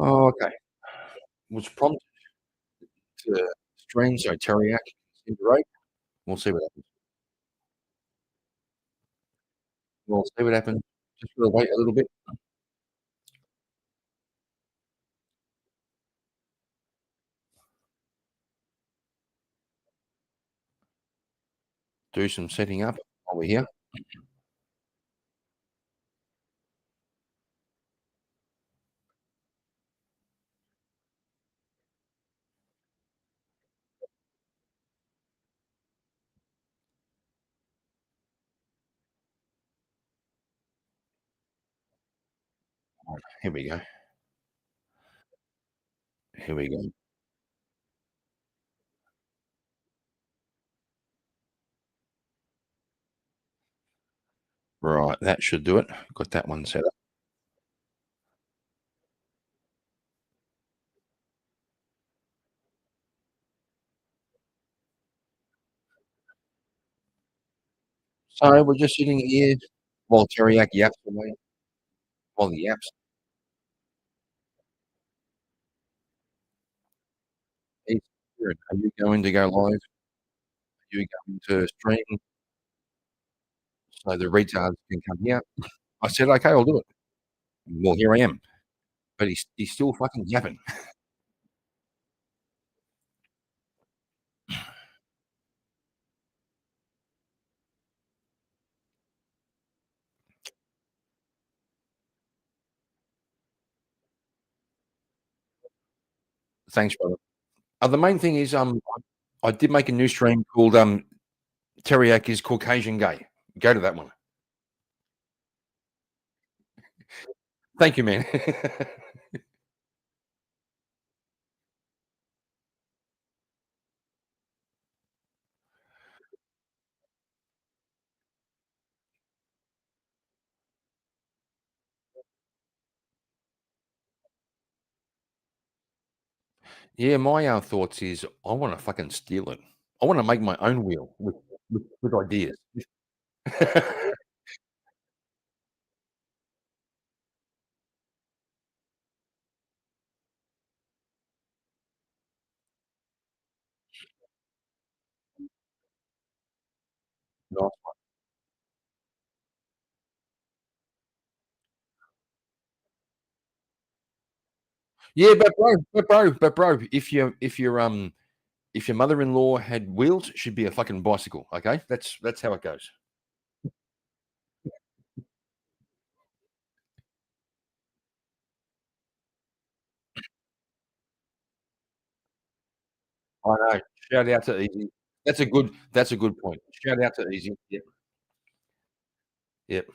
Oh, okay. Was prompted to stream, so Tareyak into rate. We'll see what happens. We'll see what happens. Just gotta wait a little bit, do some setting up while we're here. Here we go. Here we go. Right, that should do it. Got that one set up. So we're just sitting here while Tareyak yaps away, while he yaps. He's here. Are you going to go live? Are you going to stream so the retards can come here? I said, "Okay, I'll do it." Well, here I am, but he's still fucking yapping. Thanks, brother. The main thing is, I did make a new stream called Tareyak is Caucasian Gay. Go to that one. Thank you, man. Yeah, my thoughts is I want to fucking steal it. I want to make my own wheel with ideas. Nice. Yeah, but bro, if your mother-in-law had wheels, she'd be a fucking bicycle. Okay, that's how it goes. I know. Shout out to Easy. That's a good point. Shout out to Easy. Yep, yep.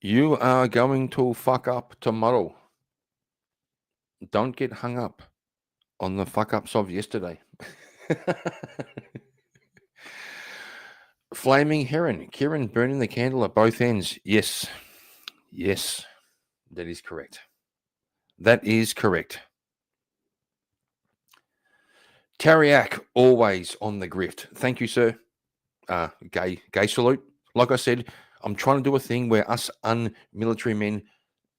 You are going to fuck up tomorrow. Don't get hung up on the fuck ups of yesterday. Flaming Heron. Kieran burning the candle at both ends. Yes. Yes. That is correct. That is correct. Tareyak, always on the grift. Thank you, sir. Gay salute. Like I said, I'm trying to do a thing where us unmilitary men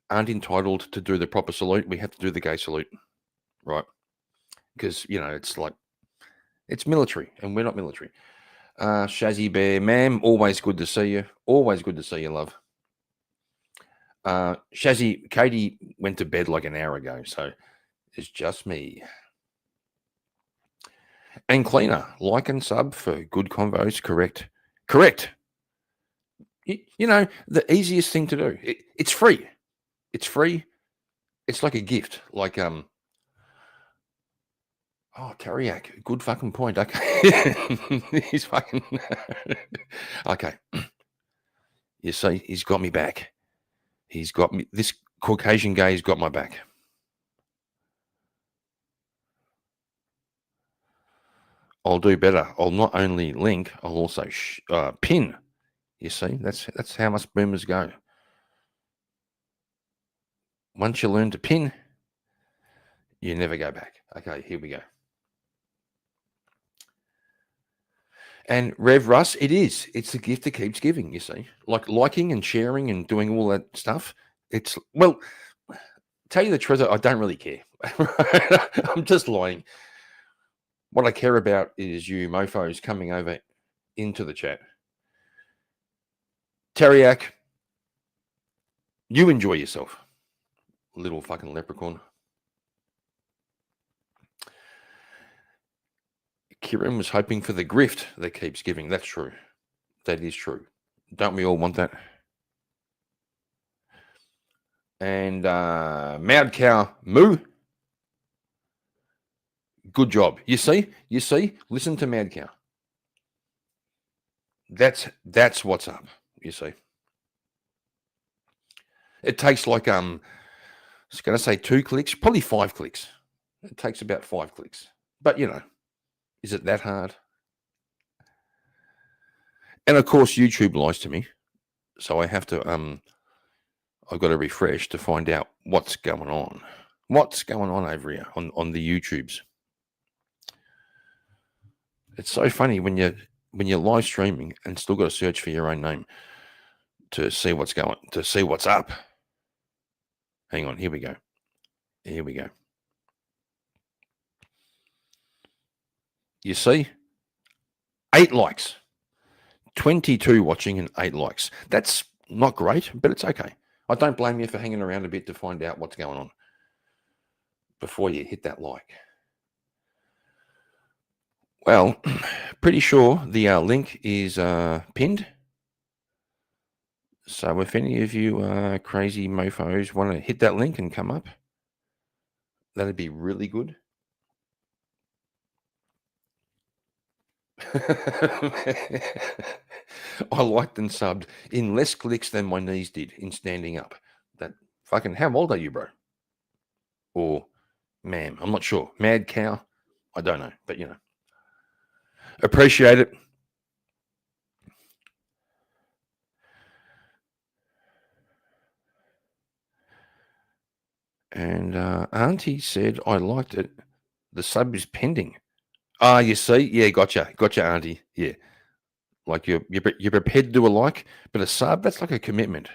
aren't entitled to do the proper salute. We have to do the gay salute, right? Because, it's like, it's military and we're not military. Shazzy Bear, ma'am, always good to see you. Always good to see you, love. Shazzy, Katie went to bed like an hour ago, so it's just me. And Cleaner, like and sub for good convos, correct. Correct. You know, the easiest thing to do. It's free. It's free. It's like a gift. Like oh, Tareyak, good fucking point. Okay, he's fucking okay. You see, he's got me back. He's got me. This Caucasian guy's got my back. I'll do better. I'll not only link, I'll also pin. You see, that's how us boomers go. Once you learn to pin, you never go back. Okay, here we go. And Rev Russ, it is. It's the gift that keeps giving, you see. Like liking and sharing and doing all that stuff. It's, well, tell you the truth, I don't really care. I'm just lying. What I care about is you mofos coming over into the chat. Tareyak, you enjoy yourself. Little fucking leprechaun. Kieran was hoping for the grift that keeps giving. That's true. That is true. Don't we all want that? And Mad Cow Moo. Good job. You see? Listen to Mad Cow. That's what's up, you see. It takes like I was gonna say 2 clicks, probably 5 clicks. It takes about 5 clicks. But you know, is it that hard? And of course YouTube lies to me. So I have to I've got to refresh to find out what's going on. What's going on over here on the YouTubes? It's so funny when you're live streaming and still got to search for your own name to see what's up. Hang on, here we go. You see? 8 likes. 22 watching and 8 likes. That's not great, but it's okay. I don't blame you for hanging around a bit to find out what's going on before you hit that like. Well, pretty sure the link is pinned. So if any of you crazy mofos want to hit that link and come up, that'd be really good. I liked and subbed in less clicks than my knees did in standing up. That fucking, how old are you, bro? Or ma'am, I'm not sure. Mad cow, I don't know, but you know, appreciate it. And Auntie said, I liked it. The sub is pending. Ah, you see? Yeah, gotcha, Auntie. Yeah. Like you're prepared to do a like, but a sub, that's like a commitment.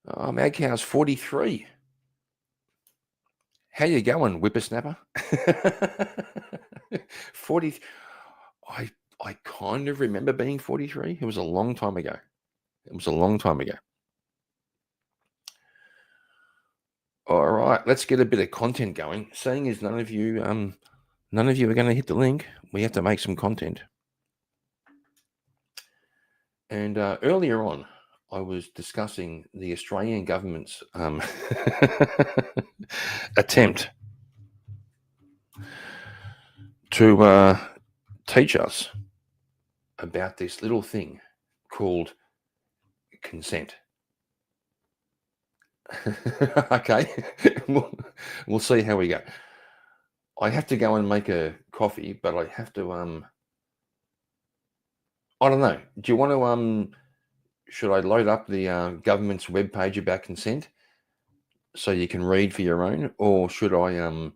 Oh, Mad Cow's 43. How you going, whippersnapper? 40. I kind of remember being 43. It was a long time ago. All right, let's get a bit of content going. Seeing as none of you are going to hit the link, we have to make some content. And earlier on, I was discussing the Australian government's attempt to teach us about this little thing called consent. Okay, we'll see how we go. I have to go and make a coffee, but I have to I don't know. Do you want to should I load up the government's webpage about consent so you can read for your own, or should I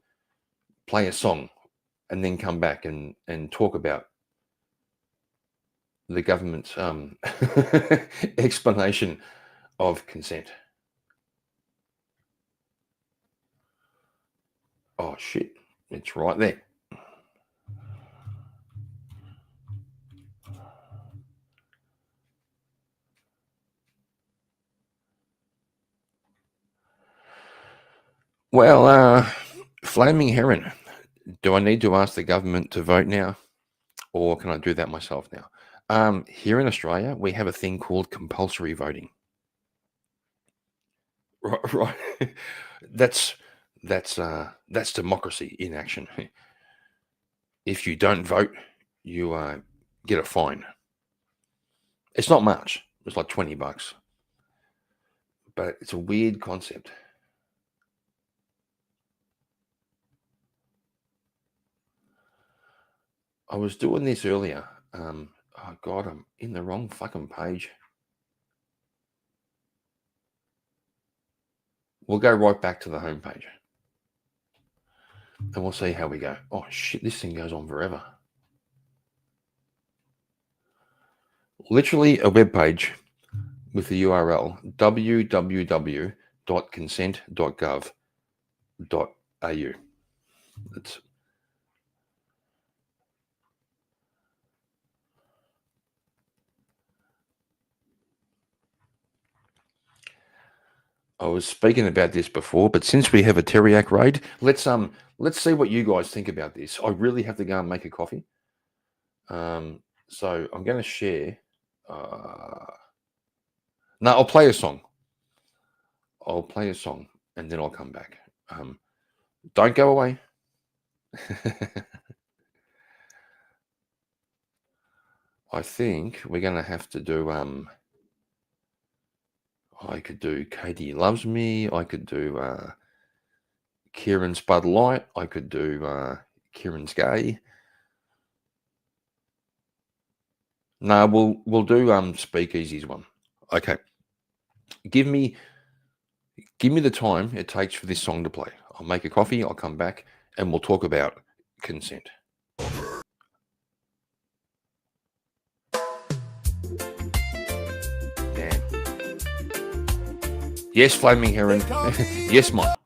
play a song and then come back and talk about the government's explanation of consent? Oh shit, it's right there. Well, Flaming Heron, do I need to ask the government to vote now, or can I do that myself now? Here in Australia, we have a thing called compulsory voting. Right, right. that's that's democracy in action. If you don't vote, you get a fine. It's not much. It's like $20, but it's a weird concept. I was doing this earlier. Oh God, I'm in the wrong fucking page. We'll go right back to the homepage, and we'll see how we go. Oh shit, this thing goes on forever. Literally a web page with the URL www.consent.gov.au. It's I was speaking about this before, but since we have a Tareyak raid, let's see what you guys think about this. I really have to go and make a coffee. So I'm going to share. No, I'll play a song. I'll play a song and then I'll come back. Don't go away. I think we're going to have to do. I could do Katie Loves Me. I could do Kieran's Bud Light. I could do Kieran's Ghey. No, we'll do Speakeasy's one. Okay. Give me the time it takes for this song to play. I'll make a coffee, I'll come back, and we'll talk about consent. Damn. Yes, Flaming Heron. Yes, Mike.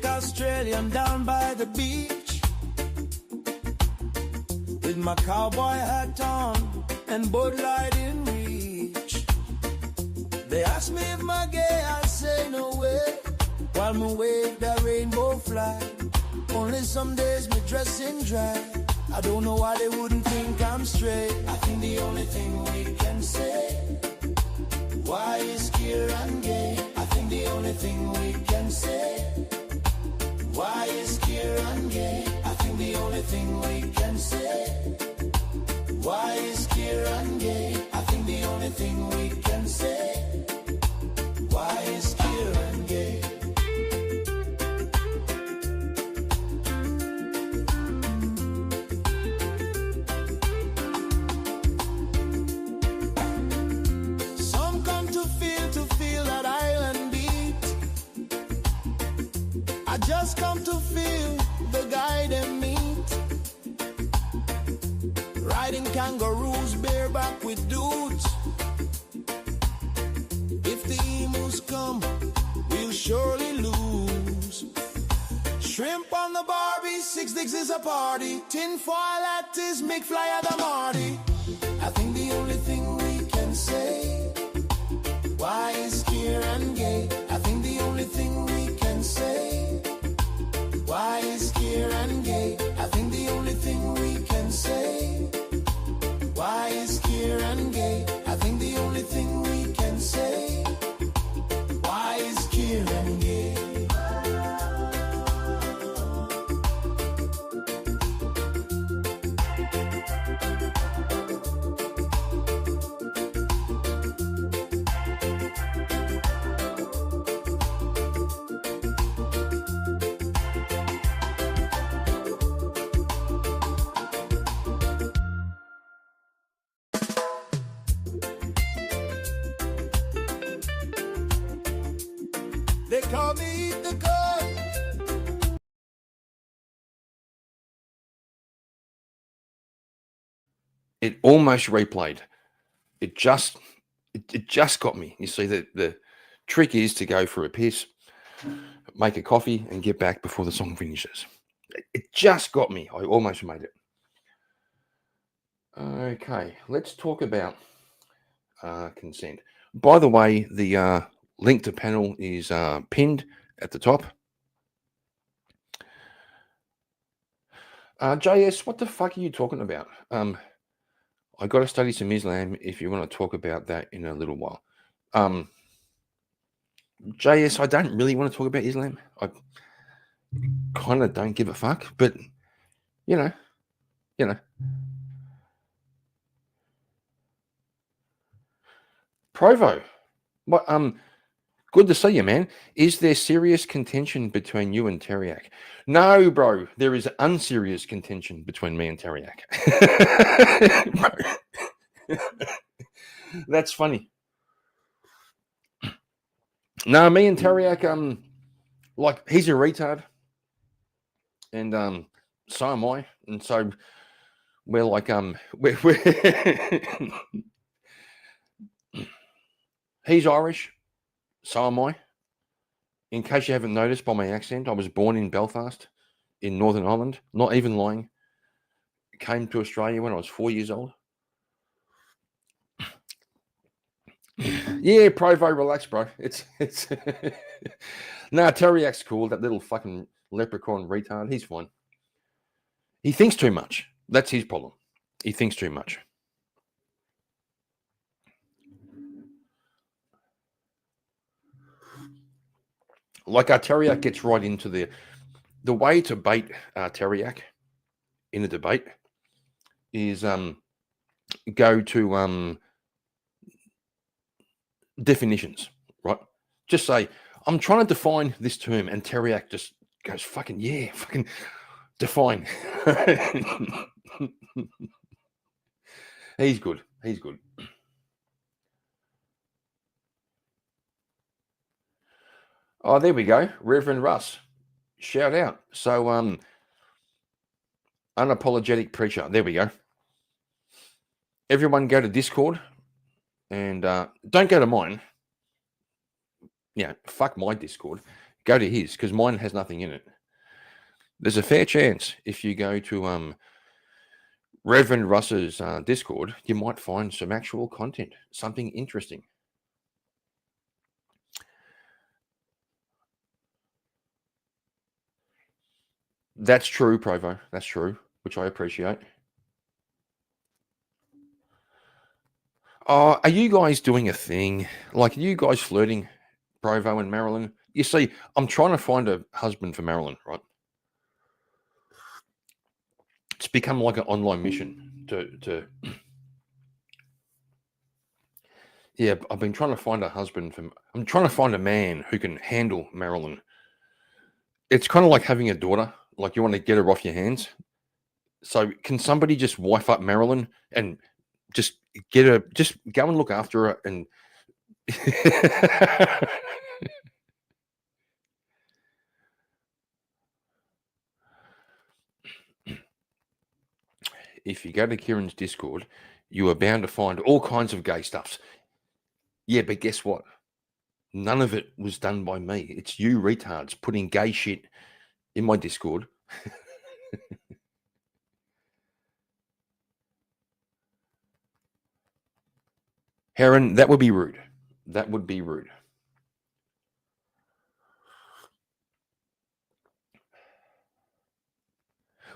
Australian down by the beach with my cowboy hat on and Bud Light in reach. They ask me if I'm gay, I say no way. While me wave that rainbow flag, only some days me dressing dry. I don't know why they wouldn't think I'm straight. I think the only thing we can say, why is Kieran gay? I think the only thing we can say, why is Kieran gay? I think the only thing we can say, why is Kieran gay? I think the only thing we can say, why is Kieran gay? Some come to feel that island beat. I just come to feel the guy they meet. Riding kangaroos bareback with dudes. If the emus come, we'll surely lose. Shrimp on the Barbie, 6 dicks is a party. Tinfoil at his McFly at the Marty. I think the only thing we can say, why is Kieran gay? I think the only thing we can say, why is Kieran gay? I think the only thing we can say, why is Kieran gay? I think the only thing we can say, why is Kieran gay? They call me Eat the Cud. It almost replayed. It just got me. You see, the trick is to go for a piss, make a coffee, and get back before the song finishes. It just got me. I almost made it. Okay, let's talk about consent. By the way, the link to panel is pinned at the top. JS, what the fuck are you talking about? I got to study some Islam if you want to talk about that in a little while. JS, I don't really want to talk about Islam. I kind of don't give a fuck, but you know. Provo, what? Good to see you, man. Is there serious contention between you and Tareyak? No, bro. There is unserious contention between me and Tareyak. That's funny. No, me and Tareyak, like he's a retard, and so am I, and so we're like we're he's Irish, so am I. In case you haven't noticed by my accent, I was born in Belfast, in Northern Ireland. Not even lying. Came to Australia when I was 4 years old. Yeah, Provo, relax, bro. It's nah, Taryak's cool. That little fucking leprechaun retard. He's fine. He thinks too much. That's his problem. He thinks too much. Like Tareyak gets right into the way to bait Tareyak in a debate is go to definitions, right? Just say, I'm trying to define this term, and Tareyak just goes, fucking yeah, fucking define. He's good. He's good. Oh, there we go. Reverend Russ. Shout out. So unapologetic preacher. There we go. Everyone go to Discord and don't go to mine. Yeah, fuck my Discord. Go to his because mine has nothing in it. There's a fair chance if you go to Reverend Russ's Discord, you might find some actual content, something interesting. That's true, Provo. That's true, which I appreciate. Oh, are you guys doing a thing? Like, are you guys flirting, Provo and Marilyn? You see, I'm trying to find a husband for Marilyn, right? It's become like an online mission to yeah, I've been trying to find a husband for. I'm trying to find a man who can handle Marilyn. It's kind of like having a daughter. Like you want to get her off your hands. So can somebody just wife up Marilyn and just get her? Just go and look after her and. If you go to Kieran's Discord, you are bound to find all kinds of gay stuffs. Yeah, but guess what? None of it was done by me. It's you retards putting gay shit in my Discord. Heron, that would be rude. That would be rude.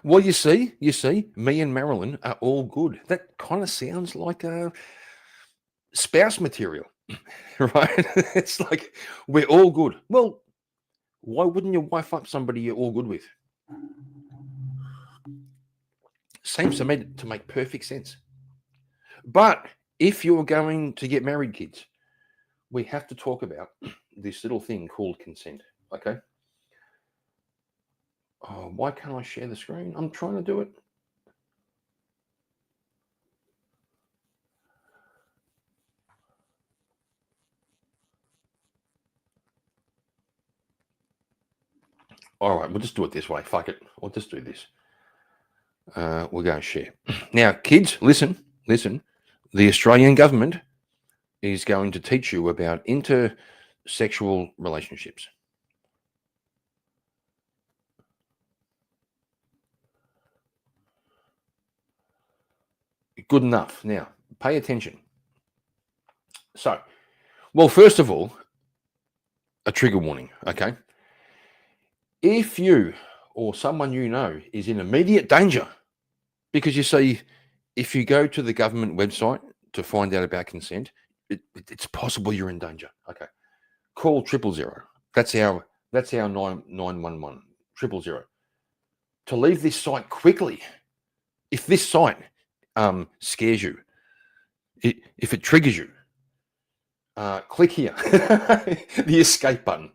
Well, you see, me and Marilyn are all good. That kind of sounds like a spouse material, right? It's like we're all good. Well, why wouldn't you wife up somebody you're all good with? Seems to me to make perfect sense. But if you're going to get married, kids, we have to talk about this little thing called consent, okay? Oh, why can't I share the screen? I'm trying to do it. All right, we'll just do it this way. Fuck it. We'll just do this. We'll go and share. Now, kids, listen. The Australian government is going to teach you about intersexual relationships. Good enough. Now, pay attention. So, well, first of all, a trigger warning, okay? If you or someone you know is in immediate danger. Because you see, if you go to the government website to find out about consent, it's possible you're in danger. Okay. Call 000. That's our 911 000. To leave this site quickly. If this site scares you, if it triggers you, click here, the escape button.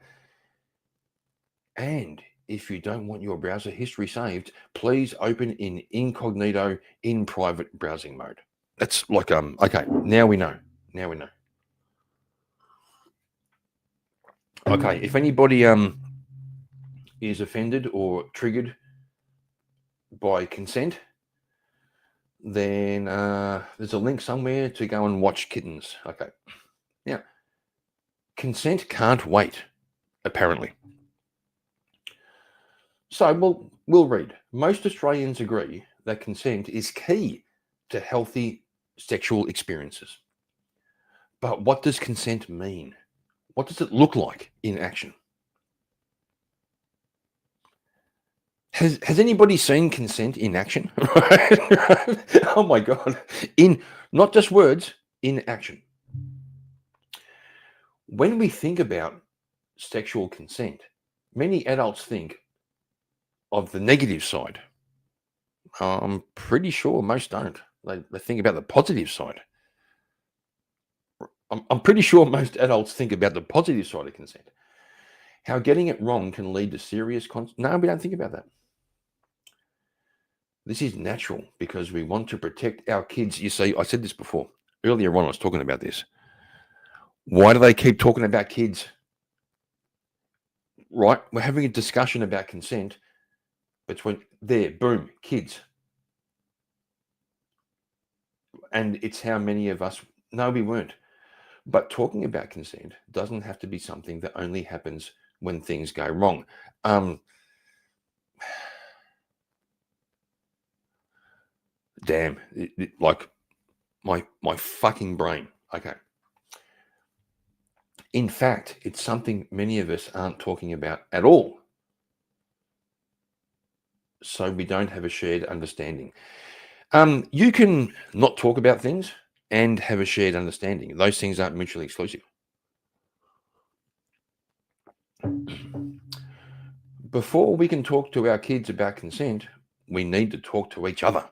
And if you don't want your browser history saved, please open in incognito in private browsing mode. That's like, okay, now we know. Okay, if anybody is offended or triggered by consent, then there's a link somewhere to go and watch Kittens. Okay. Now, consent can't wait, apparently. So we'll read. Most Australians agree that consent is key to healthy sexual experiences. But what does consent mean? What does it look like in action? Has anybody seen consent in action? Oh my God. In not just words, in action. When we think about sexual consent, many adults think of the negative side. I'm pretty sure most don't. They think about the positive side. I'm pretty sure most adults think about the positive side of consent. How getting it wrong can lead to serious No, we don't think about that. This is natural because we want to protect our kids. You see, I said this before. Earlier on, I was talking about this. Why do they keep talking about kids? Right? We're having a discussion about consent between boom, kids. And it's how many of us, no, we weren't. But talking about consent doesn't have to be something that only happens when things go wrong. Damn, like my fucking brain. Okay. In fact, it's something many of us aren't talking about at all. So we don't have a shared understanding. You can not talk about things and have a shared understanding. Those things aren't mutually exclusive. Before we can talk to our kids about consent, we need to talk to each other.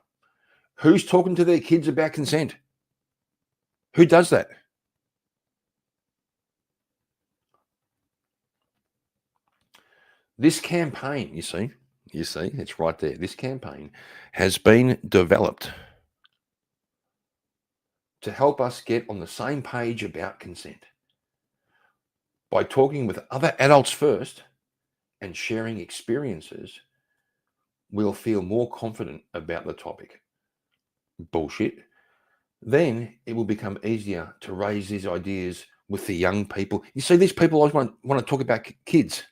Who's talking to their kids about consent? Who does that? This campaign, you see, it's right there. This campaign has been developed to help us get on the same page about consent. By talking with other adults first and sharing experiences, we'll feel more confident about the topic. Bullshit. Then it will become easier to raise these ideas with the young people. You see, these people always want to talk about kids.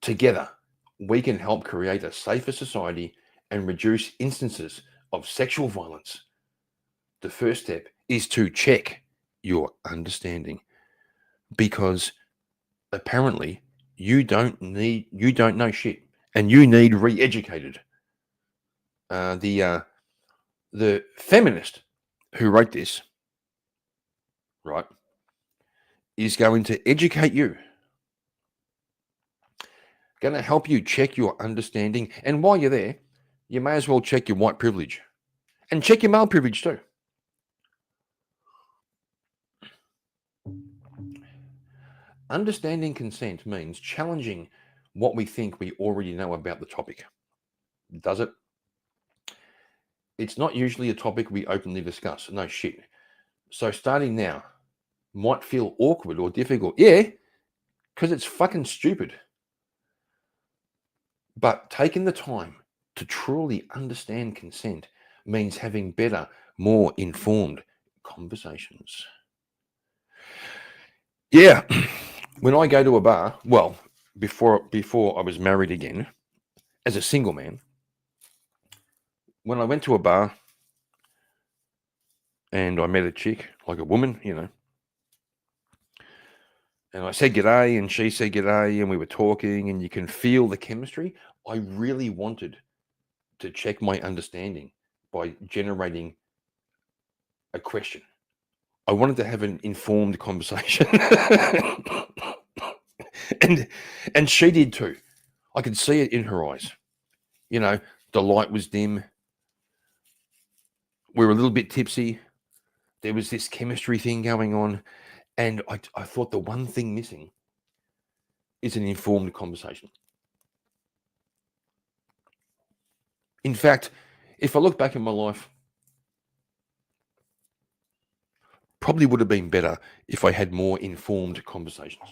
Together, we can help create a safer society and reduce instances of sexual violence. The first step is to check your understanding, because apparently you don't know shit, and you need re-educated. The feminist who wrote this, right, is going to educate you, going to help you check your understanding. And while you're there, you may as well check your white privilege and check your male privilege too. Understanding consent means challenging what we think we already know about the topic. Does it? It's not usually a topic we openly discuss. No shit. So starting now might feel awkward or difficult. Yeah, because it's fucking stupid. But taking the time to truly understand consent means having better, more informed conversations. Yeah, when I go to a bar, well, before I was married again, as a single man, when I went to a bar and I met a chick, like a woman, And I said g'day, and she said g'day, and we were talking, and you can feel the chemistry. I really wanted to check my understanding by generating a question. I wanted to have an informed conversation. and she did too. I could see it in her eyes. You know, the light was dim. We were a little bit tipsy. There was this chemistry thing going on. And I thought the one thing missing is an informed conversation. In fact, if I look back in my life, probably would have been better if I had more informed conversations.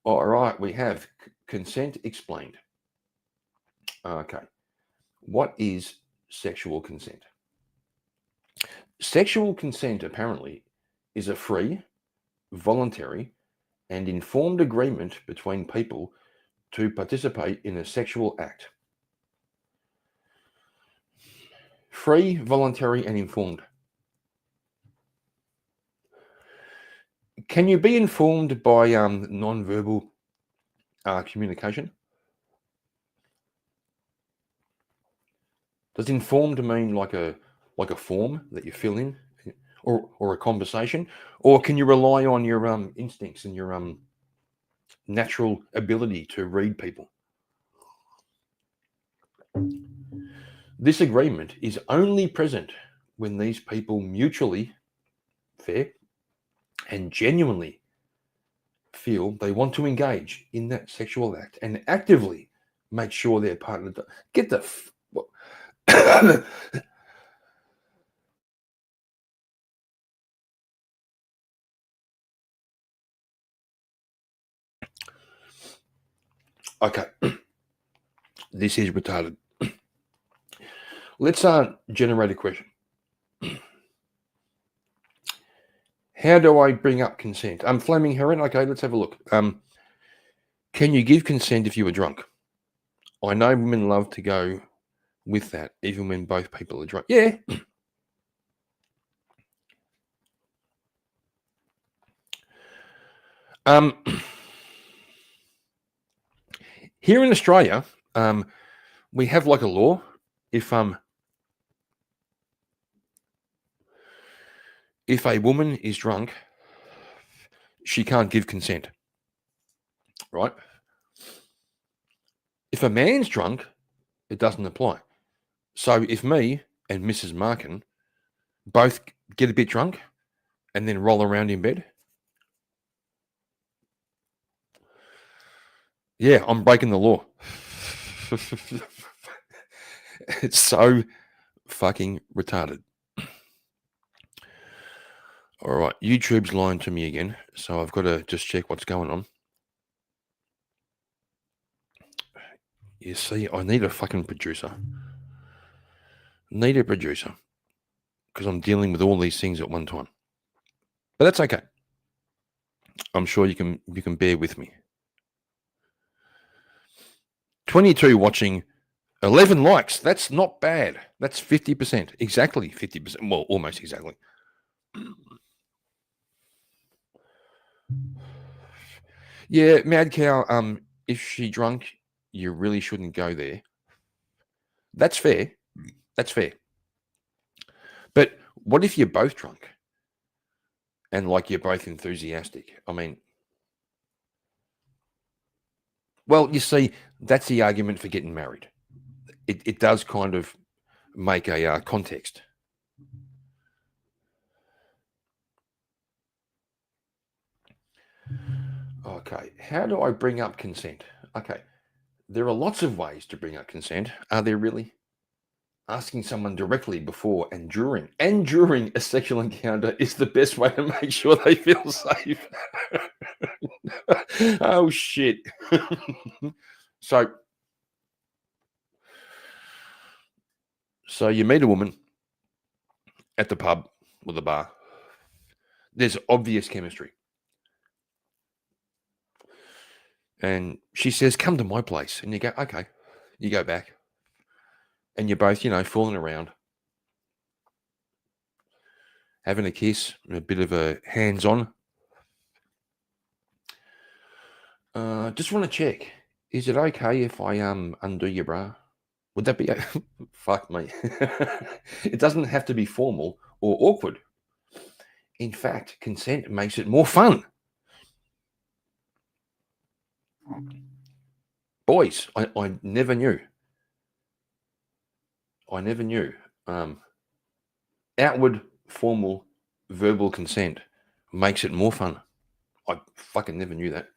All right, we have consent explained. Okay. What is sexual consent? Sexual consent, apparently, is a free, voluntary, and informed agreement between people to participate in a sexual act. Free, voluntary, and informed. Can you be informed by non-verbal communication? Does informed mean like a form that you fill in, or a conversation, or can you rely on your instincts and your natural ability to read people? This agreement is only present when these people mutually, fair, and genuinely feel they want to engage in that sexual act and actively make sure their partner get the okay. This is retarded. Let's generate a question. How do I bring up consent? Flaming Heron. Okay, let's have a look. Can you give consent if you were drunk? I know women love to go with that, even when both people are drunk. Yeah. Here in Australia, we have like a law. If a woman is drunk, she can't give consent, right? If a man's drunk, it doesn't apply. So if me and Mrs. Markin both get a bit drunk and then roll around in bed, yeah, I'm breaking the law. It's so fucking retarded. All right, YouTube's lying to me again, so I've got to just check what's going on. You see, I need a fucking producer. Need a producer because I'm dealing with all these things at one time. But that's okay. I'm sure you can bear with me. 22 watching, 11 likes. That's not bad. That's 50%. Exactly 50%. Well, almost exactly. Yeah, Mad Cow, if she drunk, you really shouldn't go there. That's fair. That's fair. But what if you're both drunk and like you're both enthusiastic? I mean, well, you see, that's the argument for getting married. It does kind of make a context. Okay, how do I bring up consent? Okay, there are lots of ways to bring up consent. Are there really? Asking someone directly before and during a sexual encounter is the best way to make sure they feel safe. Oh shit. So you meet a woman at the pub or the bar. There's obvious chemistry. And she says, come to my place. And you go, okay. You go back. and you're both, fooling around, having a kiss, a bit of a hands-on. Just want to check, is it okay if I undo your bra? Would that be fuck me? It doesn't have to be formal or awkward. In fact, consent makes it more fun. Boys, I never knew. Outward, formal, verbal consent makes it more fun. I fucking never knew that.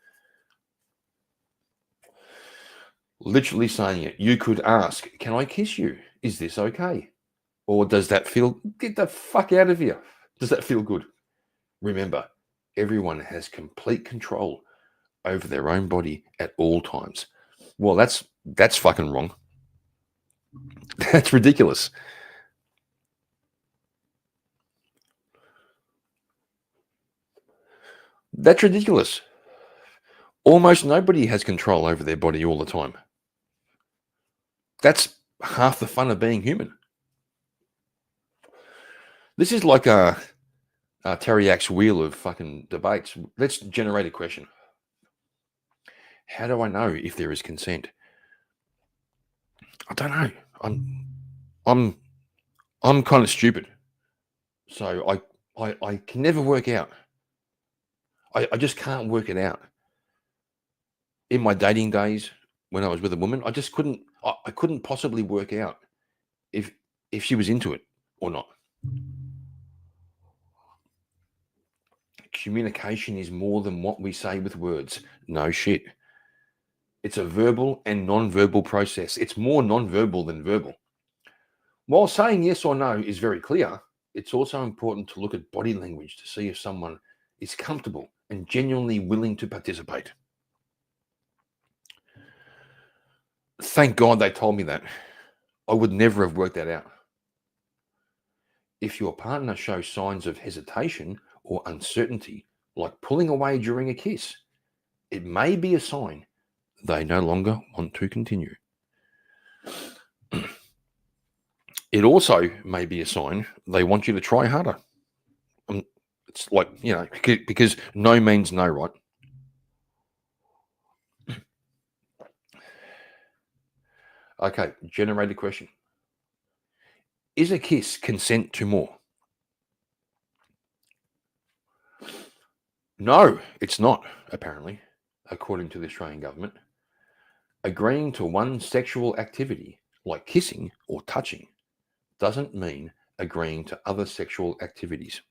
Literally saying it. You could ask, can I kiss you? Is this okay? Or does that feel, get the fuck out of here? Does that feel good? Remember, everyone has complete control over their own body at all times. Well, that's fucking wrong. That's ridiculous. That's ridiculous. Almost nobody has control over their body all the time. That's half the fun of being human. This is like a Tareyak's wheel of fucking debates. Let's generate a question. How do I know if there is consent? I don't know. I'm kind of stupid. So I can never work out. I just can't work it out. In my dating days, when I was with a woman, I just couldn't. I couldn't possibly work out if she was into it or not. Communication is more than what we say with words. No shit. It's a verbal and non-verbal process. It's more non-verbal than verbal. While saying yes or no is very clear, it's also important to look at body language to see if someone is comfortable and genuinely willing to participate. Thank God they told me that. I would never have worked that out. If your partner shows signs of hesitation or uncertainty, like pulling away during a kiss, it may be a sign they no longer want to continue. It also may be a sign they want you to try harder. It's like, because no means no, right? Okay, generate a question. Is a kiss consent to more? No, it's not, apparently, according to the Australian government. Agreeing to one sexual activity, like kissing or touching, doesn't mean agreeing to other sexual activities.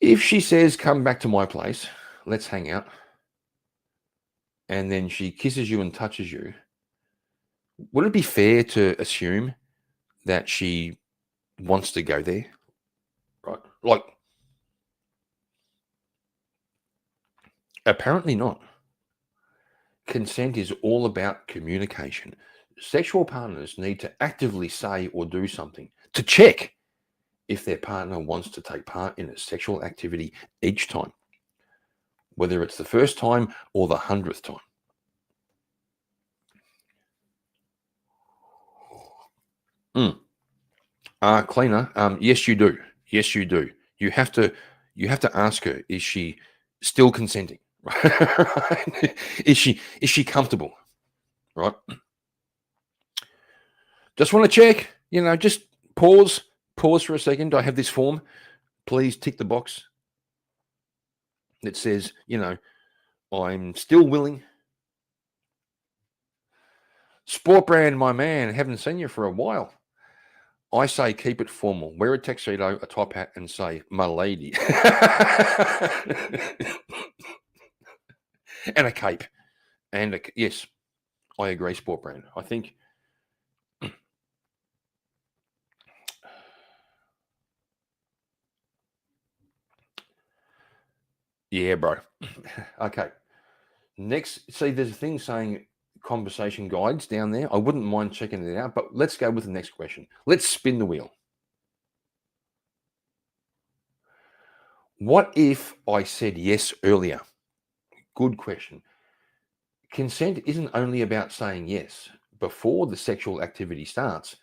If she says, come back to my place, let's hang out, and then she kisses you and touches you, would it be fair to assume that she wants to go there? Right? Like, apparently not. Consent is all about communication. Sexual partners need to actively say or do something to check if their partner wants to take part in a sexual activity each time, whether it's the first time or the 100th time. Cleaner, yes, you do. Yes, you do. You have to ask her, is she still consenting? Right? Is she comfortable? Right? Just want to check, just pause for a second. I have this form. Please tick the box that says, I'm still willing. Sport brand, my man, haven't seen you for a while. I say keep it formal. Wear a tuxedo, a top hat, and say, my lady. And a cape. And yes, I agree, sport brand. I think yeah, bro. Okay. Next, see, there's a thing saying conversation guides down there. I wouldn't mind checking it out, but let's go with the next question. Let's spin the wheel. What if I said yes earlier? good question. Consent isn't only about saying yes before the sexual activity starts.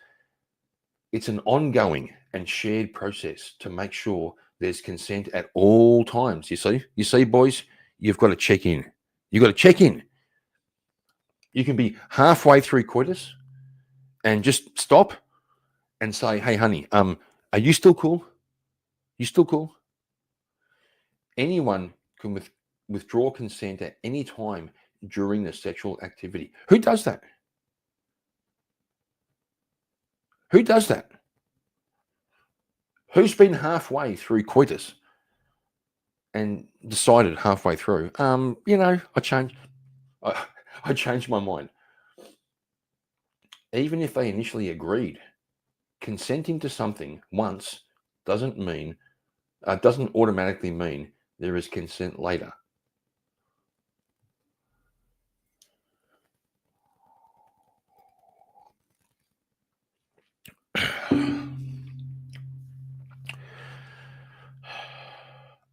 It's an ongoing and shared process to make sure there's consent at all times. You see, boys, you've got to check in. You've got to check in. You can be halfway through coitus and just stop and say, "Hey, honey, are you still cool? You still cool?" Anyone can withdraw consent at any time during the sexual activity. Who does that? Who does that? Who's been halfway through coitus and decided halfway through, I changed my mind. Even if they initially agreed, consenting to something once doesn't automatically mean there is consent later.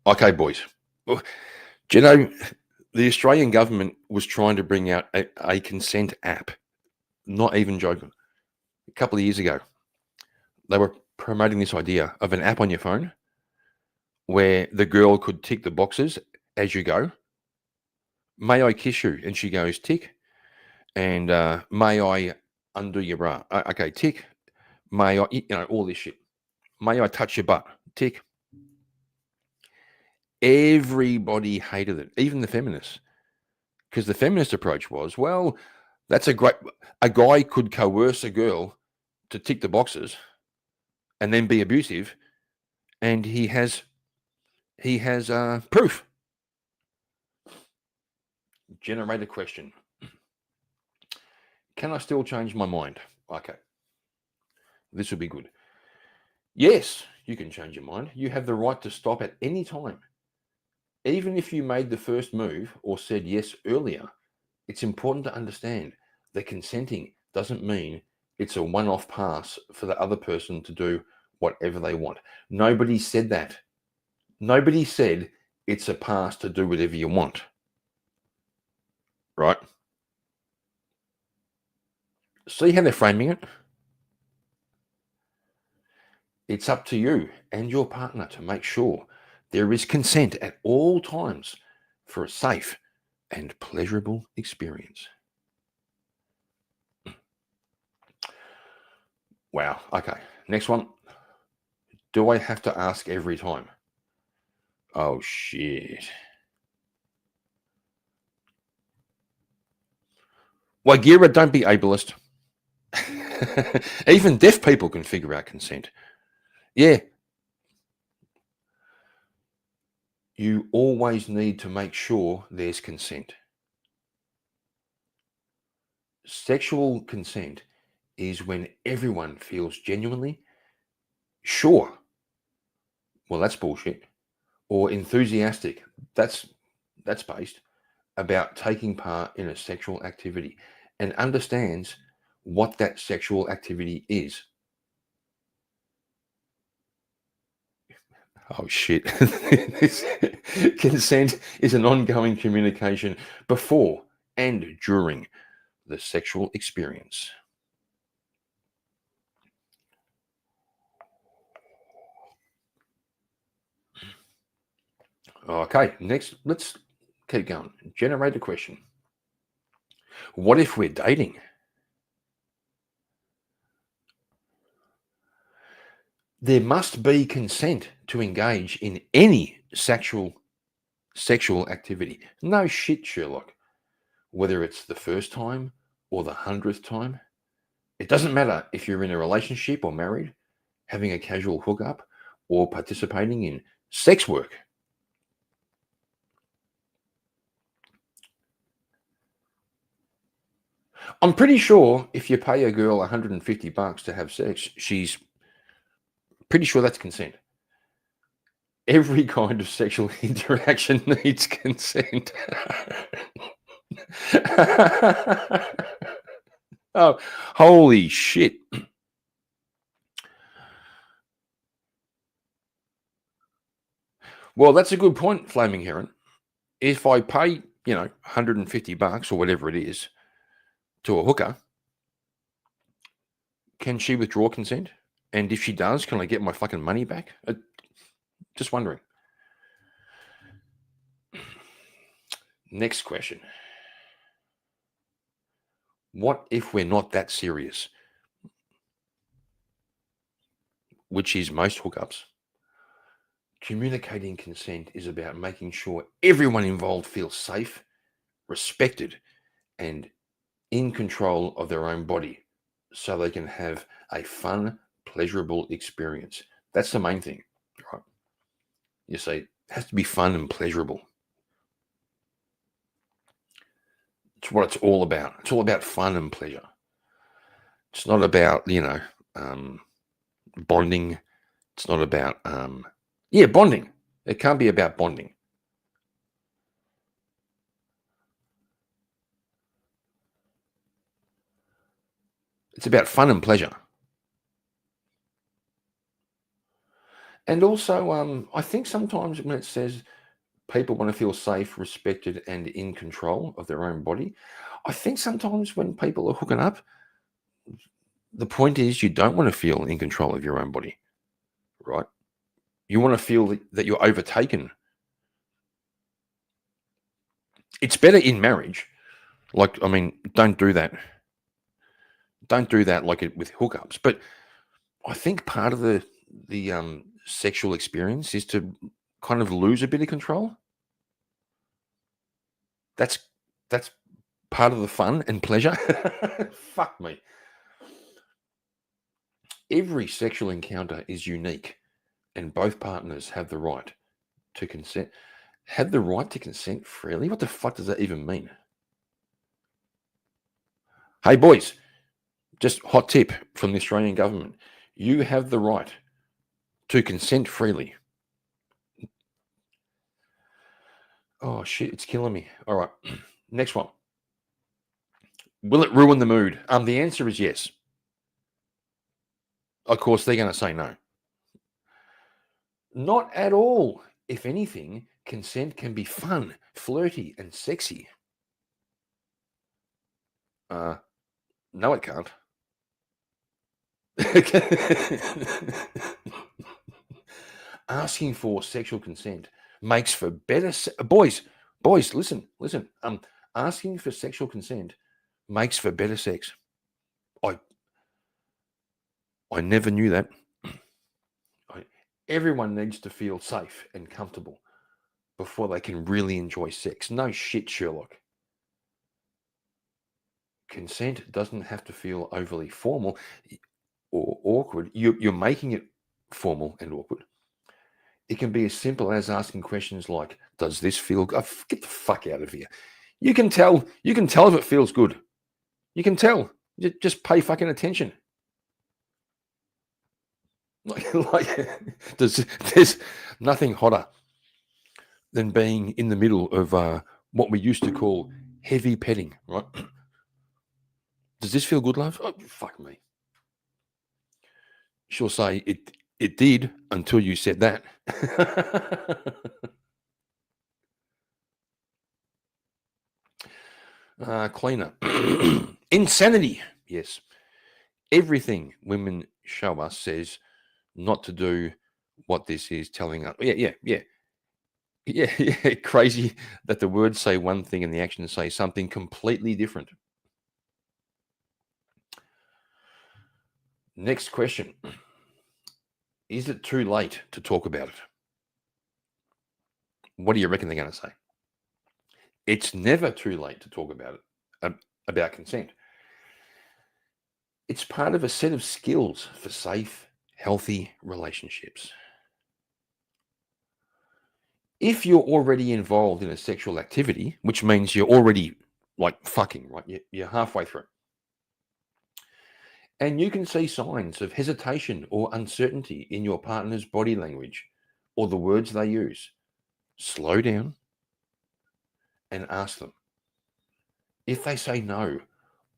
Okay, boys. Do you know the Australian government was trying to bring out a consent app? Not even joking. A couple of years ago, they were promoting this idea of an app on your phone where the girl could tick the boxes as you go. May I kiss you? And she goes, tick. And may I undo your bra? Okay, tick. May I, all this shit. May I touch your butt? Tick. Everybody hated it, even the feminists. Because the feminist approach was, well, a guy could coerce a girl to tick the boxes and then be abusive, and he has proof. Generate a question. Can I still change my mind? Okay. This would be good. Yes, you can change your mind. You have the right to stop at any time. Even if you made the first move or said yes earlier, it's important to understand that consenting doesn't mean it's a one-off pass for the other person to do whatever they want. Nobody said that. Nobody said it's a pass to do whatever you want. Right? See how they're framing it? It's up to you and your partner to make sure there is consent at all times for a safe and pleasurable experience. Wow. Okay. Next one. Do I have to ask every time? Oh, shit. Wagira, don't be ableist. Even deaf people can figure out consent. Yeah. You always need to make sure there's consent. Sexual consent is when everyone feels genuinely sure. Well, that's bullshit. Or enthusiastic. That's based about taking part in a sexual activity and understands what that sexual activity is. Oh, shit. Consent is an ongoing communication before and during the sexual experience. Okay, next, let's keep going. Generate a question. What if we're dating? There must be consent to engage in any sexual activity. No shit, Sherlock. Whether it's the first time or the 100th time, it doesn't matter if you're in a relationship or married, having a casual hookup, or participating in sex work. I'm pretty sure if you pay a girl $150 to have sex, she's pretty sure that's consent. Every kind of sexual interaction needs consent. Oh, holy shit. Well, that's a good point, Flaming Heron. If I pay $150 or whatever it is to a hooker, can she withdraw consent? And if she does, can I get my fucking money back? Just wondering. Next question. What if we're not that serious? Which is most hookups. Communicating consent is about making sure everyone involved feels safe, respected, and in control of their own body so they can have a fun, pleasurable experience. That's the main thing, right? You say it has to be fun and pleasurable. It's what it's all about. It's all about fun and pleasure. It's not about, bonding. It's not about, bonding. It can't be about bonding. It's about fun and pleasure. And also, I think sometimes when it says people want to feel safe, respected, and in control of their own body, I think sometimes when people are hooking up, the point is you don't want to feel in control of your own body, right? You want to feel that you're overtaken. It's better in marriage. Don't do that. Don't do that like it with hookups. But I think part of the sexual experience is to kind of lose a bit of control. That's part of the fun and pleasure. Fuck me. Every sexual encounter is unique, and both partners have the right to consent. Have the right to consent freely? What the fuck does that even mean? Hey, boys, just hot tip from the Australian government. You have the right to consent freely. Oh, shit, it's killing me. All right, next one. Will it ruin the mood? The answer is yes. Of course, they're going to say no. Not at all. If anything, consent can be fun, flirty, and sexy. No, it can't. Asking for sexual consent makes for better boys, listen. Asking for sexual consent makes for better sex. I never knew that. Everyone needs to feel safe and comfortable before they can really enjoy sex. No shit, Sherlock. Consent doesn't have to feel overly formal or awkward. You're making it formal and awkward. It can be as simple as asking questions like, does this feel good? Get the fuck out of here. You can tell if it feels good. You can tell. Just pay fucking attention. There's nothing hotter than being in the middle of what we used to call heavy petting, right? Does this feel good, love? Oh, fuck me. She'll say, it did until you said that. Cleaner. Insanity. Yes. Everything women show us says not to do what this is telling us. Yeah. Crazy that the words say one thing and the actions say something completely different. Next question. Is it too late to talk about it? What do you reckon they're going to say? It's never too late to talk about it, about consent. It's part of a set of skills for safe, healthy relationships. If you're already involved in a sexual activity, which means you're already like fucking, right? You're halfway through. And you can see signs of hesitation or uncertainty in your partner's body language or the words they use. Slow down and ask them. If they say no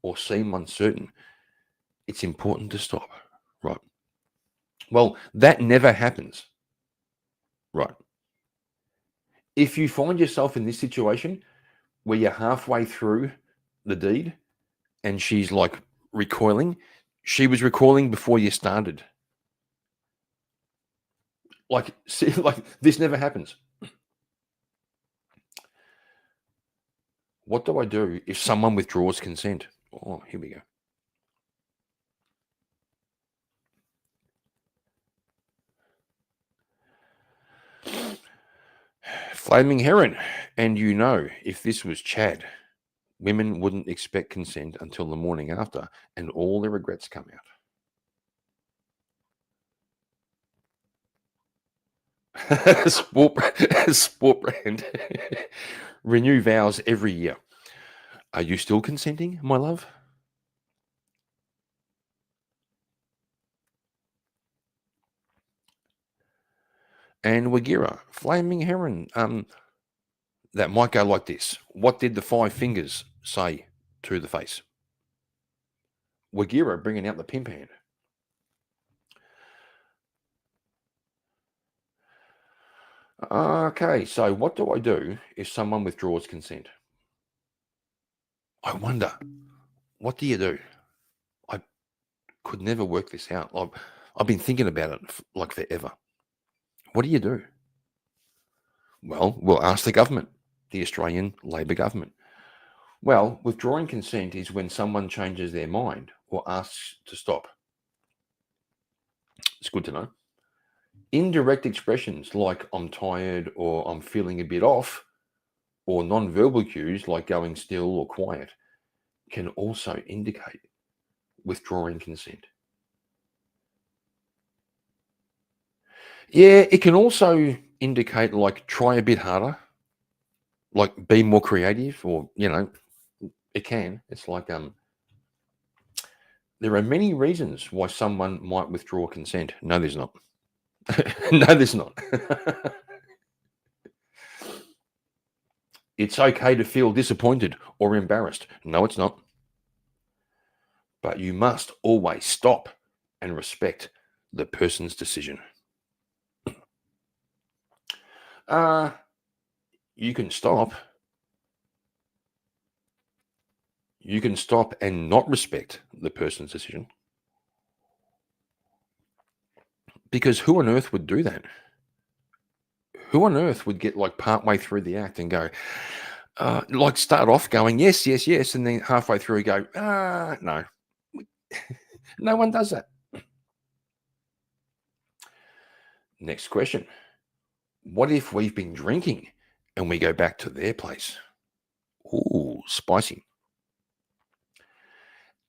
or seem uncertain, it's important to stop, right? Well, that never happens, right? If you find yourself in this situation, where you're halfway through the deed and she's like recoiling. She was recoiling before you started. Like, see, like this never happens. What do I do if someone withdraws consent? Oh, here we go. Flaming Heron. And you know, if this was Chad, women wouldn't expect consent until the morning after, and all their regrets come out. Sport brand. Renew vows every year. Are you still consenting, my love? And Wagira, Flaming Heron. That might go like this. What did the 5 fingers say to the face? Wagira bringing out the pimp hand. Okay, so what do I do if someone withdraws consent? I wonder, what do you do? I could never work this out. I've been thinking about it like forever. What do you do? Well, we'll ask the government, the Australian Labor government. Well, withdrawing consent is when someone changes their mind or asks to stop. It's good to know. Indirect expressions like I'm tired or I'm feeling a bit off, or non-verbal cues like going still or quiet, can also indicate withdrawing consent. Yeah, it can also indicate like try a bit harder, like be more creative, or it can. It's like there are many reasons why someone might withdraw consent. No, there's not. No, there's not. It's okay to feel disappointed or embarrassed. No, it's not. But you must always stop and respect the person's decision. You can stop. You can stop and not respect the person's decision. Because who on earth would do that? Who on earth would get like partway through the act and go, like start off going, yes, yes, yes, and then halfway through go, no. No one does that. Next question. What if we've been drinking and we go back to their place? Ooh, spicy.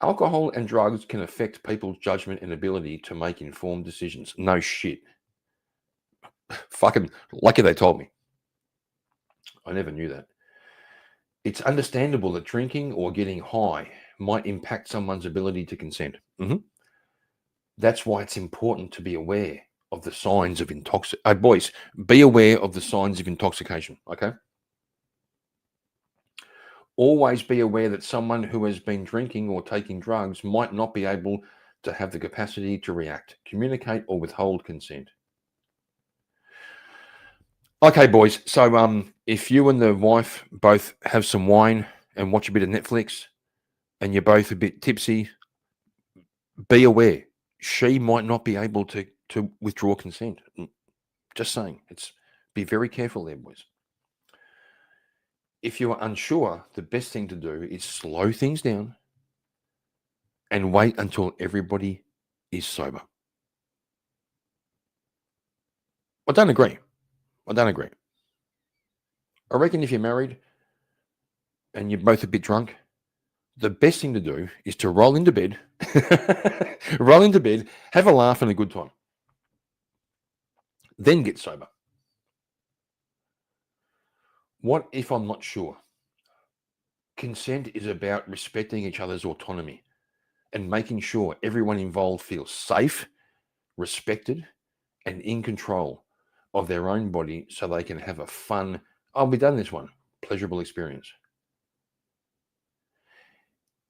Alcohol and drugs can affect people's judgment and ability to make informed decisions. No shit. Fucking lucky they told me. I never knew that. It's understandable that drinking or getting high might impact someone's ability to consent. That's why it's important to be aware of the signs of intoxication. Boys, be aware of the signs of intoxication, okay? Always be aware that someone who has been drinking or taking drugs might not be able to have the capacity to react, communicate, or withhold consent. Okay, boys. So, if you and the wife both have some wine and watch a bit of Netflix, and you're both a bit tipsy, be aware she might not be able to withdraw consent. Just saying. Be very careful there, boys. If you are unsure, the best thing to do is slow things down and wait until everybody is sober. I don't agree. I reckon if you're married and you're both a bit drunk, the best thing to do is to roll into bed, have a laugh and a good time. Then get sober. What if I'm not sure? Consent is about respecting each other's autonomy and making sure everyone involved feels safe, respected, and in control of their own body so they can have a fun, I'll be done this one, pleasurable experience.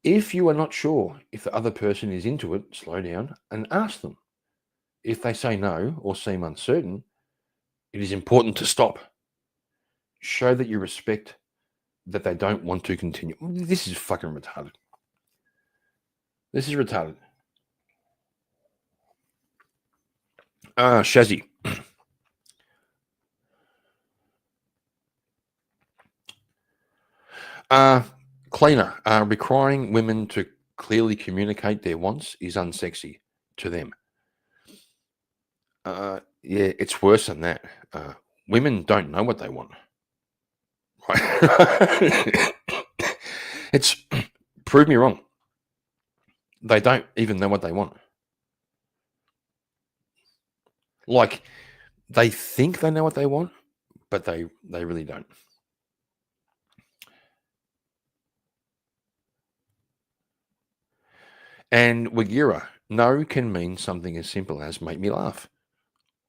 If you are not sure if the other person is into it, slow down and ask them. If they say no or seem uncertain, it is important to stop. Show that you respect that they don't want to continue. This is fucking retarded. This is retarded. Shazzy. Cleaner. Requiring women to clearly communicate their wants is unsexy to them. Yeah, it's worse than that. Women don't know what they want. It's prove me wrong. They don't even know what they want. Like, they think they know what they want, but they really don't. And Wagira, no can mean something as simple as make me laugh.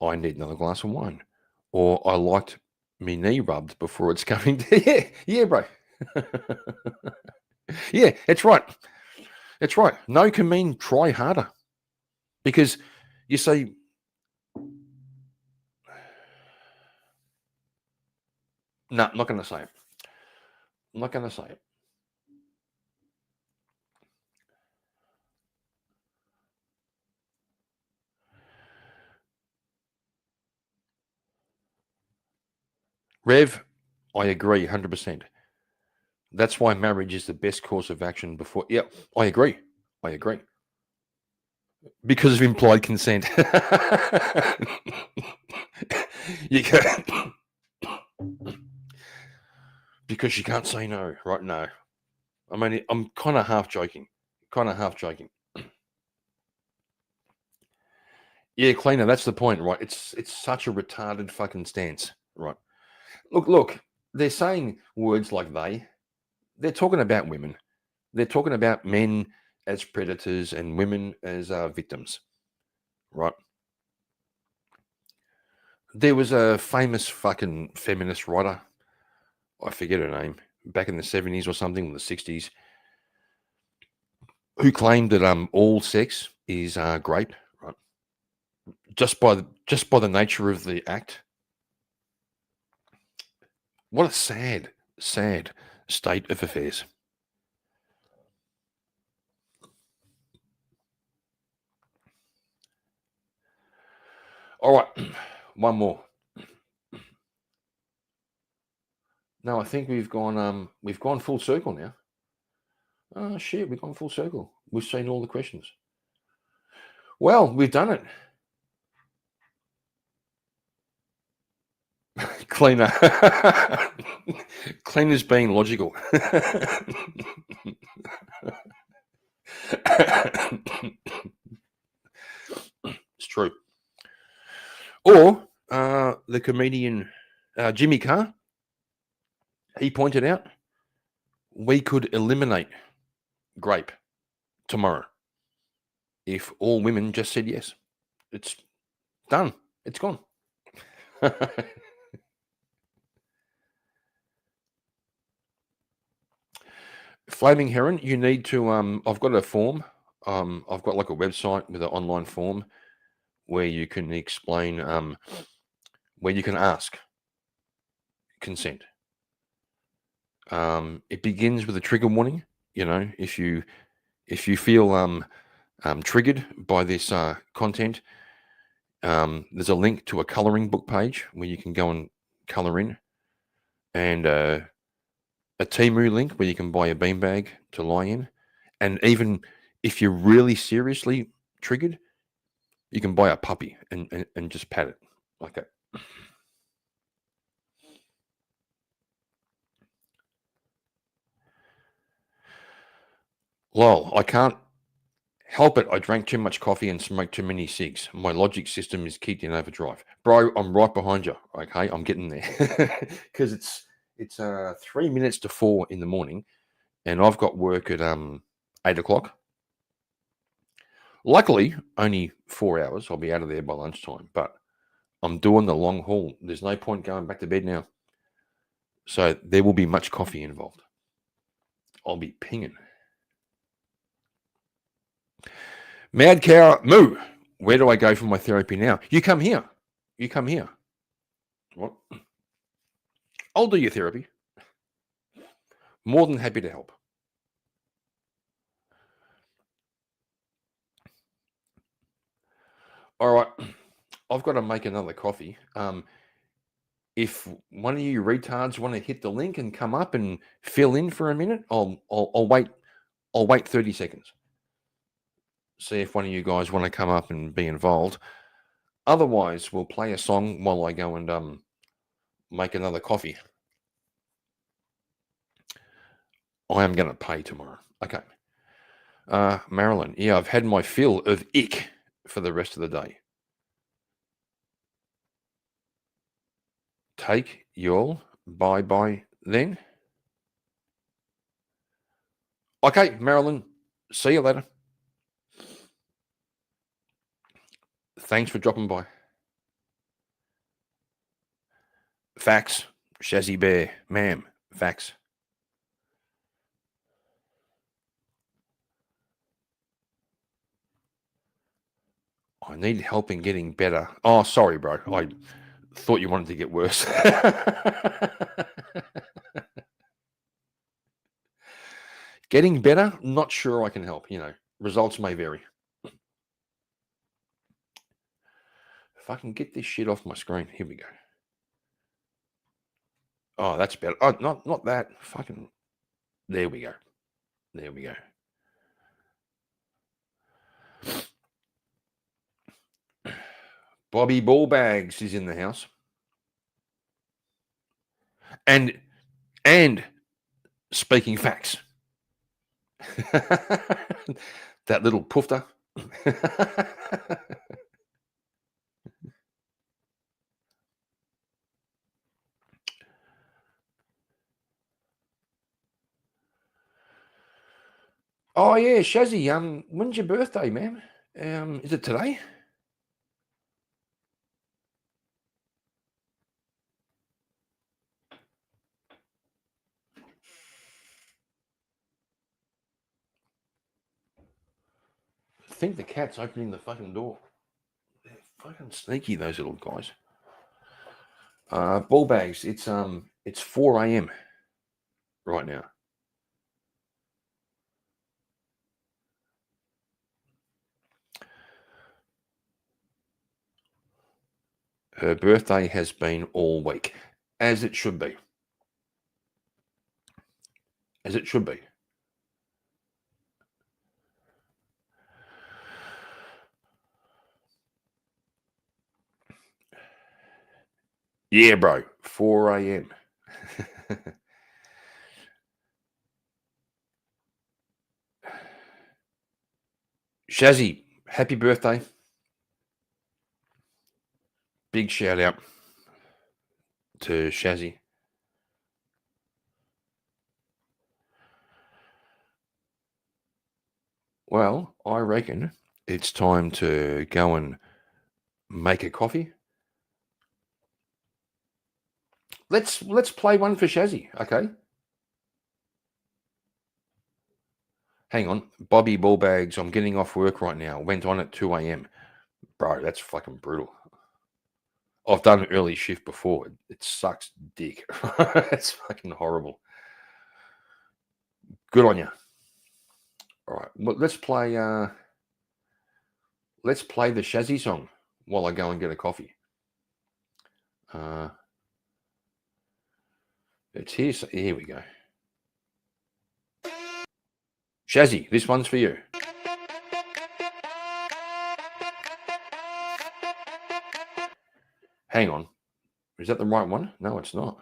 I need another glass of wine. Or I liked me knee rubbed before it's coming to yeah, bro. Yeah, it's right. It's right. No can mean try harder. Because you say, no, I'm not going to say it. I'm not going to say it. Rev, I agree 100%. That's why marriage is the best course of action before. Yeah, I agree. I agree. Because of implied consent. You can because you can't say no, right? No. I mean, I'm kind of half joking. Yeah, cleaner. That's the point, right? It's such a retarded fucking stance, right? Look. They're saying words like they. They're talking about women. They're talking about men as predators and women as victims, right? There was a famous fucking feminist writer. I forget her name. Back in the 70s or something, or the 60s, who claimed that all sex is great, right? Just by the nature of the act. What a sad state of affairs. All right, one more. No, I think we've gone full circle now. Oh shit, we've gone full circle. We've seen all the questions. Well, we've done it. Cleaner. Cleaner's being logical. It's true. Or the comedian Jimmy Carr, he pointed out we could eliminate grape tomorrow if all women just said yes. It's done. It's gone. Flaming Heron, you need to I've got a form. I've got like a website with an online form where you can explain where you can ask consent. It begins with a trigger warning. You know, if you feel triggered by this content, there's a link to a coloring book page where you can go and color in, and a Temu link where you can buy a beanbag to lie in, and even if you're really seriously triggered, you can buy a puppy and just pat it like that. Lol, I can't help it. I drank too much coffee and smoked too many cigs. My logic system is kicked in overdrive. Bro, I'm right behind you. Okay, I'm getting there. Because it's 3 minutes to 4 in the morning, and I've got work at 8 o'clock. Luckily, only 4 hours. I'll be out of there by lunchtime, but I'm doing the long haul. There's no point going back to bed now. So there will be much coffee involved. I'll be pinging. Mad cow, moo. Where do I go for my therapy now? You come here. What? I'll do your therapy. More than happy to help. All right. I've got to make another coffee. If one of you retards want to hit the link and come up and fill in for a minute, I'll wait. I'll wait 30 seconds. See if one of you guys want to come up and be involved. Otherwise, we'll play a song while I go and make another coffee. I am going to pay tomorrow. Okay. Marilyn, yeah, I've had my fill of ick for the rest of the day. Take y'all. Bye then. Okay, Marilyn, see you later. Thanks for dropping by. Facts. Shazzy Bear. Ma'am. Facts. I need help in getting better. Oh, sorry, bro. I thought you wanted to get worse. Getting better? Not sure I can help. Results may vary. If I can get this shit off my screen. Here we go. Oh, that's better. Oh, not that. Fucking. There we go. There we go. Bobby Ballbags is in the house. And speaking facts. That little poofter. Oh yeah, Shazzy. When's your birthday, ma'am? Is it today? I think the cat's opening the fucking door. They're fucking sneaky, those little guys. Ball bags. It's 4 a.m. right now. Her birthday has been all week, as it should be. As it should be. Yeah, bro. 4 a.m. Shazzy, happy birthday. Big shout out to Shazzy. Well, I reckon it's time to go and make a coffee. Let's play one for Shazzy, okay? Hang on. Bobby Ballbags, I'm getting off work right now. Went on at 2 a.m. Bro, that's fucking brutal. I've done an early shift before. It sucks dick. It's fucking horrible. Good on you. All right. Well, let's play the Shazzy song while I go and get a coffee. It's here. So here we go. Shazzy, this one's for you. Hang on. Is that the right one? No, it's not.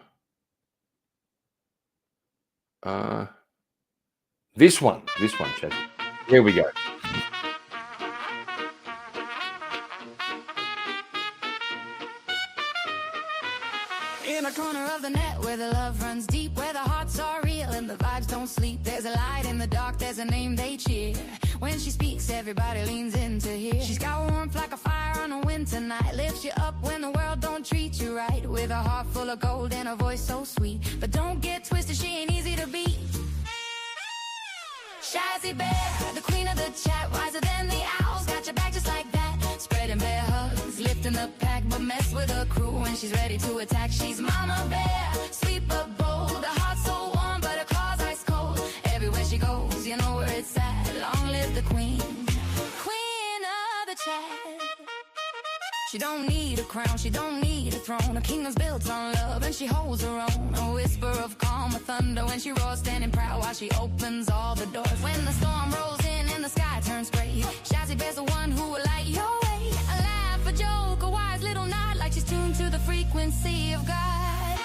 This one, Shazzy. Here we go. In a corner of the net where the love runs deep, where the hearts are real and the vibes don't sleep, there's a light in the dark, there's a name they cheer. When she speaks, everybody leans in to hear. She's got warmth like a fire on a winter night, lifts you up when the world don't treat you right, with a heart full of gold and a voice so sweet. But don't get twisted, she ain't easy to beat. Shazzy Bear, the queen of the chat, wiser than the owls, got your back just like that. Spreading bear hugs, lifting the pack, but mess with her crew when she's ready to attack. She's Mama Bear, sweet but bold, a heart so warm, but her claws ice She don't need a crown, she don't need a throne. Her kingdom's built on love and she holds her own. A whisper of calm, a thunder when she roars, standing proud while she opens all the doors. When the storm rolls in and the sky turns gray, Shazzy Bear's the one who will light your way. A laugh, a joke, a wise little nod, like she's tuned to the frequency of God.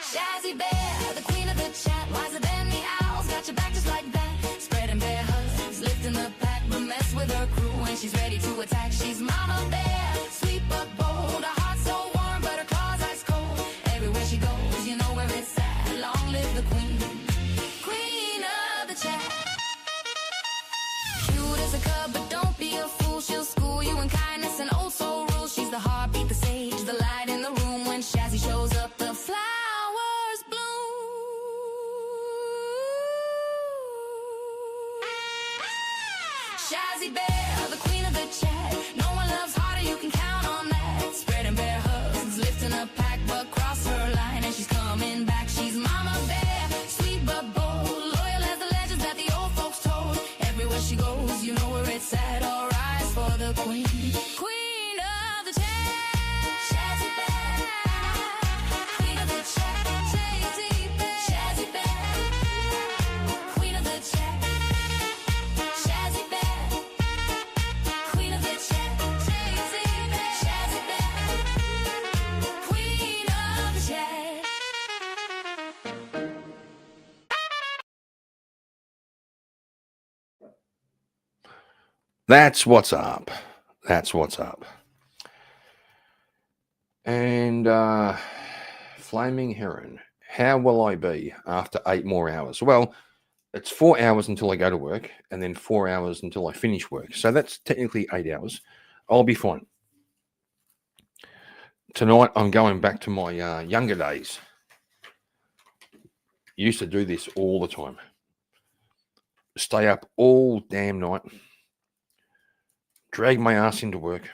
Shazzy Bear, the queen of the chat, wiser than the owls, got your back just like that. Spreading bear hugs, lifting the pack, but mess with her crew when she's ready to attack. She's Mama Bear, sweet but bold, her heart so warm, but her claws ice cold. Everywhere she goes, you know where it's at. Long live the queen, queen of the chat. Cute as a cub, but don't be a fool. She'll school you in kindness and old soul rules. She's the heartbeat, the sage, the light in the room. When Shazzy shows up, the flowers bloom. Shazzy Bear, the queen of the chat. No one loves harder, you can count on that. Spreading bear hugs, lifting a pack, but cross her line and she's coming back. She's Mama Bear, sweet but bold, loyal as the legends that the old folks told. Everywhere she goes, you know where it's at. All rise for the queen, queen of the chat. Shazzy Bear, queen of the chat. Shazzy Bear, Shazzy Bear, queen of the chat. Shazzy Bear, queen of the chat. Shazzy Bear, Shazzy Bear, queen of the chat. That's what's up. That's what's up. And Flaming Heron. How will I be after 8 more hours? Well, it's 4 hours until I go to work and then 4 hours until I finish work. So that's technically 8 hours. I'll be fine. Tonight, I'm going back to my younger days. Used to do this all the time. Stay up all damn night. Drag my ass into work.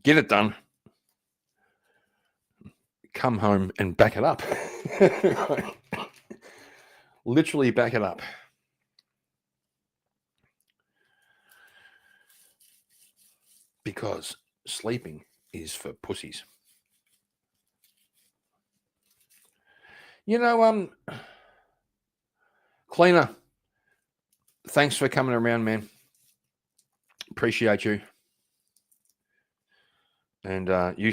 Get it done. Come home and back it up. Literally back it up. Because sleeping is for pussies. You know, Cleaner, thanks for coming around, man. Appreciate you. And you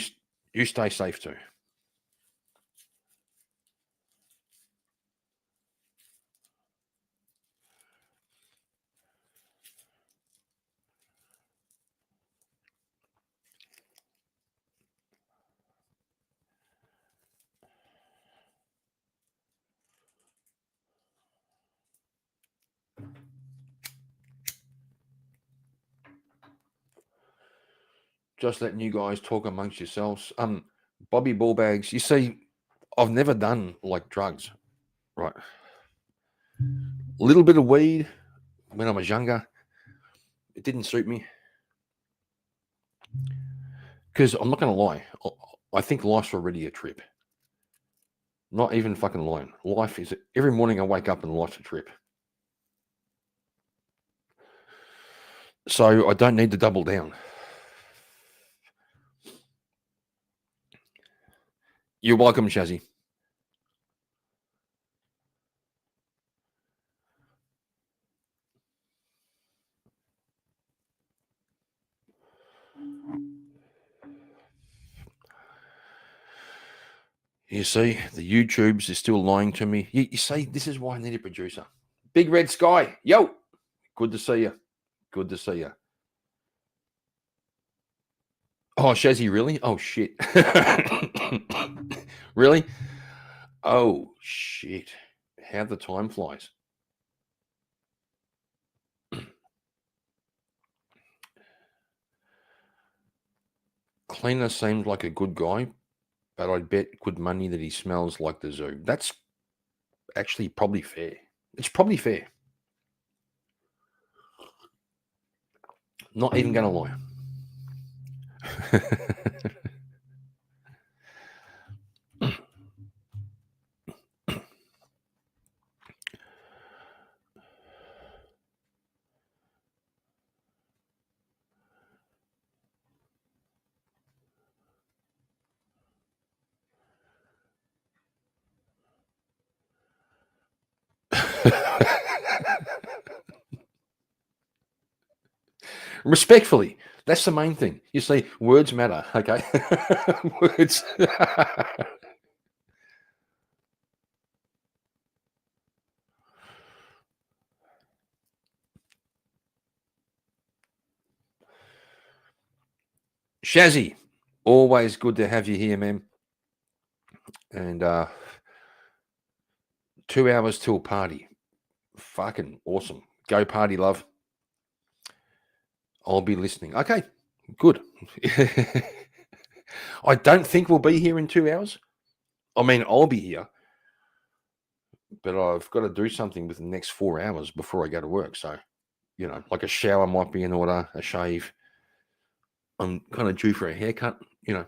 stay safe too. Just letting you guys talk amongst yourselves. Bobby Ballbags, you see, I've never done like drugs, right? A little bit of weed when I was younger. It didn't suit me. Because I'm not going to lie. I think life's already a trip. Not even fucking lying. Life is, every morning I wake up and life's a trip. So I don't need to double down. You're welcome, Shazzy. You see, the YouTubes is still lying to me. You see, this is why I need a producer. Big Red Sky. Yo. Good to see you. Good to see you. Oh, Shazzy, really? Oh, shit. Really? Oh, shit. How the time flies. Cleaner seems like a good guy, but I'd bet good money that he smells like the zoo. That's actually probably fair. It's probably fair. Not even going to lie. Respectfully, that's the main thing. You see, words matter, okay? Words. Shazzy, always good to have you here, man. And 2 hours till party. Fucking awesome. Go party, love. I'll be listening. Okay, good. I don't think we'll be here in 2 hours. I mean, I'll be here, but I've got to do something within the next 4 hours before I go to work. So, you know, like a shower might be in order, a shave. I'm kind of due for a haircut, you know.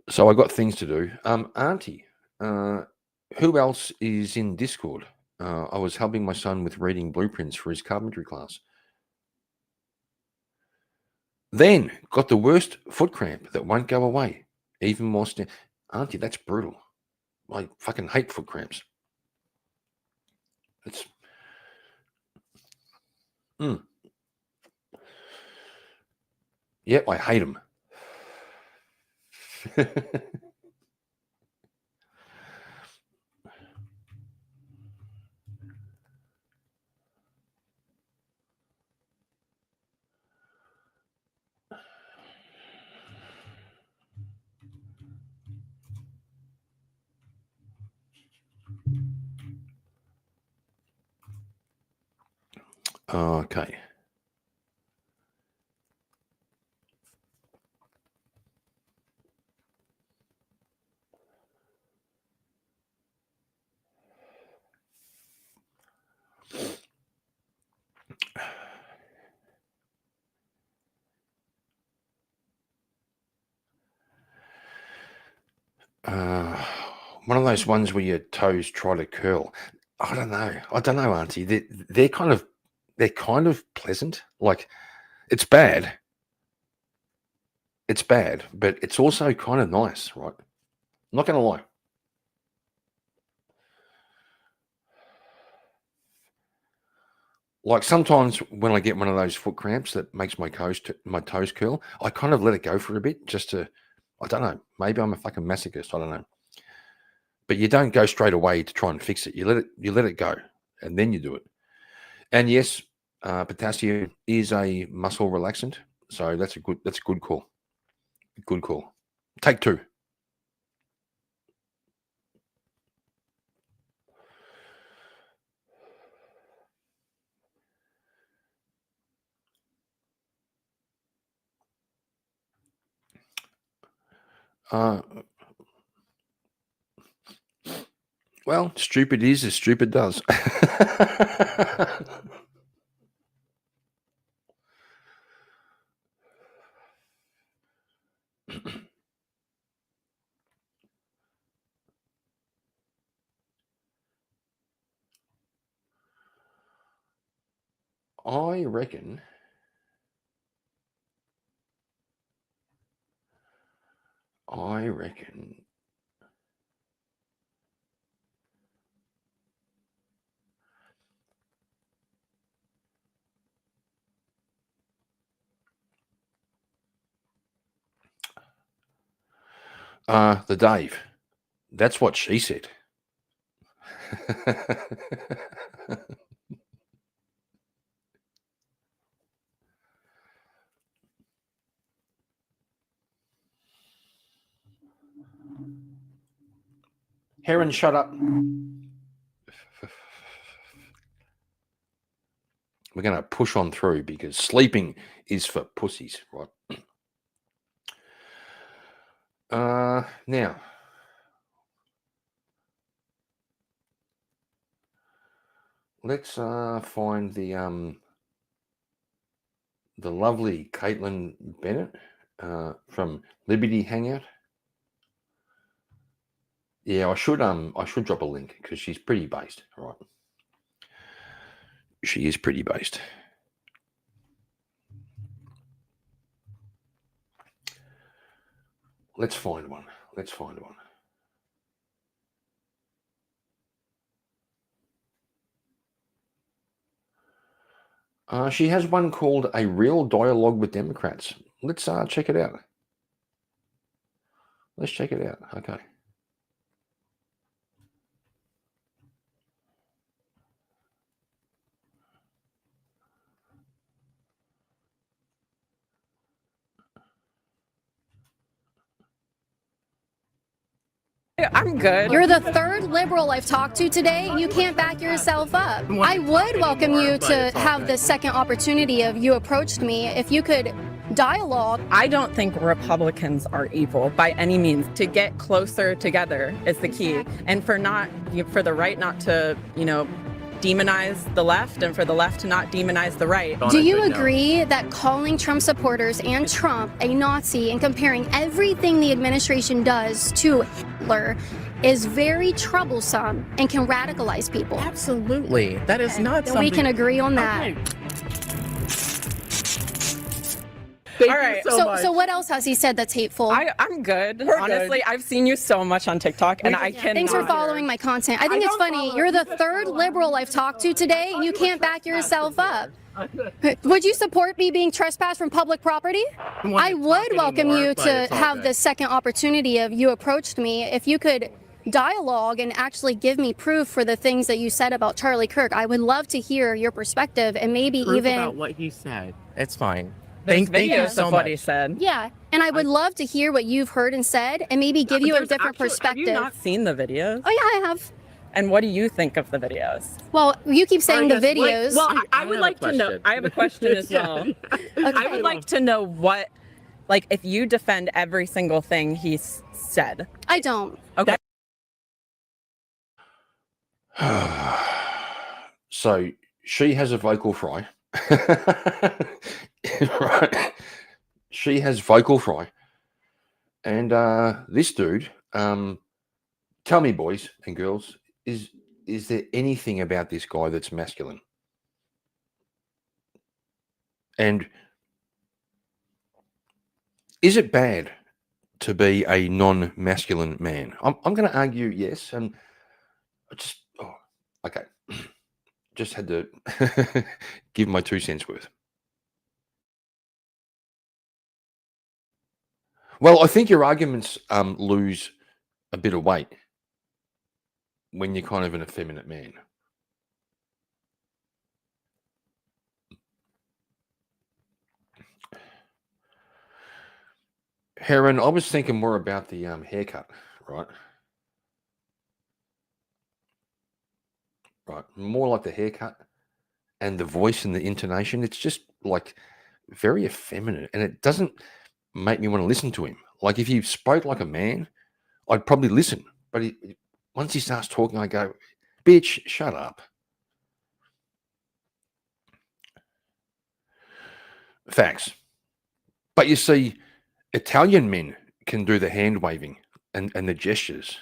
So I got things to do. Auntie, who else is in Discord? I was helping my son with reading blueprints for his carpentry class. Then got the worst foot cramp that won't go away. Even more Auntie, that's brutal. I fucking hate foot cramps. It's Yep, I hate them. Okay. One of those ones where your toes try to curl. I don't know, Auntie. They're kind of pleasant. Like, it's bad. It's bad, but it's also kind of nice, right? I'm not gonna lie. Like, sometimes when I get one of those foot cramps that makes my toes curl, I kind of let it go for a bit just to, I don't know, maybe I'm a fucking masochist, I don't know. But you don't go straight away to try and fix it. You let it go, and then you do it. And yes, potassium is a muscle relaxant, so that's a good call. Good call. Take two. Well, stupid is as stupid does. I reckon. I reckon. The Dave. That's what she said. Heron, shut up. We're going to push on through because sleeping is for pussies, right? Now, let's find the lovely Caitlin Bennett from Liberty Hangout. Yeah, I should drop a link because she's pretty based, right? She is pretty based. Let's find one. She has one called A Real Dialogue with Democrats. Let's check it out. Let's check it out. Okay. I'm good. You're the third liberal I've talked to today, and you can't back yourself up. I would welcome you to have the second opportunity of you approached me. If you could dialogue. I don't think Republicans are evil by any means. To get closer together is the key. And for the right not to, demonize the left, and for the left to not demonize the right. Do you agree that calling Trump supporters and Trump a Nazi and comparing everything the administration does to Hitler is very troublesome and can radicalize people? Absolutely. That is not something... We can agree on that. Okay. All right. So what else has he said that's hateful? I'm good. Honestly, I've seen you so much on TikTok, and I can. Thanks for following my content. I think it's funny. You're the third liberal I've talked to today, and you can't back yourself up. Would you support me being trespassed from public property? I would welcome you to have the second opportunity of you approached me. If you could dialogue and actually give me proof for the things that you said about Charlie Kirk, I would love to hear your perspective and maybe Proof even about what he said. It's fine. Thank you so of what much. he said. Yeah, and I would love to hear what you've heard and said and maybe give you a different perspective. Have you not seen the videos? Oh yeah, I have. And what do you think of the videos? Well, you keep saying the videos. I would like to know. I have a question as well. I would like to know what, if you defend every single thing he said. I don't. Okay. So she has a vocal fry. Right. She has vocal fry. And this dude, tell me, boys and girls, is there anything about this guy that's masculine? And is it bad to be a non-masculine man? I'm going to argue yes. And okay. Just had to give my 2 cents worth. Well, I think your arguments lose a bit of weight when you're kind of an effeminate man. Heron, I was thinking more about the haircut, right? Right, more like the haircut and the voice and the intonation. It's just very effeminate, and it doesn't make me want to listen to him. Like if he spoke like a man, I'd probably listen. But once he starts talking, I go, "Bitch, shut up." Facts. But you see, Italian men can do the hand waving and the gestures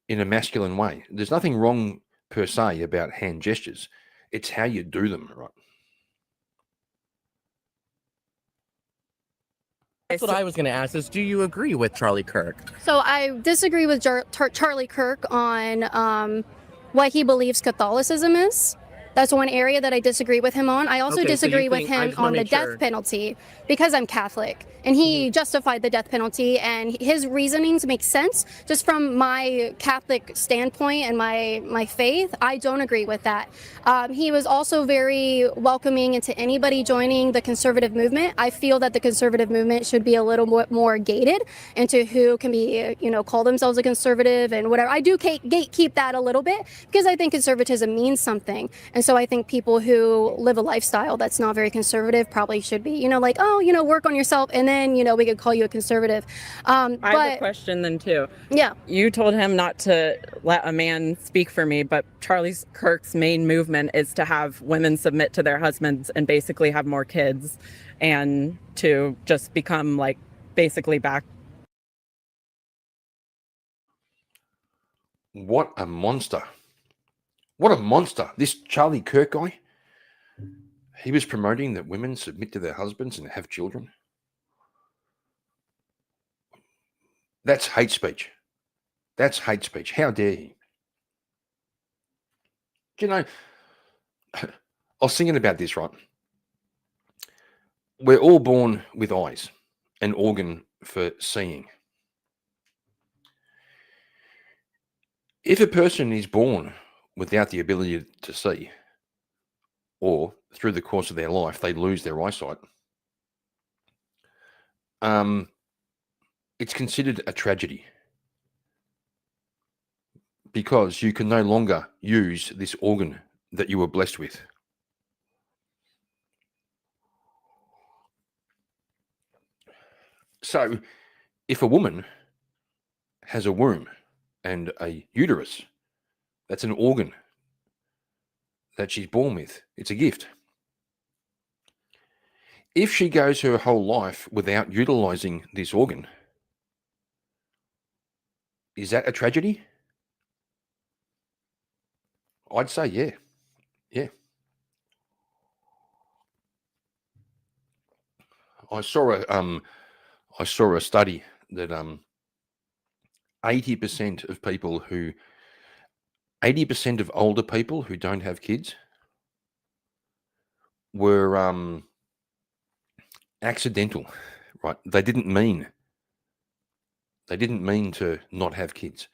in a masculine way. There's nothing wrong per se about hand gestures. It's how you do them, right? That's what I was going to ask is, do you agree with Charlie Kirk? So I disagree with Charlie Kirk on what he believes Catholicism is. That's one area that I disagree with him on. I also disagree with him on the death penalty because I'm Catholic, and he justified the death penalty, and his reasonings make sense just from my Catholic standpoint and my faith. I don't agree with that. He was also very welcoming into anybody joining the conservative movement. I feel that the conservative movement should be a little bit more gated into who can be, call themselves a conservative and whatever. I do gatekeep that a little bit because I think conservatism means something. And so I think people who live a lifestyle that's not very conservative probably should be, work on yourself, and then, we could call you a conservative. I have a question then too. Yeah. You told him not to let a man speak for me, but Charlie Kirk's main movement is to have women submit to their husbands and basically have more kids and to just become basically back. What a monster. What a monster. This Charlie Kirk guy, he was promoting that women submit to their husbands and have children. That's hate speech. That's hate speech. How dare he? I was thinking about this, right? We're all born with eyes, an organ for seeing. If a person is born without the ability to see, or through the course of their life they lose their eyesight, it's considered a tragedy because you can no longer use this organ that you were blessed with. So, if a woman has a womb and a uterus, that's an organ that she's born with. It's a gift. If she goes her whole life without utilizing this organ, is that a tragedy? I'd say yeah. Yeah. I saw a study that 80% of older people who don't have kids were accidental, right? They didn't mean to not have kids.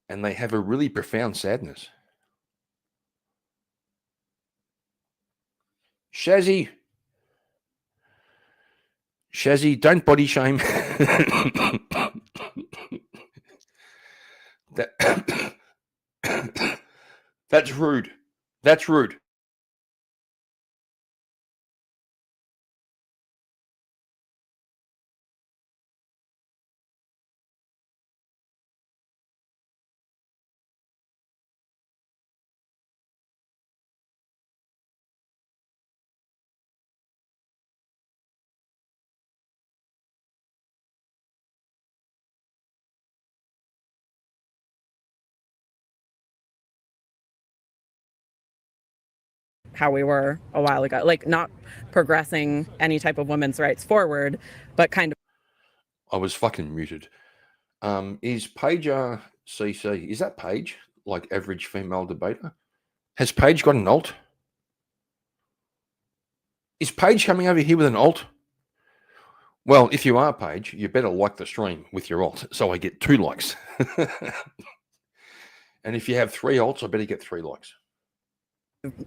And they have a really profound sadness. Shazzy, don't body shame. That's rude. That's rude. How we were a while ago, like not progressing any type of women's rights forward, but kind of. I was fucking muted. Is Pager CC, is that Paige, like average female debater? Has Paige got an alt? Is Paige coming over here with an alt? Well, if you are Paige, you better like the stream with your alt, so I get 2 likes. And if you have 3 alts, I better get 3 likes.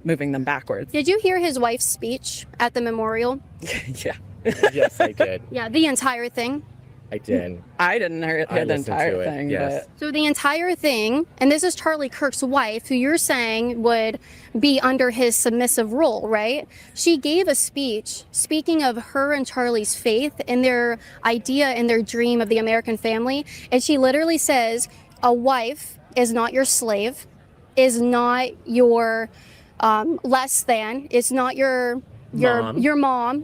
Moving them backwards. Did you hear his wife's speech at the memorial? Yeah. Yes, I did. Yeah, the entire thing. I did. I didn't hear the entire thing. Yes. But So the entire thing, and this is Charlie Kirk's wife, who you're saying would be under his submissive role, right? She gave a speech speaking of her and Charlie's faith and their idea and their dream of the American family. And she literally says, a wife is not your slave, is not your less than, it's not your mom,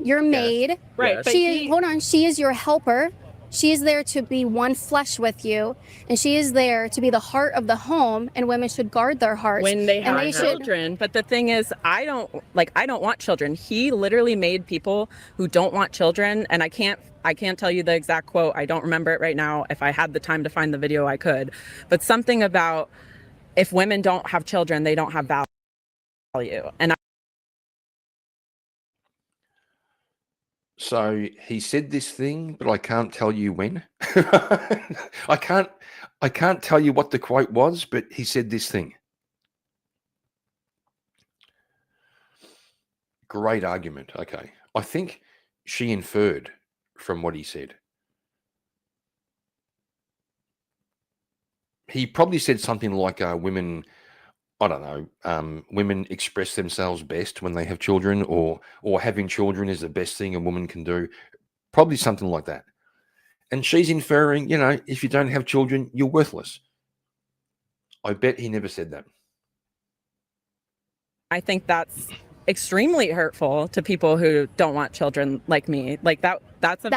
your maid. right, Yes. but She is your helper. She is there to be one flesh with you, and she is there to be the heart of the home, and women should guard their hearts. when they and have children. But the thing is, I don't want children. He literally made people who don't want children, and I can't tell you the exact quote. I don't remember it right now. If I had the time to find the video, I could. But something about if women don't have children, they don't have value. And So he said this thing, but I can't tell you when. I can't tell you what the quote was, but he said this thing. Great argument. Okay. I think she inferred from what he said. He probably said something like women, I don't know, women express themselves best when they have children, or having children is the best thing a woman can do. Probably something like that. And she's inferring, if you don't have children, you're worthless. I bet he never said that. I think that's extremely hurtful to people who don't want children like me. Like that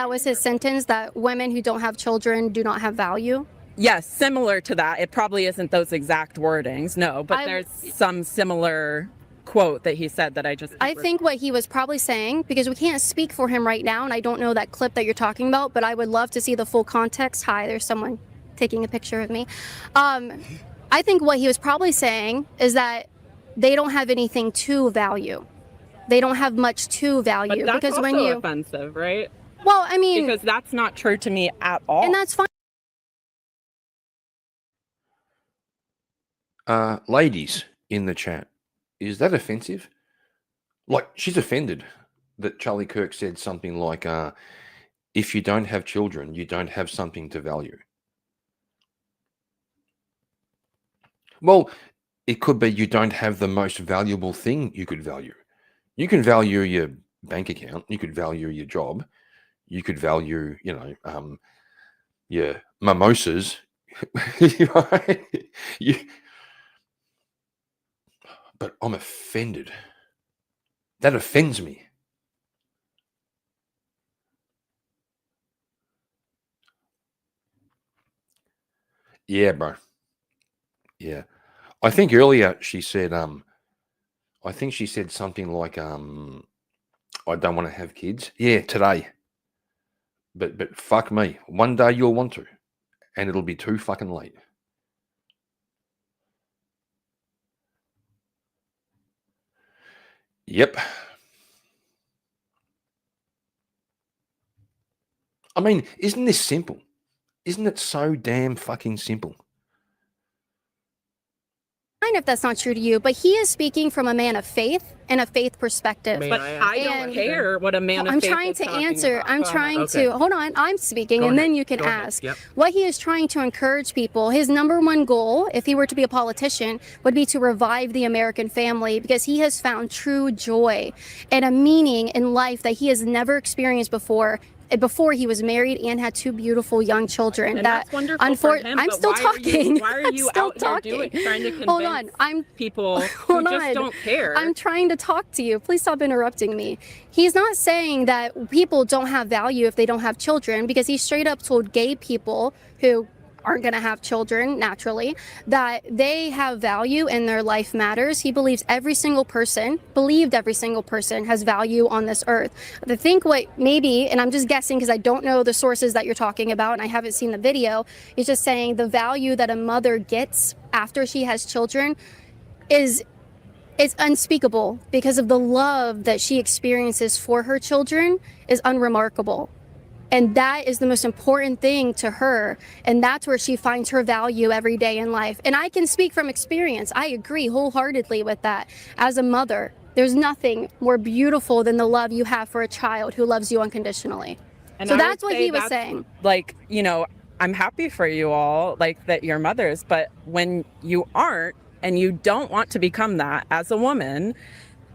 was his sentence, that women who don't have children do not have value. Yes, similar to that. It probably isn't those exact wordings, no, but there's some similar quote that he said that I think what he was probably saying, because we can't speak for him right now, and I don't know that clip that you're talking about, but I would love to see the full context. Hi, there's someone taking a picture of me. I think what he was probably saying is that they don't have anything to value. They don't have much to value. But that's because also when you offensive, right? Well, I mean, because that's not true to me at all. and that's fine. Ladies in the chat, is that offensive? Like, she's offended that Charlie Kirk said something like, if you don't have children, you don't have something to value. Well, it could be you don't have the most valuable thing you could value. You can value your bank account. You could value your job. You could value, your mimosas. Right? But I'm offended. That offends me. Yeah, bro. Yeah. I think earlier she said, I think she said something like, I don't want to have kids. Yeah, today. But fuck me. One day you'll want to. And it'll be too fucking late. Yep. I mean, isn't this simple? Isn't it so damn fucking simple? If that's not true to you, but he is speaking from a man of faith and a faith perspective. But I don't care what a man of I'm faith trying is to talking answer. about. I'm trying to hold on. I'm speaking, and then you can ask. Yep. What he is trying to encourage people. His number one goal, if he were to be a politician, would be to revive the American family, because he has found true joy and a meaning in life that he has never experienced before he was married and had two beautiful young children. And that's wonderful for him, I'm but still why talking. Why are you out here trying to convince people who just don't care? I'm trying to talk to you. Please stop interrupting me. He's not saying that people don't have value if they don't have children, because he straight up told gay people who aren't going to have children naturally that they have value and their life matters. He believes every single person has value on this earth. I think what maybe, and I'm just guessing because I don't know the sources that you're talking about and I haven't seen the video, is just saying the value that a mother gets after she has children is unspeakable, because of the love that she experiences for her children is unremarkable. And that is the most important thing to her. And that's where she finds her value every day in life. And I can speak from experience. I agree wholeheartedly with that. As a mother, there's nothing more beautiful than the love you have for a child who loves you unconditionally. And so I that's would what say he was that's, saying. Like, I'm happy for you all, like that you're mothers, but when you aren't and you don't want to become that as a woman,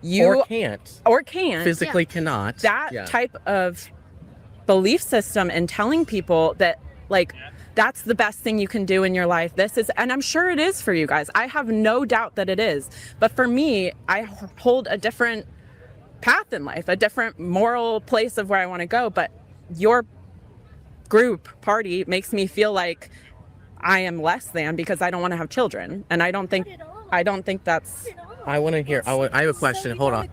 you can't physically cannot. That type of belief system and telling people that, like, that's the best thing you can do in your life. This is, and I'm sure it is for you guys. I have no doubt that it is. But for me, I hold a different path in life, a different moral place of where I want to go. But your group party makes me feel like I am less than because I don't want to have children. And I don't think that's. I want to hear. I have a question. Hold on.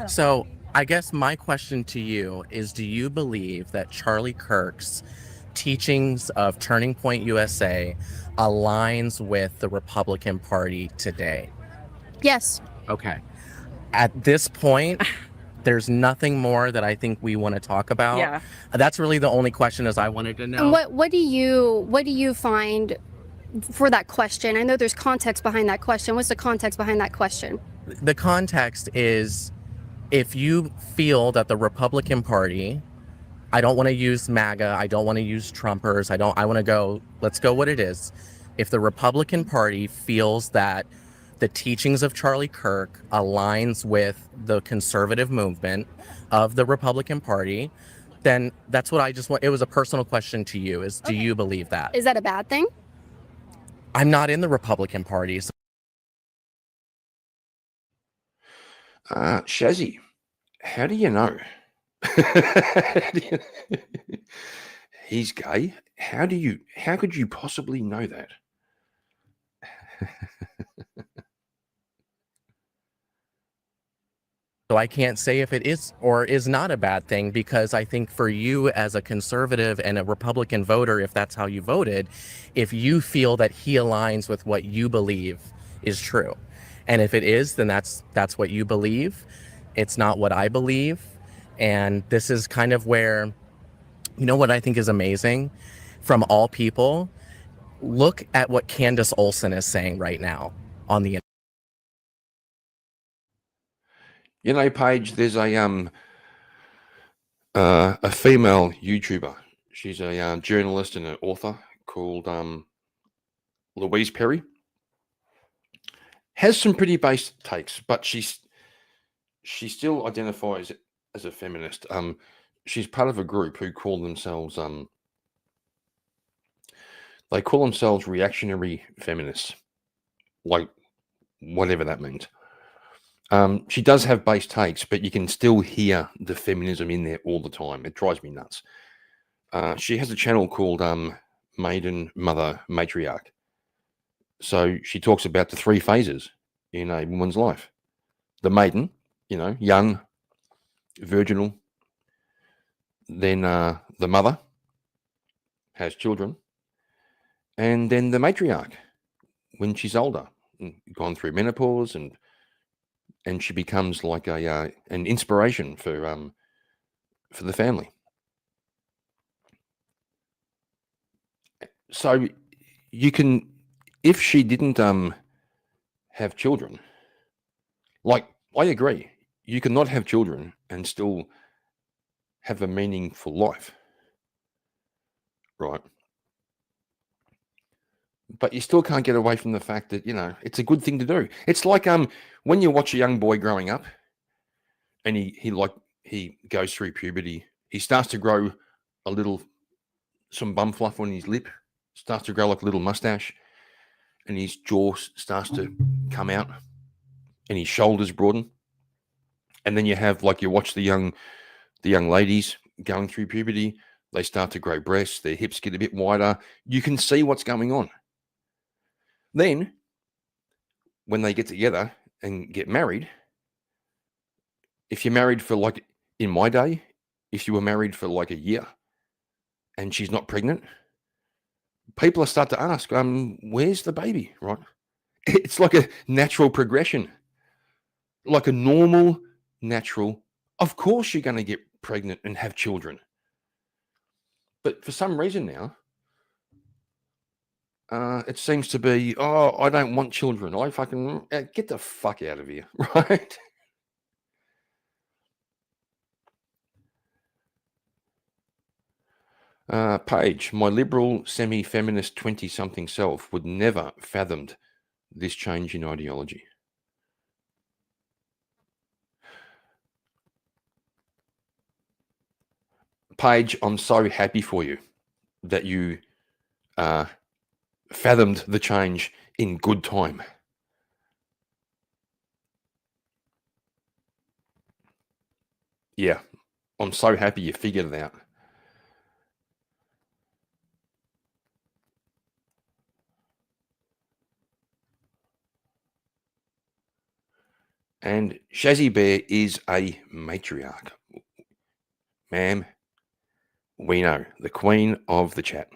So I guess my question to you is, do you believe that Charlie Kirk's teachings of Turning Point USA aligns with the Republican Party today? Yes. Okay. At this point, there's nothing more that I think we want to talk about. Yeah. That's really the only question as I wanted to know. And what do you find for that question? I know there's context behind that question. What's the context behind that question? The context is, if you feel that the Republican Party, I don't want to use MAGA, I don't want to use Trumpers, I want to go, let's go what it is. If the Republican Party feels that the teachings of Charlie Kirk aligns with the conservative movement of the Republican Party, then that's what I just want. It was a personal question to you, is do you believe that? Is that a bad thing? I'm not in the Republican Party. So Shazzy, how do you know? He's gay. How could you possibly know that? So I can't say if it is or is not a bad thing, because I think for you as a conservative and a Republican voter, if that's how you voted, if you feel that he aligns with what you believe is true. And if it is, then that's what you believe. It's not what I believe. And this is kind of where, you know what I think is amazing? From all people, look at what Candace Olsen is saying right now on the You know, Paige, there's a female YouTuber. She's a journalist and an author called Louise Perry. Has some pretty base takes, but she still identifies as a feminist. She's part of a group who call themselves reactionary feminists, like whatever that means. She does have base takes, but you can still hear the feminism in there all the time. It drives me nuts. She has a channel called Maiden, Mother, Matriarch. So she talks about the 3 phases in a woman's life. The maiden, young, virginal. Then the mother has children. And then the matriarch, when she's older, gone through menopause, and she becomes like an inspiration for the family. So you can, if she didn't have children, like I agree, you cannot have children and still have a meaningful life, right? But you still can't get away from the fact that, it's a good thing to do. It's like when you watch a young boy growing up and he goes through puberty, he starts to grow some bum fluff on his lip, starts to grow like a little mustache, and his jaw starts to come out and his shoulders broaden. And then you watch the young ladies going through puberty, they start to grow breasts, their hips get a bit wider. You can see what's going on. Then, when they get together and get married, if you're married for in my day, if you were married for a year and she's not pregnant, people start to ask, where's the baby, right? It's like a natural progression, like a normal, natural, of course you're going to get pregnant and have children. But for some reason now, it seems to be, I don't want children. I fucking get the fuck out of here, right? Paige, my liberal, semi-feminist 20-something self would never fathomed this change in ideology. Paige, I'm so happy for you that you fathomed the change in good time. Yeah, I'm so happy you figured it out. And Shazzy Bear is a matriarch. Ma'am, we know, the queen of the chat.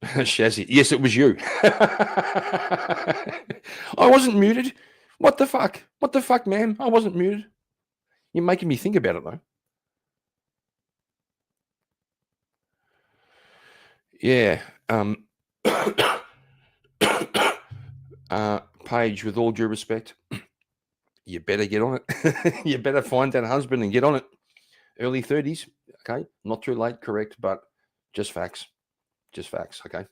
Shazzy, yes, it was you. I wasn't muted. What the fuck? What the fuck, man? I wasn't muted. You're making me think about it, though. Yeah. Paige, with all due respect, you better get on it. You better find that husband and get on it. Early 30s, okay? Not too late, correct, but just facts. Just facts, okay?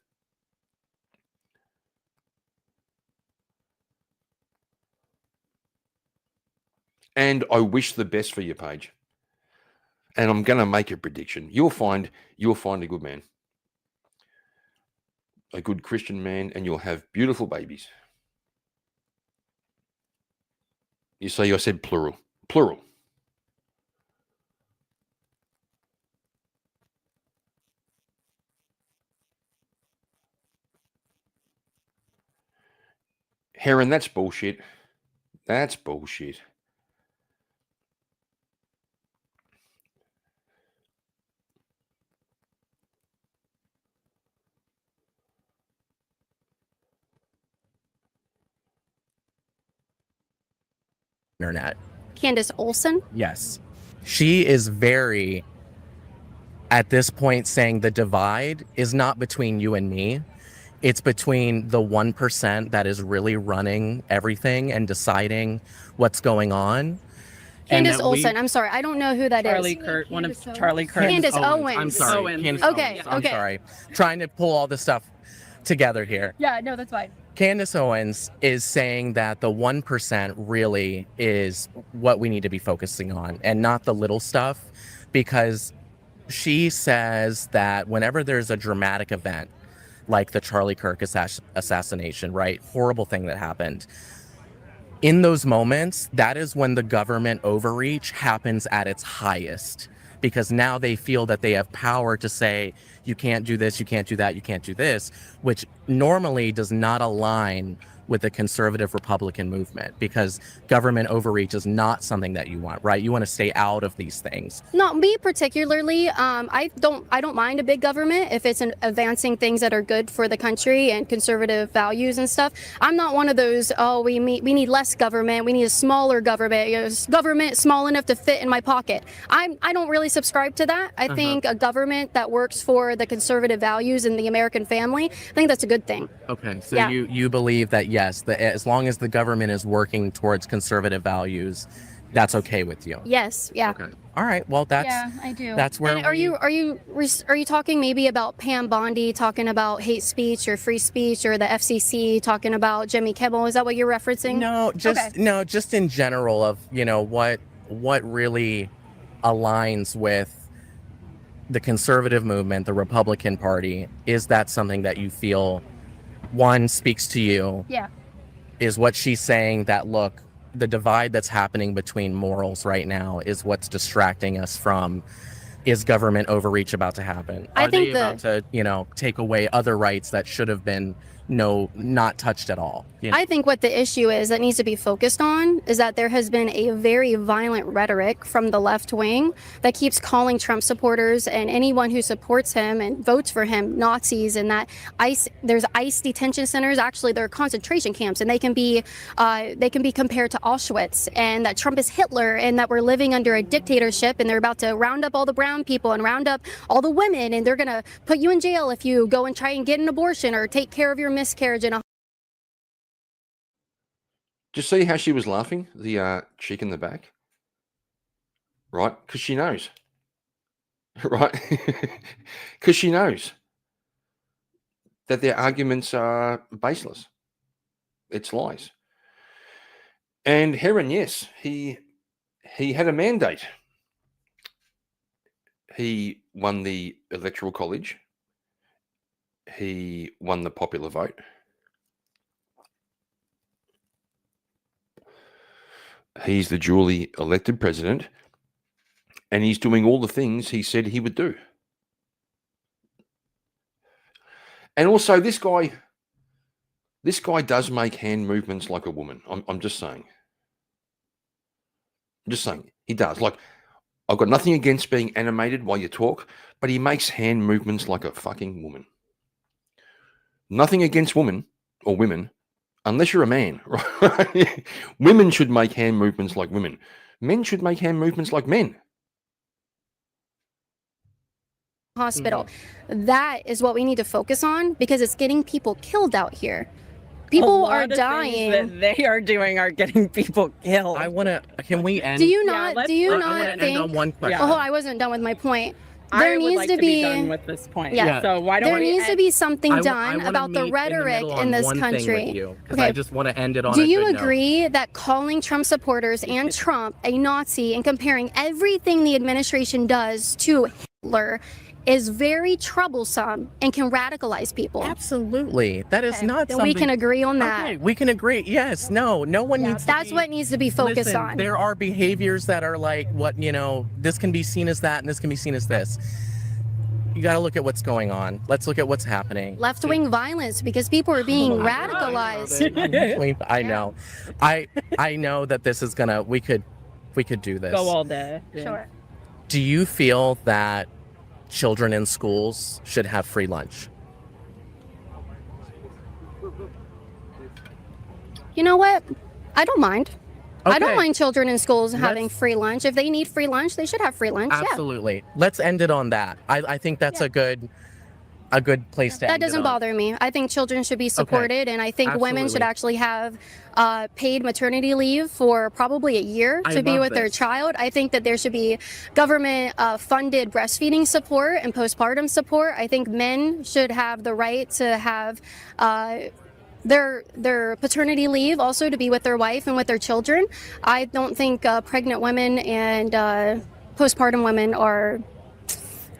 And I wish the best for you, Paige. And I'm going to make a prediction. You'll find a good man. A good Christian man, and you'll have beautiful babies. You see, I said plural. Plural. Heron, that's bullshit. That's bullshit. Internet. Candace Olsen? Yes. She is very, at this point, saying the divide is not between you and me. It's between the 1% that is really running everything and deciding what's going on. Candace Olsen. I'm sorry. I don't know who that Charlie is. Kirk, one of Charlie Kirk. Candace Owens. I'm sorry. Owens. Candace Okay, Owens. I'm okay. sorry. Trying to pull all this stuff together here. Yeah, no, that's fine. Candace Owens is saying that the 1% really is what we need to be focusing on and not the little stuff, because she says that whenever there's a dramatic event like the Charlie Kirk assassination, right? Horrible thing that happened. In those moments, that is when the government overreach happens at its highest, because now they feel that they have power to say, you can't do this, you can't do that, you can't do this, which normally does not align with the conservative Republican movement, because government overreach is not something that you want, right? You want to stay out of these things. Not me particularly. I don't mind a big government if it's advancing things that are good for the country and conservative values and stuff. I'm not one of those, we need less government, we need a smaller government, government small enough to fit in my pocket. I don't really subscribe to that. I think a government that works for the conservative values and the American family, I think that's a good thing. Okay, so Yeah. you believe that yes, as long as the government is working towards conservative values, that's okay with you. Yes, yeah. Okay. All right. Well, that's I do. That's where. And are you talking maybe about Pam Bondi talking about hate speech or free speech, or the FCC talking about Jimmy Kimmel? Is that what you're referencing? Just in general of what really aligns with the conservative movement, the Republican Party. Is that something that you feel one speaks to you? Yeah. Is what she's saying that, look, the divide that's happening between morals right now is what's distracting us from, is government overreach about to happen? I Are think they about to, take away other rights that should have been not touched at all? I think what the issue is that needs to be focused on is that there has been a very violent rhetoric from the left wing that keeps calling Trump supporters and anyone who supports him and votes for him Nazis, and that there's ICE detention centers. Actually, they're concentration camps, and they can be compared to Auschwitz, and that Trump is Hitler, and that we're living under a dictatorship, and they're about to round up all the brown people and round up all the women, and they're gonna put you in jail if you go and try and get an abortion or take care of your miscarriage in a. Did you see how she was laughing, the chick in the back? Right? Because she knows. Right? Because she knows that their arguments are baseless. It's lies. And Heron, yes, he had a mandate. He won the Electoral College. He won the popular vote. He's the duly elected president, and he's doing all the things he said he would do. And also, this guy does make hand movements like a woman. I'm just saying. He does. Like, I've got nothing against being animated while you talk, but he makes hand movements like a fucking woman. Nothing against women or women, unless you're a man, right? Women should make hand movements like women. Men should make hand movements like men. Hospital. That is what we need to focus on, because it's getting people killed out here. People are dying. That they are doing are getting people killed. Can we end? Do you not let's- think? End on one question. Oh, I wasn't done with my point. I There would needs like to be done with this point. Yeah. So why don't there we needs to end- be something I done wanna about the meet rhetoric middle in on this one thing country. with you, 'cause I just want to end it on Do a you good note. agree that calling Trump supporters and Trump a Nazi and comparing everything the administration does to Hitler is very troublesome and can radicalize people? Absolutely. That is not Then something... we can agree on that. Okay, we can agree. Yes. No one needs to That's be... what needs to be focused Listen, on. there are behaviors that are like, this can be seen as that and this can be seen as this. you got to look at what's going on. Let's look at what's happening. Left-wing violence because people are being radicalized. I know. I know that this is gonna. We could do this. Go all day. Sure. Do you feel that children in schools should have free lunch? You know what? I don't mind. I don't Okay. mind children in schools having free lunch. If they need free lunch, they should have free lunch. Absolutely. Let's end it on that. I think that's a good place to That end it doesn't on. bother me. I think children should be supported, and I think women should Absolutely. actually have paid maternity leave for probably a year I to be love with their this. child. I think that there should be government funded breastfeeding support and postpartum support. I think men should have the right to have their paternity leave also to be with their wife and with their children. I don't think pregnant women and postpartum women are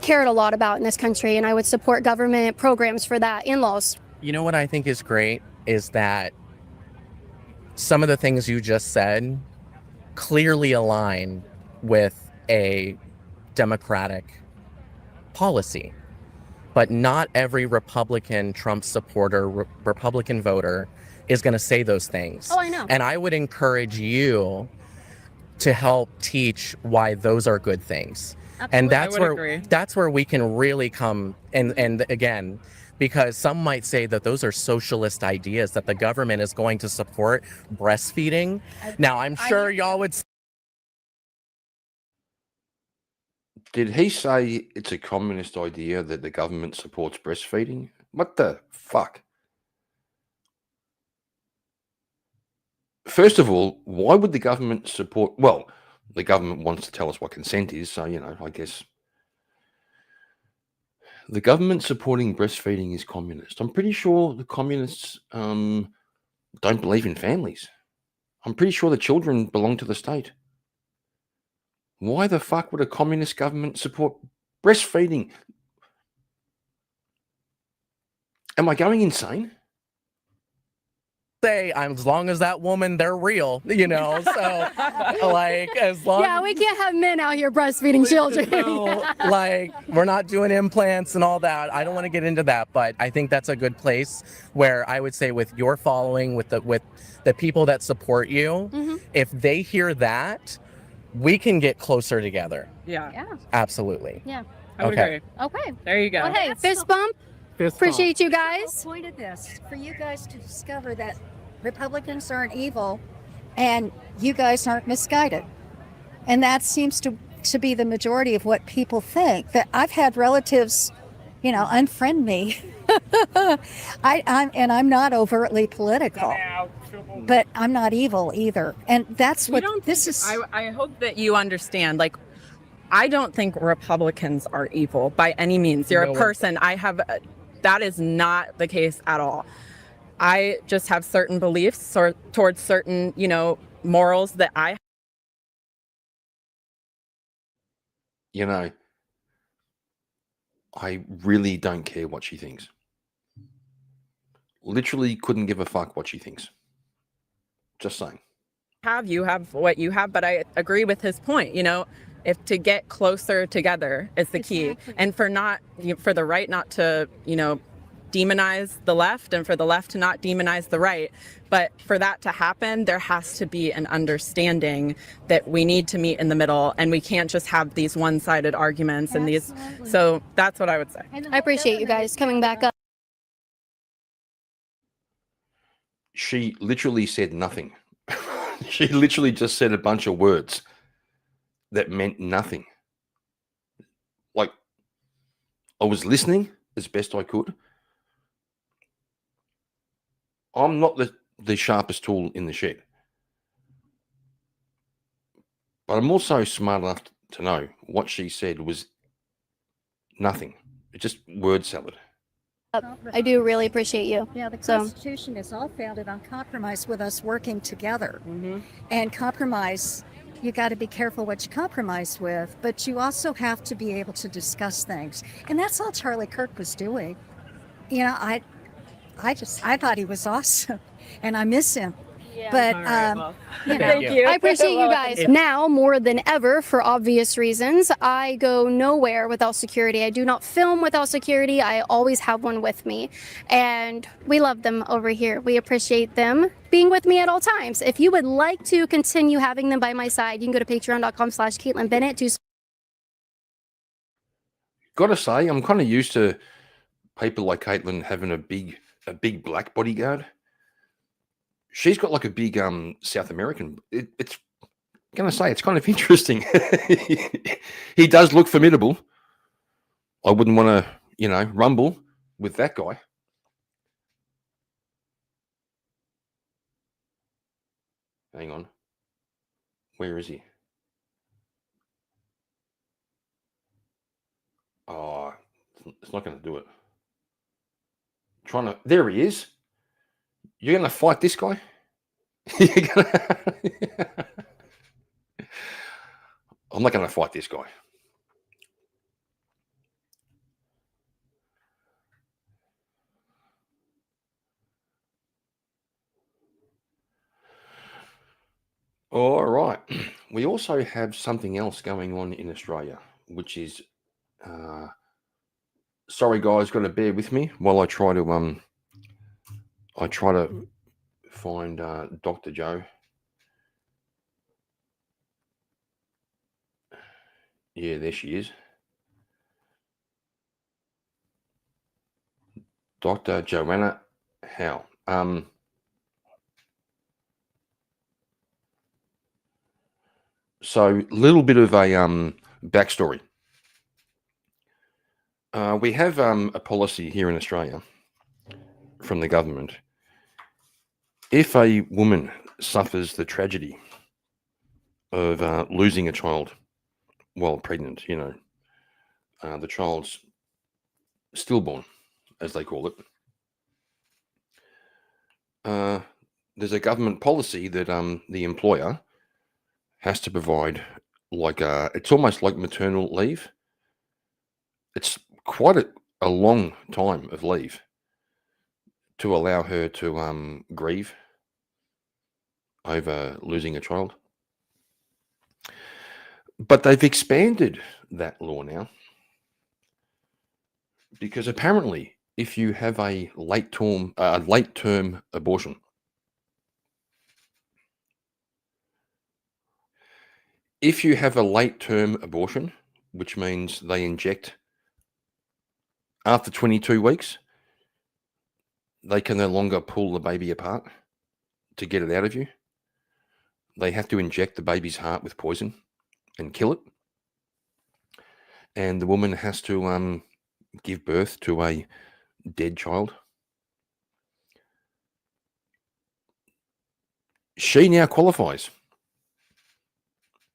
cared a lot about in this country, and I would support government programs for that. In-laws. You know what I think is great is that some of the things you just said clearly align with a Democratic policy. But not every Republican Trump supporter, Republican voter is going to say those things. Oh, I know. And I would encourage you to help teach why those are good things. And I would agree. that's where we can really come and again, because some might say that those are socialist ideas, that the government is going to support breastfeeding. Now, I'm sure y'all would. Did he say it's a communist idea that the government supports breastfeeding? What the fuck? First of all, why would the government support? Well, the government wants to tell us what consent is, so, I guess the government supporting breastfeeding is communist. I'm pretty sure the communists don't believe in families. I'm pretty sure the children belong to the state. Why the fuck would a communist government support breastfeeding? Am I going insane? Say, as long as that woman, they're real, so like as long Yeah, we can't have men out here breastfeeding children. like we're not doing implants and all that. I don't want to get into that, but I think that's a good place where I would say with your following, with the people that support you, if they hear that, we can get closer together. Yeah. Absolutely. Yeah. I would Okay. agree. Okay. There you go. Well, hey, fist bump. Fist Appreciate you The guys. whole point of this, for you guys to discover that Republicans aren't evil and you guys aren't misguided. And that seems to be the majority of what people think. That I've had relatives, unfriend me. I'm not overtly political, but I'm not evil either. And that's what this is. I hope that you understand, like, I don't think Republicans are evil by any means. You're You know a what? person. That is not the case at all. I just have certain beliefs towards certain, morals that I. I really don't care what she thinks. Literally couldn't give a fuck what she thinks. Just saying. You have what you have, but I agree with his point. If to get closer together is the key, Exactly. and for the right not to demonize the left, and for the left to not demonize the right, but for that to happen, there has to be an understanding that we need to meet in the middle, and we can't just have these one-sided arguments and these. Absolutely. So that's what I would say. I appreciate you guys coming back up. She literally said nothing. She literally just said a bunch of words that meant nothing. Like, I was listening as best I could. I'm not the sharpest tool in the shed. But I'm also smart enough to know what she said was nothing. It's just word salad. I do really appreciate you. Yeah, the So- Constitution is all founded on compromise with us working together. And compromise, you got to be careful what you compromise with, but you also have to be able to discuss things. And that's all Charlie Kirk was doing. I thought he was awesome and I miss him. But All right, well, you know, thank you. I appreciate you Well, guys now more than ever for obvious reasons. I go nowhere without security. I do not film without security. I always have one with me. And we love them over here. We appreciate them being with me at all times. If you would like to continue having them by my side, you can go to patreon.com/Caitlin Bennett to Gotta say, I'm kind of used to people like Caitlin having a big black bodyguard. She's got like a big South American. It's gonna say it's kind of interesting. He does look formidable. I wouldn't want to, rumble with that guy. Hang on. Where is he? Oh, it's not going to do it. There he is. You're going to fight this guy? I'm not going to fight this guy. All right. We also have something else going on in Australia, which is, sorry guys, got to bear with me while I try to find Dr. Joe. Yeah, there she is. Dr. Joanna Howe. So, little bit of a backstory. We have a policy here in Australia from the government. If a woman suffers the tragedy of losing a child while pregnant, the child's stillborn, as they call it, there's a government policy that the employer has to provide it's almost like maternal leave. It's quite a long time of leave to allow her to grieve over losing a child. But they've expanded that law now because apparently if you have a late term abortion, which means they inject after 22 weeks, they can no longer pull the baby apart to get it out of you. They have to inject the baby's heart with poison and kill it. And the woman has to give birth to a dead child. She now qualifies.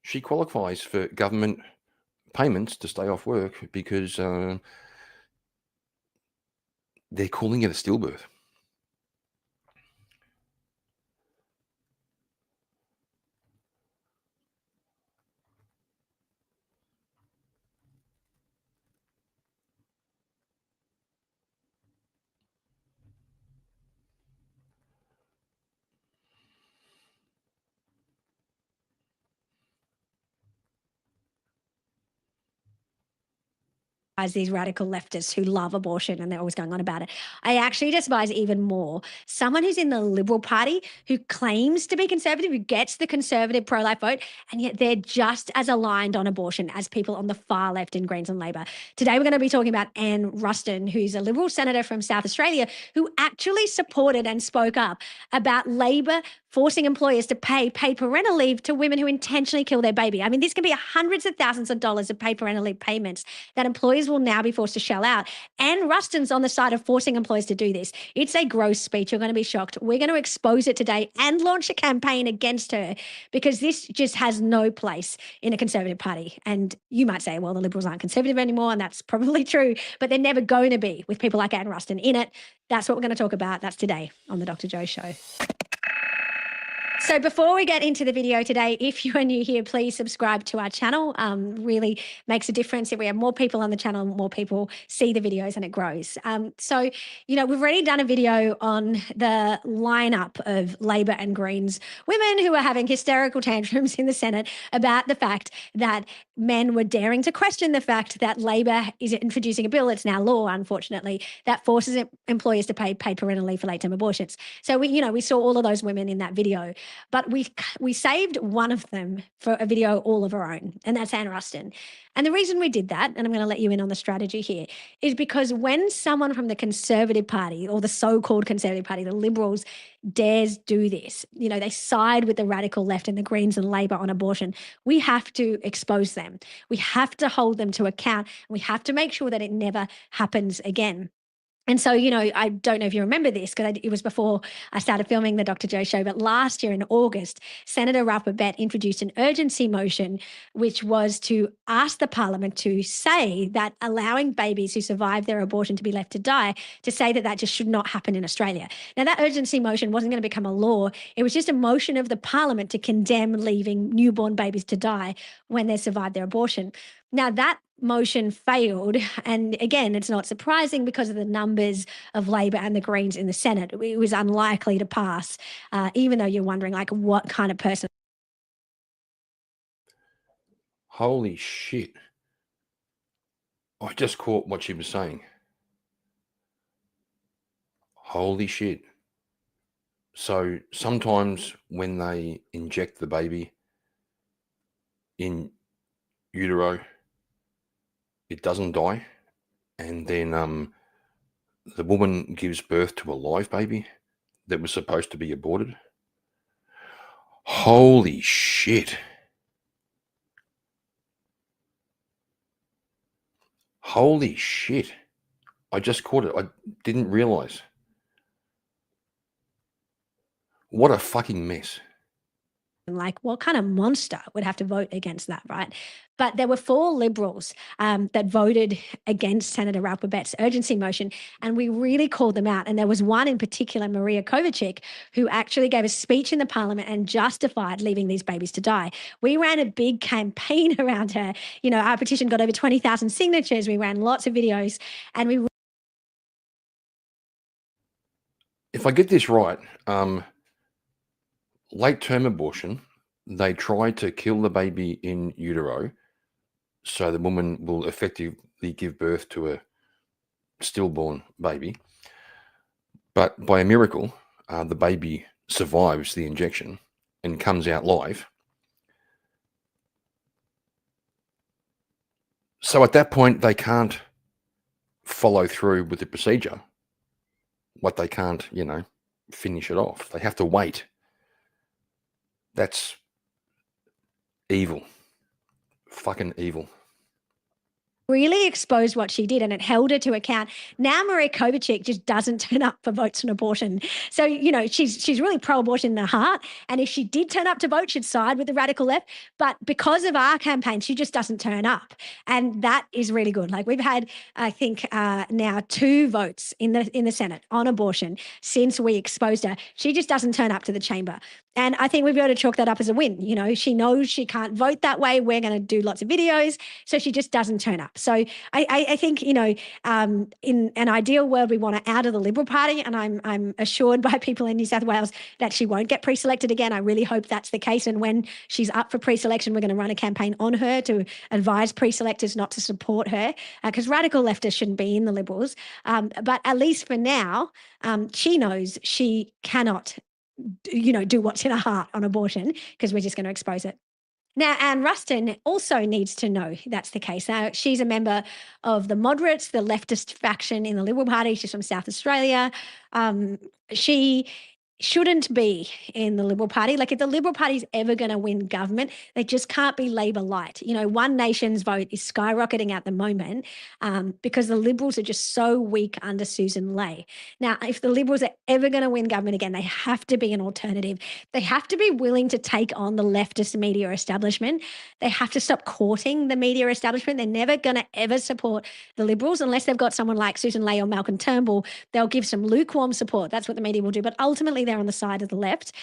She qualifies for government payments to stay off work because they're calling it a stillbirth. As these radical leftists who love abortion and they're always going on about it. I actually despise even more someone who's in the Liberal Party who claims to be conservative, who gets the conservative pro-life vote, and yet they're just as aligned on abortion as people on the far left in Greens and Labor. Today we're going to be talking about Anne Ruston, who's a Liberal senator from South Australia who actually supported and spoke up about Labor forcing employers to pay paid parental leave to women who intentionally kill their baby. I mean, this can be hundreds of thousands of dollars of paid parental leave payments that employers will now be forced to shell out. Anne Ruston's on the side of forcing employers to do this. It's a gross speech. You're going to be shocked. We're going to expose it today and launch a campaign against her because this just has no place in a Conservative Party. And you might say, well, the Liberals aren't conservative anymore, and that's probably true, but they're never going to be with people like Anne Ruston in it. That's what we're going to talk about. That's today on The Dr. Joe Show. So before we get into the video today, if you are new here, please subscribe to our channel. Really makes a difference. If we have more people on the channel, more people see the videos and it grows. So, we've already done a video on the lineup of Labor and Greens women who are having hysterical tantrums in the Senate about the fact that men were daring to question the fact that Labor is introducing a bill, it's now law, unfortunately, that forces employers to pay paid parental leave for late-term abortions. So we saw all of those women in that video. But we saved one of them for a video all of our own, and that's Anne Ruston. And the reason we did that, and I'm going to let you in on the strategy here, is because when someone from the Conservative Party, or the so-called Conservative Party, the Liberals, dares do this, they side with the radical left and the Greens and Labor on abortion, we have to expose them. We have to hold them to account. We have to make sure that it never happens again. And so, I don't know if you remember this because it was before I started filming the Dr. Joe show, but last year in August, Senator Rappaport introduced an urgency motion, which was to ask the Parliament to say that allowing babies who survive their abortion to be left to die, to say that just should not happen in Australia. Now, that urgency motion wasn't going to become a law. It was just a motion of the Parliament to condemn leaving newborn babies to die when they survived their abortion. Now, that motion failed. And again, it's not surprising because of the numbers of Labor and the Greens in the Senate. It was unlikely to pass, even though you're wondering, what kind of person. Holy shit. I just caught what she was saying. Holy shit. So sometimes when they inject the baby in utero, it doesn't die, and then the woman gives birth to a live baby that was supposed to be aborted. Holy shit. Holy shit. I just caught it. I didn't realize. What a fucking mess. What kind of monster would have to vote against that, right? But there were 4 Liberals that voted against Senator Rappaport's urgency motion, and we really called them out. And there was one in particular, Maria Kovacic, who actually gave a speech in the Parliament and justified leaving these babies to die. We ran a big campaign around her. Our petition got over 20,000 signatures. We ran lots of videos, and we. If I get this right, late-term abortion, they try to kill the baby in utero so the woman will effectively give birth to a stillborn baby. But by a miracle, the baby survives the injection and comes out live. So at that point, they can't follow through with the procedure. They can't, finish it off. They have to wait. That's evil. Fucking evil. Really exposed what she did, and it held her to account. Now Maria Kovacic just doesn't turn up for votes on abortion. So, she's really pro-abortion in the heart. And if she did turn up to vote, she'd side with the radical left. But because of our campaign, she just doesn't turn up. And that is really good. We've had, I think, now 2 votes in the Senate on abortion since we exposed her. She just doesn't turn up to the chamber. And I think we've got to chalk that up as a win. She knows she can't vote that way. We're going to do lots of videos. So she just doesn't turn up. So I think, in an ideal world, we want her out of the Liberal Party. And I'm assured by people in New South Wales that she won't get pre-selected again. I really hope that's the case. And when she's up for pre-selection, we're going to run a campaign on her to advise pre-selectors not to support her, because radical leftists shouldn't be in the Liberals. But at least for now, she knows she cannot do what's in her heart on abortion, because we're just going to expose it. Now, Anne Ruston also needs to know that's the case. Now, she's a member of the moderates, the leftist faction in the Liberal Party. She's from South Australia. She shouldn't be in the Liberal Party. If the Liberal Party is ever going to win government, they just can't be Labor light. One Nation's vote is skyrocketing at the moment because the Liberals are just so weak under Susan Ley. Now, if the Liberals are ever going to win government again, they have to be an alternative. They have to be willing to take on the leftist media establishment. They have to stop courting the media establishment. They're never going to ever support the Liberals unless they've got someone like Susan Ley or Malcolm Turnbull. They'll give some lukewarm support. That's what the media will do. But ultimately, they're on the side of the left.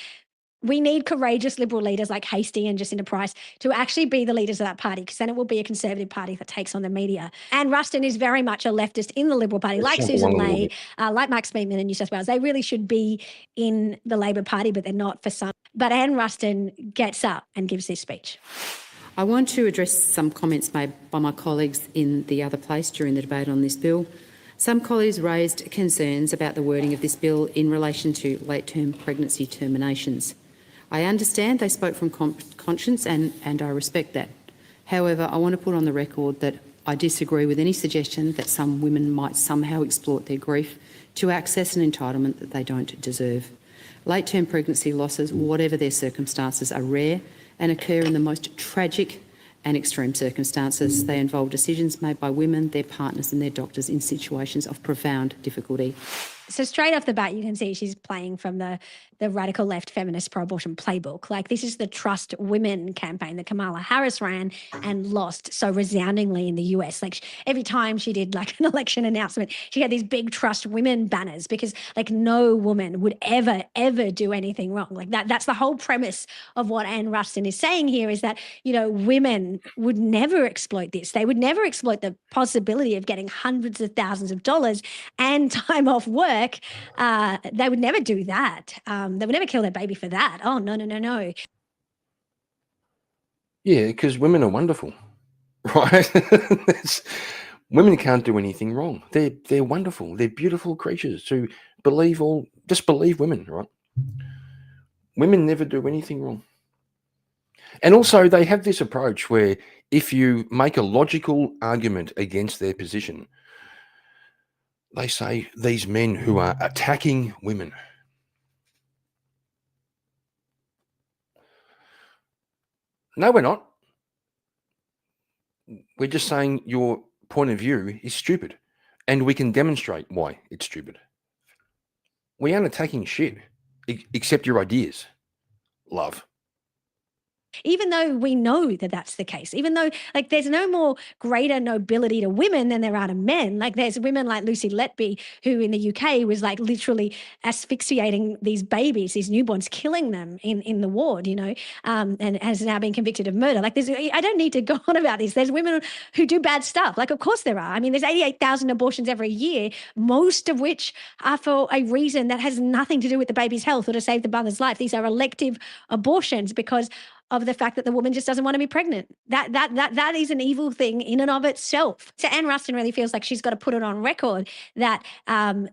We need courageous Liberal leaders like Hastie and Jacinta Price to actually be the leaders of that party, because then it will be a Conservative party that takes on the media. Anne Ruston is very much a leftist in the Liberal Party, like Susan Ley, like Mark Speakman in New South Wales. They really should be in the Labor Party, but they're not for some. But Anne Ruston gets up and gives this speech. I want to address some comments made by my colleagues in the other place during the debate on this bill. Some colleagues raised concerns about the wording of this bill in relation to late-term pregnancy terminations. I understand they spoke from conscience and I respect that. However, I want to put on the record that I disagree with any suggestion that some women might somehow exploit their grief to access an entitlement that they don't deserve. Late-term pregnancy losses, whatever their circumstances, are rare and occur in the most tragic and extreme circumstances. They involve decisions made by women, their partners and their doctors in situations of profound difficulty. So straight off the bat, you can see she's playing from the radical left feminist pro-abortion playbook. Like, this is the Trust Women campaign that Kamala Harris ran and lost so resoundingly in the US. Like, every time she did like an election announcement, she had these big Trust Women banners, because like no woman would ever do anything wrong. Like that's the whole premise of what Anne Ruston is saying here, is that, you know, women would never exploit this. They would never exploit the possibility of getting hundreds of thousands of dollars and time off work. They would never do that. They would never kill their baby for that. Oh, no. Yeah, because women are wonderful, right? Women can't do anything wrong. They're wonderful. They're beautiful creatures who just believe women, right? Women never do anything wrong. And also they have this approach where if you make a logical argument against their position, they say these men who are attacking women. No, we're not. We're just saying your point of view is stupid, and we can demonstrate why it's stupid. We aren't attacking shit, except your ideas, love. Even though we know that that's the case, even though like there's no more greater nobility to women than there are to men. Like, there's women like Lucy Letby, who in the UK was like literally asphyxiating these babies, these newborns, killing them in the ward, you know, and has now been convicted of murder. Like, I don't need to go on about this. There's women who do bad stuff. Like, of course there are. I mean, there's 88,000 abortions every year, most of which are for a reason that has nothing to do with the baby's health or to save the mother's life. These are elective abortions because of the fact that the woman just doesn't want to be pregnant. That is an evil thing in and of itself. So Anne Ruston really feels like she's got to put it on record that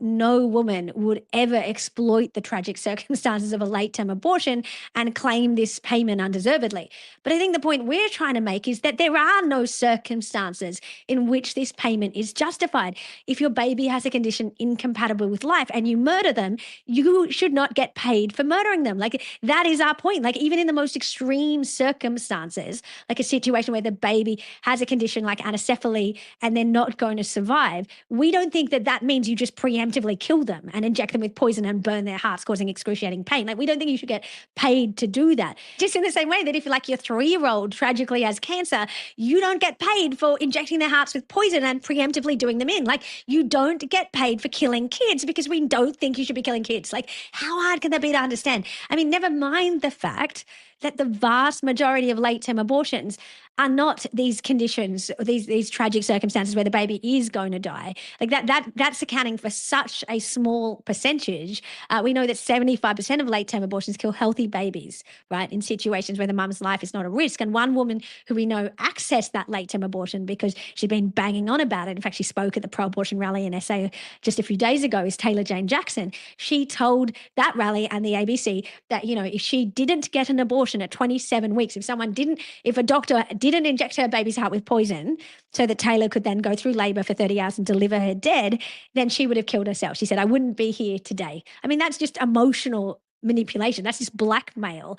no woman would ever exploit the tragic circumstances of a late-term abortion and claim this payment undeservedly. But I think the point we're trying to make is that there are no circumstances in which this payment is justified. If your baby has a condition incompatible with life and you murder them, you should not get paid for murdering them. Like, that is our point. Like, even in the most extreme circumstances, like a situation where the baby has a condition like anencephaly and they're not going to survive, we don't think that that means you just preemptively kill them and inject them with poison and burn their hearts, causing excruciating pain. Like, we don't think you should get paid to do that. Just in the same way that if like your 3-year-old tragically has cancer, you don't get paid for injecting their hearts with poison and preemptively doing them in. Like, you don't get paid for killing kids because we don't think you should be killing kids. Like, how hard can that be to understand? I mean, never mind the fact that the vast majority of late-term abortions are not these conditions, these tragic circumstances where the baby is going to die. Like that's accounting for such a small percentage. We know that 75% of late-term abortions kill healthy babies, right, in situations where the mum's life is not a risk. And one woman who we know accessed that late-term abortion because she'd been banging on about it, in fact, she spoke at the pro-abortion rally in SA just a few days ago, is Taylor Jane Jackson. She told that rally and the ABC that, you know, if she didn't get an abortion at 27 weeks, if a doctor didn't inject her baby's heart with poison so that Taylor could then go through labor for 30 hours and deliver her dead, then she would have killed herself. She said, I wouldn't be here today. I mean, that's just emotional manipulation. That's just blackmail.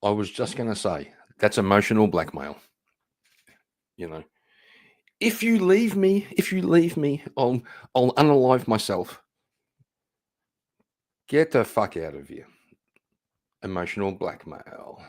I was just going to say, that's emotional blackmail. You know, if you leave me, I'll unalive myself. Get the fuck out of here. Emotional blackmail.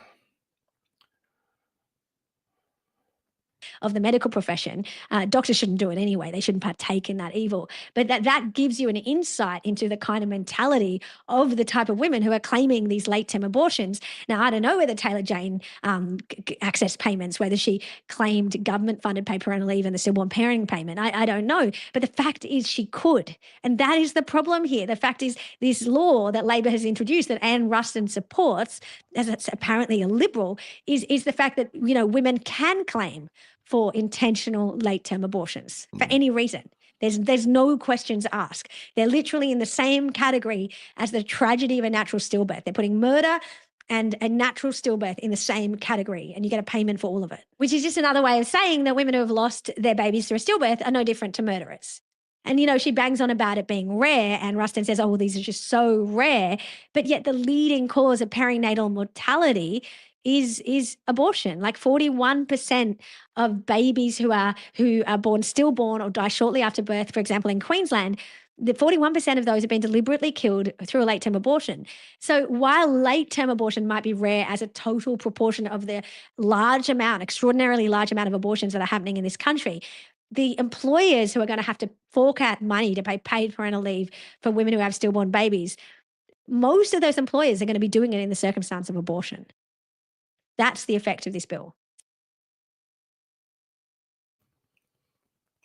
of the medical profession. Doctors shouldn't do it anyway. They shouldn't partake in that evil. But that gives you an insight into the kind of mentality of the type of women who are claiming these late-term abortions. Now, I don't know whether Taylor Jane accessed payments, whether she claimed government-funded paid parental leave and the stillborn parenting payment. I don't know. But the fact is she could. And that is the problem here. The fact is this law that Labor has introduced that Anne Ruston supports, as it's apparently a Liberal, is the fact that, women can claim for intentional late-term abortions for any reason. There's no questions asked. They're literally in the same category as the tragedy of a natural stillbirth. They're putting murder and a natural stillbirth in the same category, and you get a payment for all of it, which is just another way of saying that women who have lost their babies through a stillbirth are no different to murderers. And, she bangs on about it being rare, and Rustin says, oh, well, these are just so rare. But yet the leading cause of perinatal mortality is abortion. Like 41% of babies who are born stillborn or die shortly after birth, for example, in Queensland, the 41% of those have been deliberately killed through a late-term abortion. So while late-term abortion might be rare as a total proportion of the extraordinarily large amount of abortions that are happening in this country, the employers who are going to have to fork out money to pay paid parental leave for women who have stillborn babies, most of those employers are going to be doing it in the circumstance of abortion. That's the effect of this bill.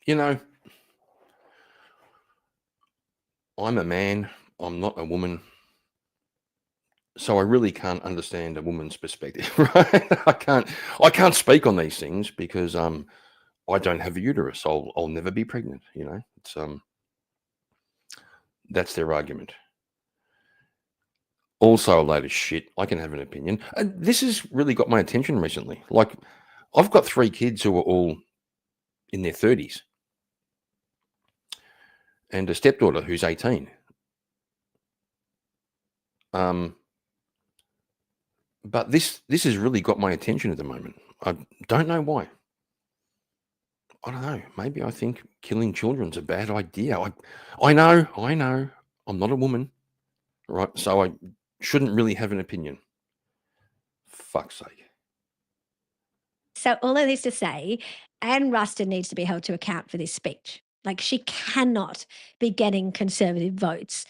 I'm a man. I'm not a woman. So I really can't understand a woman's perspective, right? I can't speak on these things because I don't have a uterus. I'll never be pregnant, It's that's their argument. Also a load of shit. I can have an opinion. And this has really got my attention recently. Like, I've got 3 kids who are all in their 30s. And a stepdaughter who's 18. But this has really got my attention at the moment. I don't know why. I don't know. Maybe I think killing children's a bad idea. I know. I'm not a woman, right? So I shouldn't really have an opinion. Fuck's sake. So all of this to say, Anne Ruston needs to be held to account for this speech. Like, she cannot be getting Conservative votes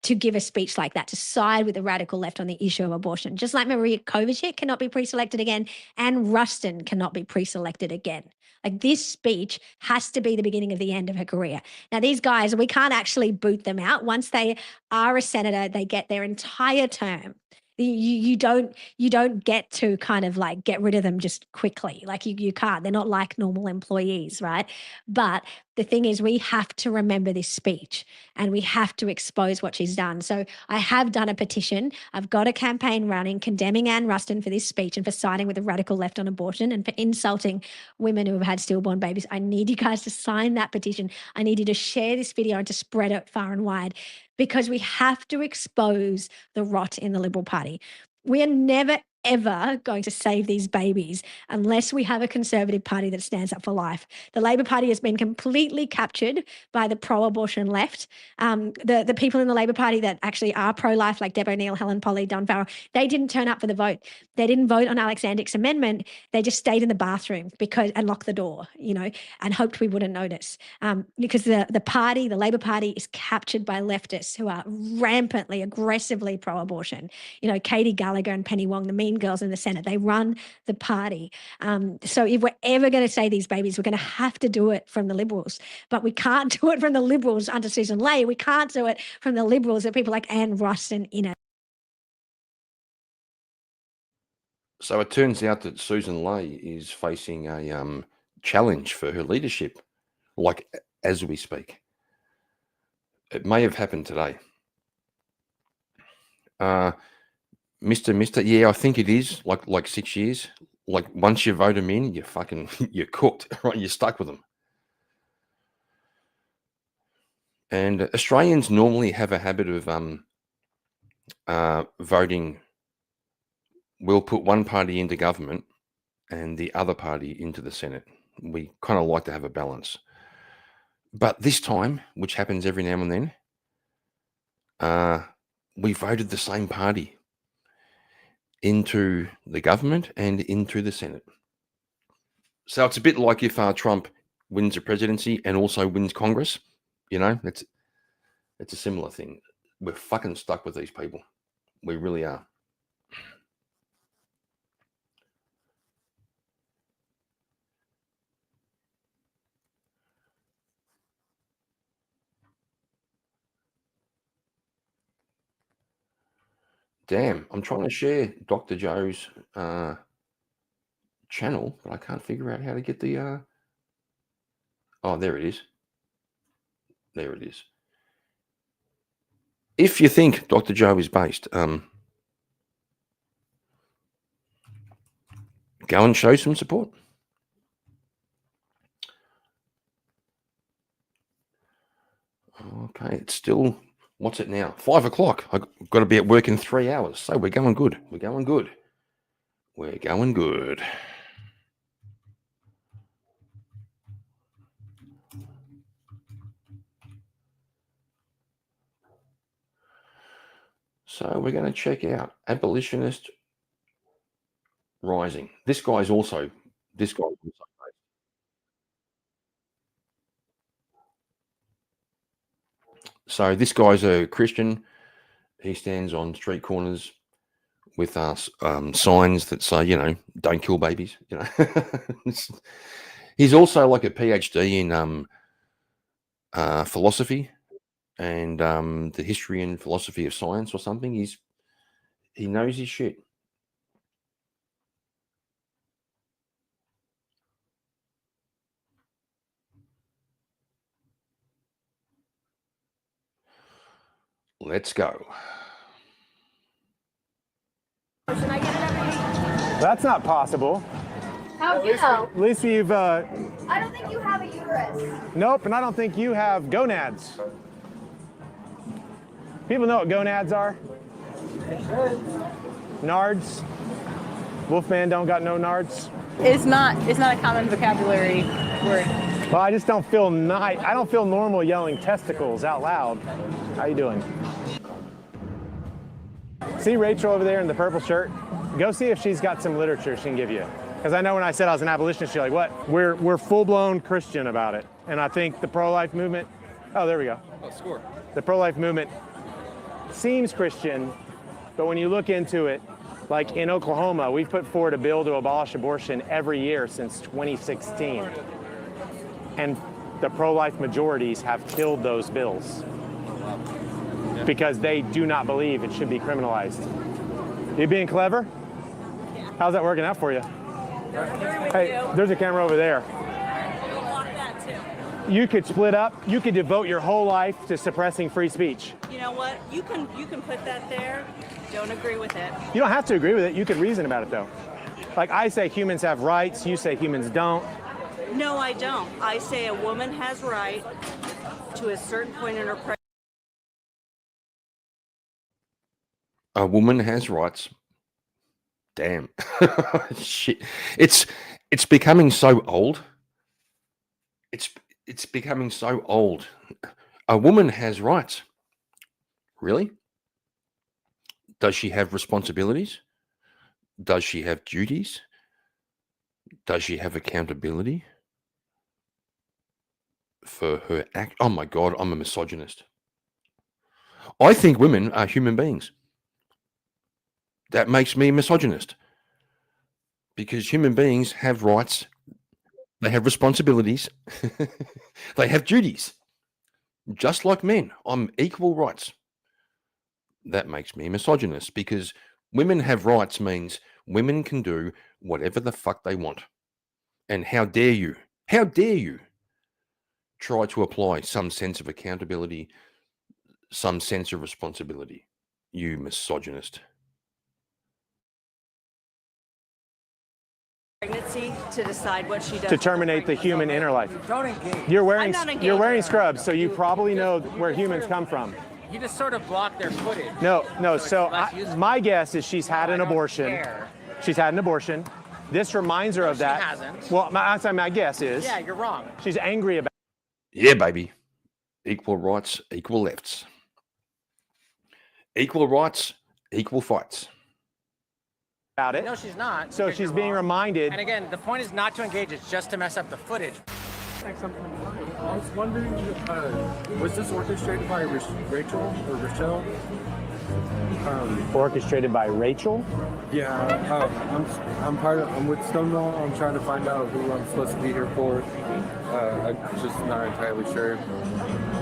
to give a speech like that, to side with the radical left on the issue of abortion. Just like Maria Kovacic cannot be pre-selected again, Anne Ruston cannot be pre-selected again. Like, this speech has to be the beginning of the end of her career. Now, these guys, we can't actually boot them out. Once they are a senator, they get their entire term. You don't get to kind of like get rid of them just quickly. Like, you can't. They're not like normal employees, right? But the thing is, we have to remember this speech and we have to expose what she's done. So I have done a petition. I've got a campaign running condemning Anne Ruston for this speech and for siding with the radical left on abortion and for insulting women who have had stillborn babies. I need you guys to sign that petition. I need you to share this video and to spread it far and wide, because we have to expose the rot in the Liberal Party. We are never, ever going to save these babies unless we have a Conservative Party that stands up for life. The Labor Party has been completely captured by the pro-abortion left. The people in the Labor Party that actually are pro-life, like Deb O'Neill, Helen Polley, Don Farrell, they didn't turn up for the vote. They didn't vote on Alex Andick's amendment. They just stayed in the bathroom and locked the door, and hoped we wouldn't notice. Because the Labor Party is captured by leftists who are rampantly, aggressively pro-abortion. Katie Gallagher and Penny Wong, the mean girls in the Senate, they run the party. So if we're ever going to save these babies, we're going to have to do it from the Liberals. But we can't do it from the Liberals under Susan Ley. We can't do it from the Liberals that people like Anne Ruston in it. So it turns out that Susan Ley is facing a challenge for her leadership, like as we speak. It may have happened today. Mr. Yeah, I think it is like 6 years. Like, once you vote them in, you're cooked, right? You're stuck with them. And Australians normally have a habit of voting. We'll put one party into government and the other party into the Senate. We kind of like to have a balance. But this time, which happens every now and then, we voted the same party into the government and into the Senate. So it's a bit like if Trump wins the presidency and also wins Congress. You know, it's a similar thing. We're fucking stuck with these people. We really are. Damn, I'm trying to share Dr. Joe's channel, but I can't figure out how to get the oh, there it is. There it is. If you think Dr. Joe is based, go and show some support. Okay, it's still, what's it now? 5 o'clock. I've got to be at work in 3 hours. So we're going good. We're going good. We're going good. So we're going to check out Abolitionist Rising. This guy's also based. So this guy's a Christian. He stands on street corners with signs that say, you know, don't kill babies. You know, he's also like a PhD in philosophy and the history and philosophy of science or something. He knows his shit. Let's go. That's not possible. How do you know? At least you've. I don't think you have a uterus. Nope, and I don't think you have gonads. People know what gonads are? Nards. Wolfman don't got no nards. It's not a common vocabulary word. Well, I just don't feel I don't feel normal yelling testicles out loud. How you doing? See Rachel over there in the purple shirt? Go see if she's got some literature she can give you. Because I know when I said I was an abolitionist, you're like, what? We're full-blown Christian about it. And I think the pro-life movement, oh, there we go. Oh, score. The pro-life movement seems Christian, but when you look into it, like in Oklahoma, we've put forward a bill to abolish abortion every year since 2016. And the pro-life majorities have killed those bills because they do not believe it should be criminalized. You being clever? How's that working out for you? Hey, there's a camera over there. You could split up. You could devote your whole life to suppressing free speech. You know what? You can put that there. Don't agree with it. You don't have to agree with it. You could reason about it, though. Like I say humans have rights. You say humans don't. No, I don't. I say a woman has right to a certain point in her pregnancy. A woman has rights. Damn. Shit. It's becoming so old. It's becoming so old. A woman has rights. Really? Does she have responsibilities? Does she have duties? Does she have accountability for her act? Oh my God, I'm a misogynist. I think women are human beings. That makes me a misogynist because human beings have rights, they have responsibilities, they have duties, just like men. I'm equal rights. That makes me a misogynist because women have rights means women can do whatever the fuck they want. And how dare you try to apply some sense of accountability, some sense of responsibility, you misogynist. Pregnancy to decide what she does. To terminate the human inner life. You're wearing scrubs, so you probably know where humans come from. You just sort of block their footage. No. So my guess is she's had an abortion. She's had an abortion. This reminds her of that. She hasn't. Well, my guess is. Yeah, you're wrong. She's angry about. Yeah, baby. Equal rights, equal lefts. Equal rights, equal fights. about it. No, she's not. So because she's you're being wrong. reminded. And again, the point is not to engage, it's just to mess up the footage. I was wondering, was this orchestrated by Rachel or Rochelle? Orchestrated by Rachel? Yeah, I'm with Stonewall. I'm trying to find out who I'm supposed to be here for. I'm just not entirely sure.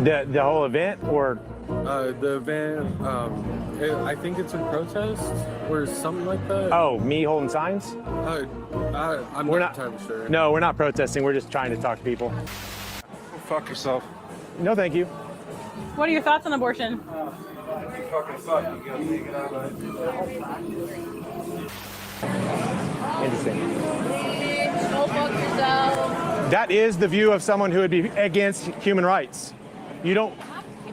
The whole event, or the event, I think it's in protest or something like that. oh, me holding signs? I'm not entirely sure. No, we're not protesting. We're just trying to talk to people. Well, fuck yourself. No, thank you. What are your thoughts on abortion? You fucking suck. You gotta take it out. Interesting. Go fuck yourself. That is the view of someone who would be against human rights. You don't.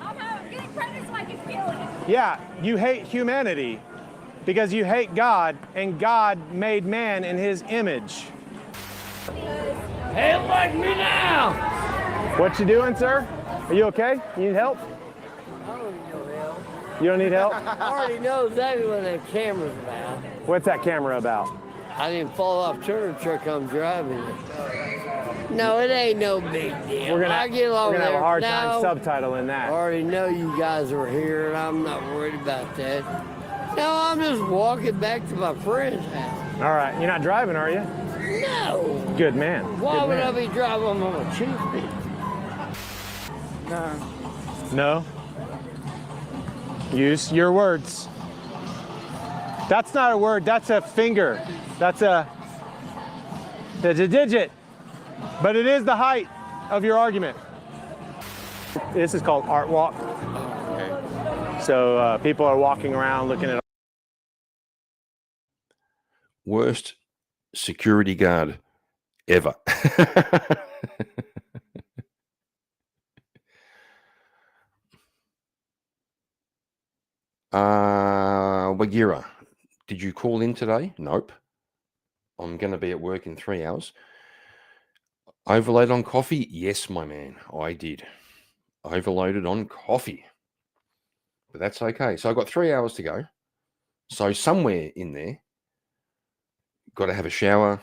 I'm getting pregnant so I can feel it. Yeah, you hate humanity because you hate God, and God made man in his image. Hey, like me now! What you doing, sir? Are you okay? You need help? I don't need no help. You don't need help? I already know exactly what that camera's about. What's that camera about? I didn't fall off turn truck I'm driving. No, it ain't no big deal. We're I get along gonna have a hard no, time subtitling that. I already know you guys are here, and I'm not worried about that. No, I'm just walking back to my friend's house. All right, you're not driving, are you? No. Good man. Why Good would man. I be driving on a cheap No. Use your words. That's not a word, that's a finger. That's a digit. But it is the height of your argument. This is called art walk. Okay. So people are walking around looking at. Worst security guard ever. Wagira, did you call in today? Nope. I'm going to be at work in 3 hours. Overload on coffee? Yes, my man, I did. Overloaded on coffee. But that's okay. So I've got 3 hours to go. So somewhere in there, got to have a shower,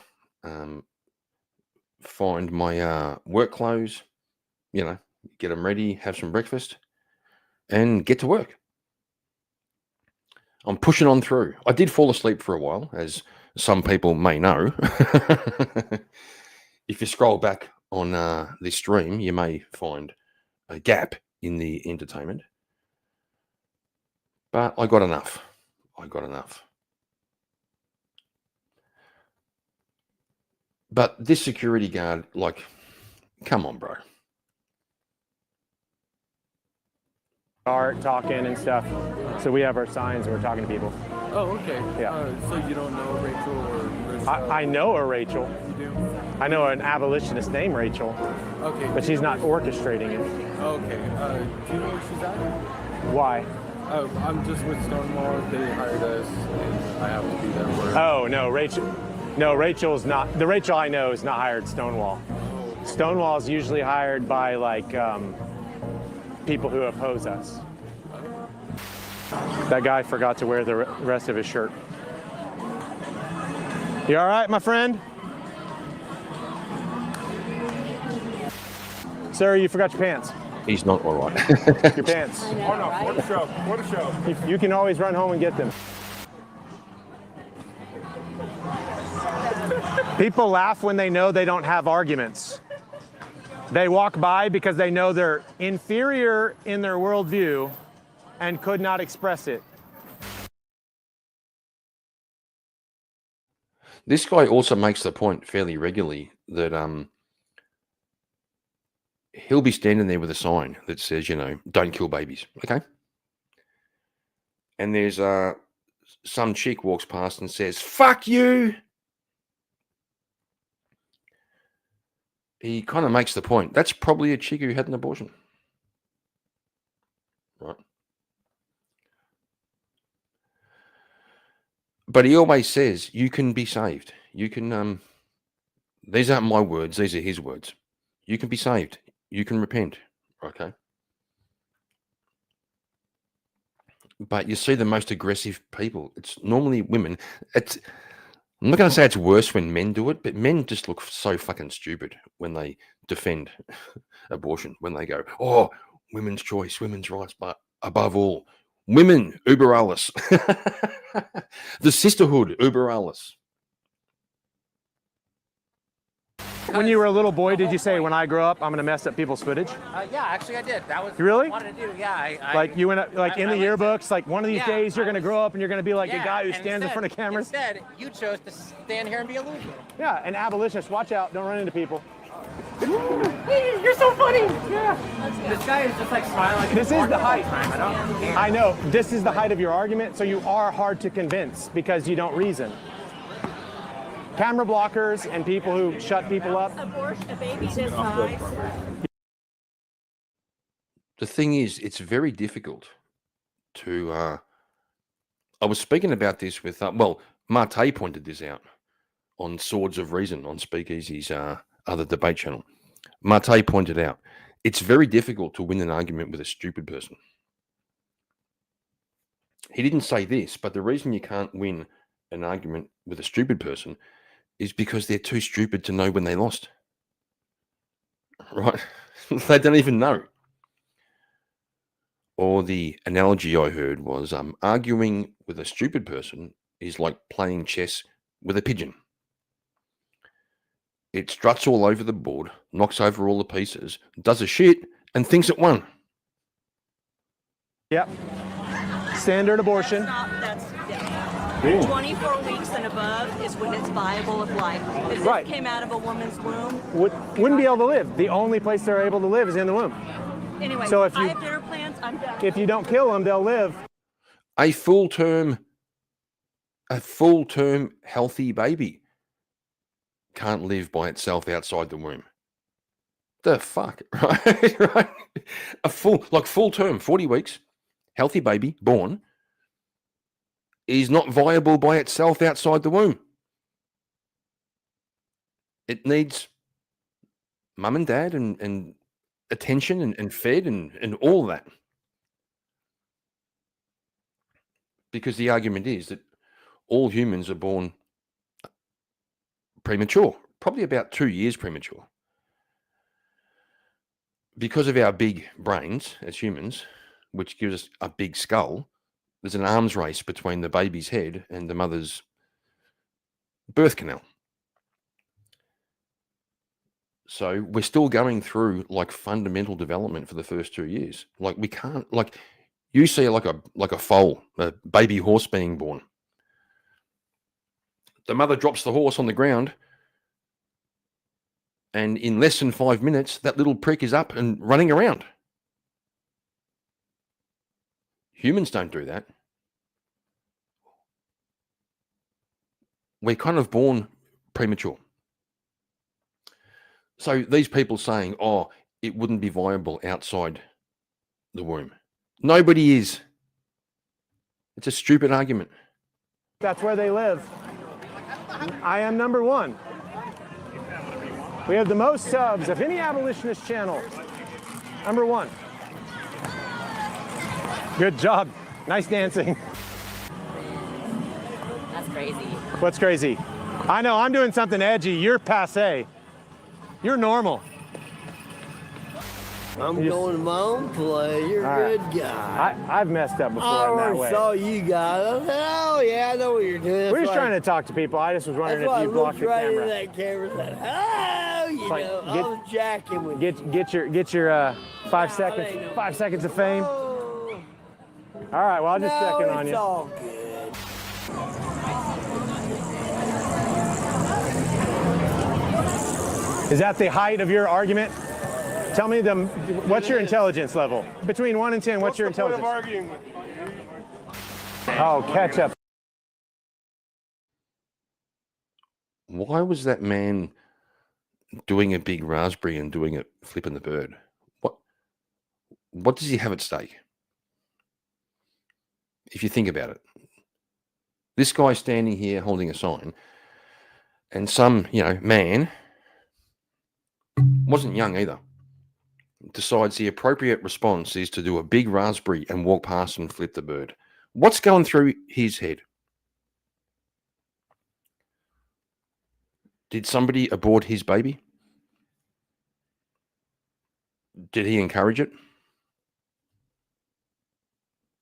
find my work clothes, get them ready, have some breakfast, and get to work. I'm pushing on through. I did fall asleep for a while, as some people may know. If you scroll back on this stream, you may find a gap in the entertainment. But I got enough. But this security guard, come on, bro. Art, talking and stuff. So we have our signs and we're talking to people. Oh, okay. Yeah. So you don't know Rachel or Rochelle? I know a Rachel. You do? I know an abolitionist named Rachel. Okay. But she's not orchestrating it. Okay. Do you know where she's at? Why? I'm just with Stonewall. They hired us, and I have to be there for. Oh, no, Rachel. No, Rachel's not. The Rachel I know is not hired Stonewall. Stonewall's usually hired by people who oppose us. That guy forgot to wear the rest of his shirt. You all right, my friend? Sir, you forgot your pants. He's not all right. Your pants. Oh no, for the show. For the show. You can always run home and get them. People laugh when they know they don't have arguments. They walk by because they know they're inferior in their worldview and could not express it. This guy also makes the point fairly regularly that he'll be standing there with a sign that says, don't kill babies. Okay. And there's some chick walks past and says, fuck you. He kind of makes the point. That's probably a chick who had an abortion. Right. But he always says, you can be saved. You can, these aren't my words. These are his words. You can be saved. You can repent. Okay. But you see the most aggressive people. It's normally women. I'm not going to say it's worse when men do it, but men just look so fucking stupid when they defend abortion, when they go, oh, women's choice, women's rights, but above all, women, uber alles. The sisterhood, uber alles. When you were a little boy, did you say, when I grow up, I'm going to mess up people's footage? Yeah, actually I did. That was You really? what I wanted to do. Yeah, Like you went like in the yearbooks, like one of these Yeah, days you're I going to was- grow up and you're going to be like a yeah, guy who and stands in front of cameras? Instead, you chose to stand here and be a loser. Yeah, an abolitionist. Watch out, don't run into people. You're so funny. Yeah. This guy is just like smiling like This is the height. I don't care. I know, this is the height of your argument, so you are hard to convince because you don't reason. Camera blockers and people who shut people up. Abortion, a baby this size. The thing is, it's very difficult to. I was speaking about this with, Marte pointed this out on Swords of Reason on Speakeasy's other debate channel. Marte pointed out it's very difficult to win an argument with a stupid person. He didn't say this, but the reason you can't win an argument with a stupid person is because they're too stupid to know when they lost. Right? They don't even know. Or the analogy I heard was arguing with a stupid person is like playing chess with a pigeon. It struts all over the board, knocks over all the pieces, does a shit, and thinks it won. Yep. Standard abortion. That's Ooh. 24 weeks and above is when it's viable of life. If Right. it came out of a woman's womb. Wouldn't be able to live. The only place they're able to live is in the womb. Anyway, So if I you- have dinner plans. I'm done. If you don't kill them, they'll live. A full-term healthy baby can't live by itself outside the womb. The fuck, right? Right? A full term, 40 weeks, healthy baby born is not viable by itself outside the womb. It needs mum and dad and attention and fed and all that. Because the argument is that all humans are born premature, probably about 2 years premature. Because of our big brains as humans, which gives us a big skull, there's an arms race between the baby's head and the mother's birth canal. So we're still going through like fundamental development for the first 2 years. Like we can't, like you see like a foal, a baby horse being born. The mother drops the horse on the ground, and in less than 5 minutes, that little prick is up and running around. Humans don't do that. We're kind of born premature. So these people saying, oh, it wouldn't be viable outside the womb. Nobody is. It's a stupid argument. That's where they live. I am number one. We have the most subs of any abolitionist channel. Number one. Good job. Nice dancing. That's crazy. What's crazy? I know, I'm doing something edgy. You're passé. You're normal. I'm going to my own play. You're All a right. good guy. I've messed up before I in that already way. saw you guys. I said, oh, yeah, I know what you're doing. We're just trying to talk to people. I just was wondering That's why if you I blocked looked the right into camera. that camera and said, oh, you Like, know, I get- was jacking with you. Get your 5 seconds. 5 seconds of fame. Oh, All right. Well, I'll just no, second on it's you. all good. Is that the height of your argument? Tell me what's your intelligence level? Between 1 and 10, what's your intelligence? arguing with Oh, catch up. Why was that man doing a big raspberry and doing it flipping the bird? What does he have at stake? If you think about it, this guy standing here holding a sign, and some, man, wasn't young either, decides the appropriate response is to do a big raspberry and walk past and flip the bird. What's going through his head? Did somebody abort his baby? Did he encourage it?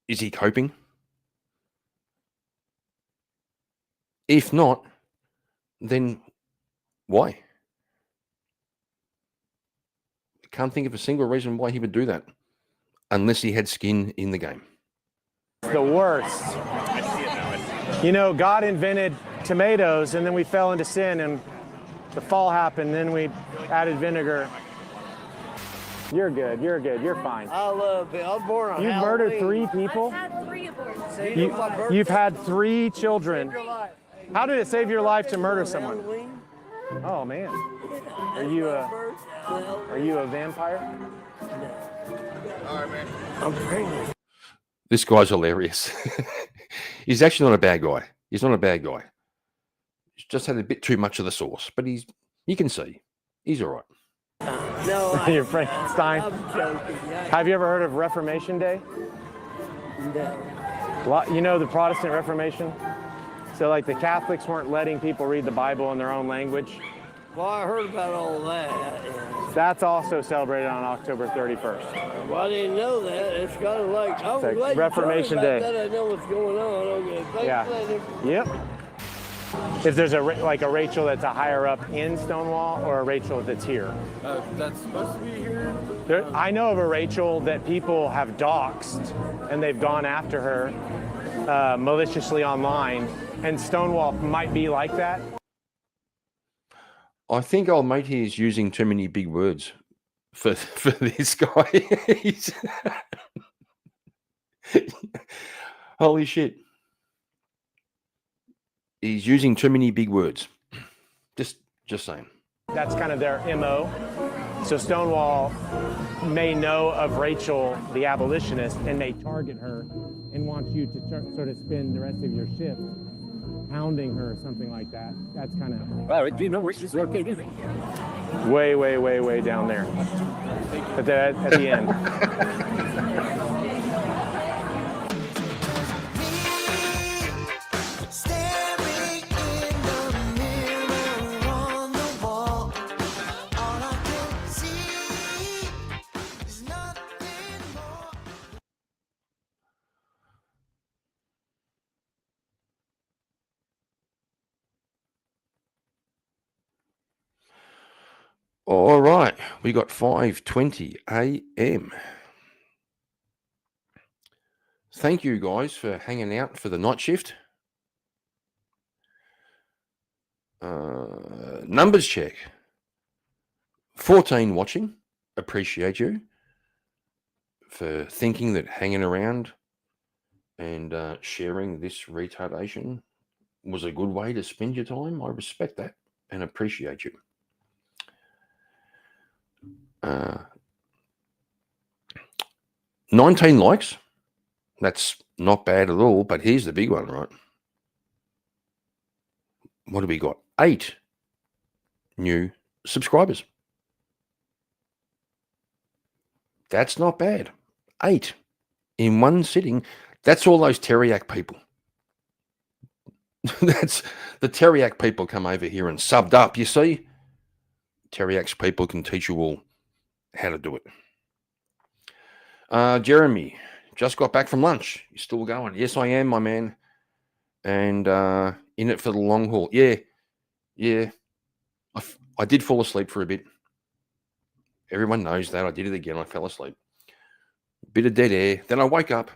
Is he coping? If not, then why? Can't think of a single reason why he would do that, unless he had skin in the game. It's the worst. You know, God invented tomatoes, and then we fell into sin, and the fall happened, then we added vinegar. You're good, you're fine. I love it. I was born on You've murdered 3 people? I've had 3 abortions. You've had 3 children. How did it save your life to murder someone? Oh, man. Are you a vampire? All right, man. I'm pregnant. This guy's hilarious. He's actually not a bad guy. He's not a bad guy. He's just had a bit too much of the sauce, but you can see he's all right. No, you're Frankenstein. I'm joking. Have you ever heard of Reformation Day? No. You know the Protestant Reformation? So like the Catholics weren't letting people read the Bible in their own language. Well, I heard about all that. Yeah. That's also celebrated on October 31st. Well, I didn't know that. It's kind of like, I'm It's like glad Reformation you told me Day. about that. I know what's going on. Okay, thanks Yeah. for that. Yep. If there's a Rachel that's a higher up in Stonewall or a Rachel that's here. That's supposed to be here. I know of a Rachel that people have doxxed and they've gone after her maliciously online, and Stonewall might be like that. I think old mate here is using too many big words for this guy. Holy shit. He's using too many big words. Just saying. That's kind of their MO. So Stonewall may know of Rachel, the abolitionist, and may target her and want you to sort of spend the rest of your shift hounding her or something like that. That's kind of way down there at the end. All right, we got 5:20 a.m. Thank you guys for hanging out for the night shift. Numbers check. 14 watching. Appreciate you for thinking that hanging around and sharing this retardation was a good way to spend your time. I respect that and appreciate you. 19 likes. That's not bad at all, but here's the big one, right? What do we got? 8 new subscribers. That's not bad. 8 in one sitting. That's all those Tareyak people. That's the Tareyak people come over here and subbed up. You see, Tareyak's people can teach you all how to do it. Jeremy, just got back from lunch. You still going? Yes, I am, my man. And in it for the long haul. Yeah. I did fall asleep for a bit. Everyone knows that. I did it again. I fell asleep. Bit of dead air. Then I woke up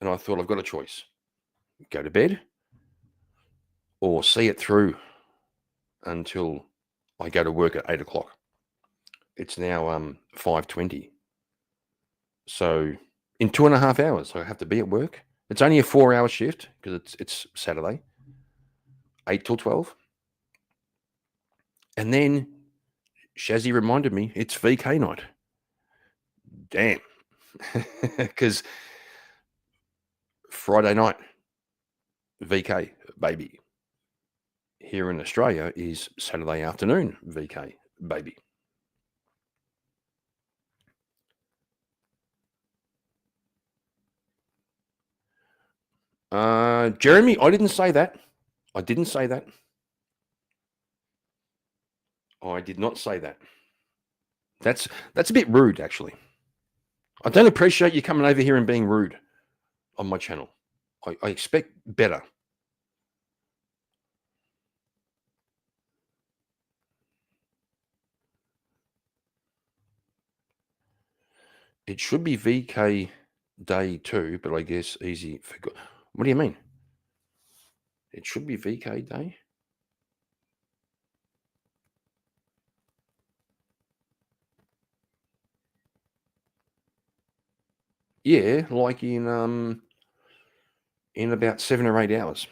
and I thought I've got a choice. Go to bed or see it through until I go to work at 8 o'clock. It's now 5:20. So in 2.5 hours, I have to be at work. It's only a 4-hour shift because it's Saturday, 8 till 12. And then Shazzy reminded me it's VK night. Damn. Because Friday night, VK, baby. Here in Australia is Saturday afternoon, VK, baby. Jeremy, I didn't say that. I didn't say that. I did not say that. That's a bit rude, actually. I don't appreciate you coming over here and being rude on my channel. I expect better. It should be VK day 2, but I guess easy forgot. What do you mean? It should be VK day? Yeah, like in about 7 or 8 hours.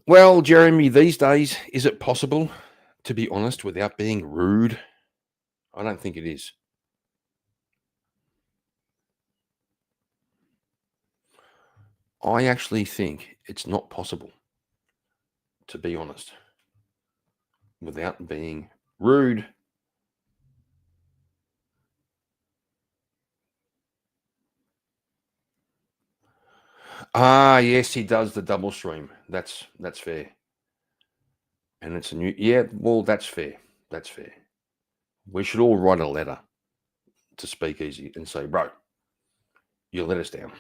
Well, Jeremy, these days, is it possible to be honest without being rude? I don't think it is. I actually think it's not possible to be honest without being rude. Ah, yes, he does the double stream. That's fair. And it's a new, yeah, well, that's fair. That's fair. We should all write a letter to Speakeasy and say, bro, you let us down.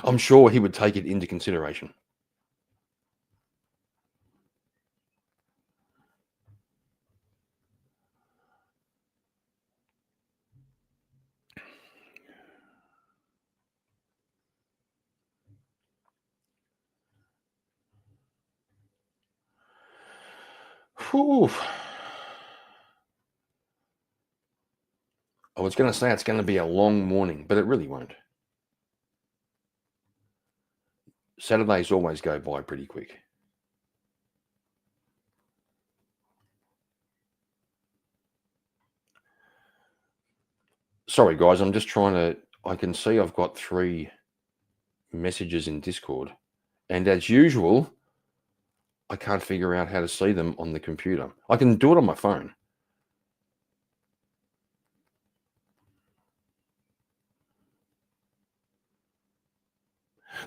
I'm sure he would take it into consideration. Whew. I was going to say it's going to be a long morning, but it really won't. Saturdays always go by pretty quick. Sorry, guys, I'm just trying to... I can see I've got 3 messages in Discord. And as usual, I can't figure out how to see them on the computer. I can do it on my phone.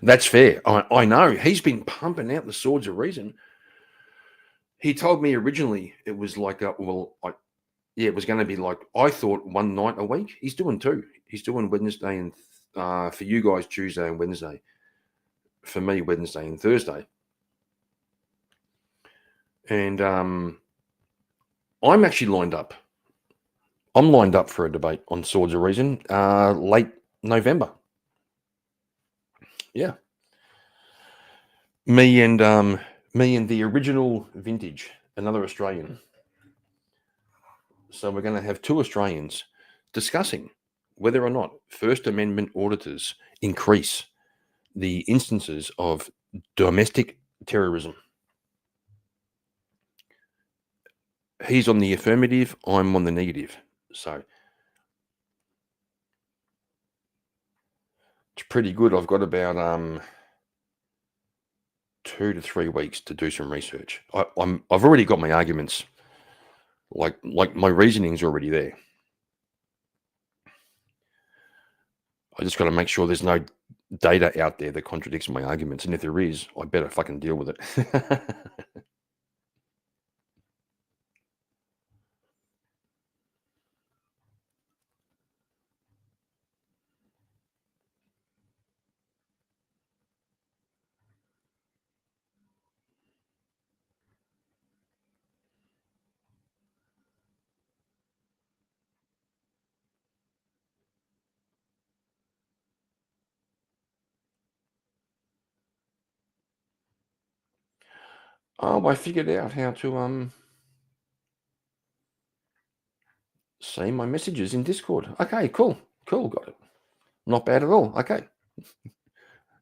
That's fair. I know. He's been pumping out the Swords of Reason. He told me originally it was like, it was going to be like, I thought one night a week. He's doing 2. He's doing Wednesday and, for you guys, Tuesday and Wednesday. For me, Wednesday and Thursday. And I'm actually lined up. I'm lined up for a debate on Swords of Reason late November. Yeah. Me and the original vintage, another Australian. So we're going to have 2 Australians discussing whether or not First Amendment auditors increase the instances of domestic terrorism. He's on the affirmative, I'm on the negative. So it's pretty good. I've got about 2 to 3 weeks to do some research. I've already got my arguments. Like my reasoning's already there. I just got to make sure there's no data out there that contradicts my arguments. And if there is, I better fucking deal with it. Oh, I figured out how to see my messages in Discord. Okay, cool. Got it. Not bad at all. Okay.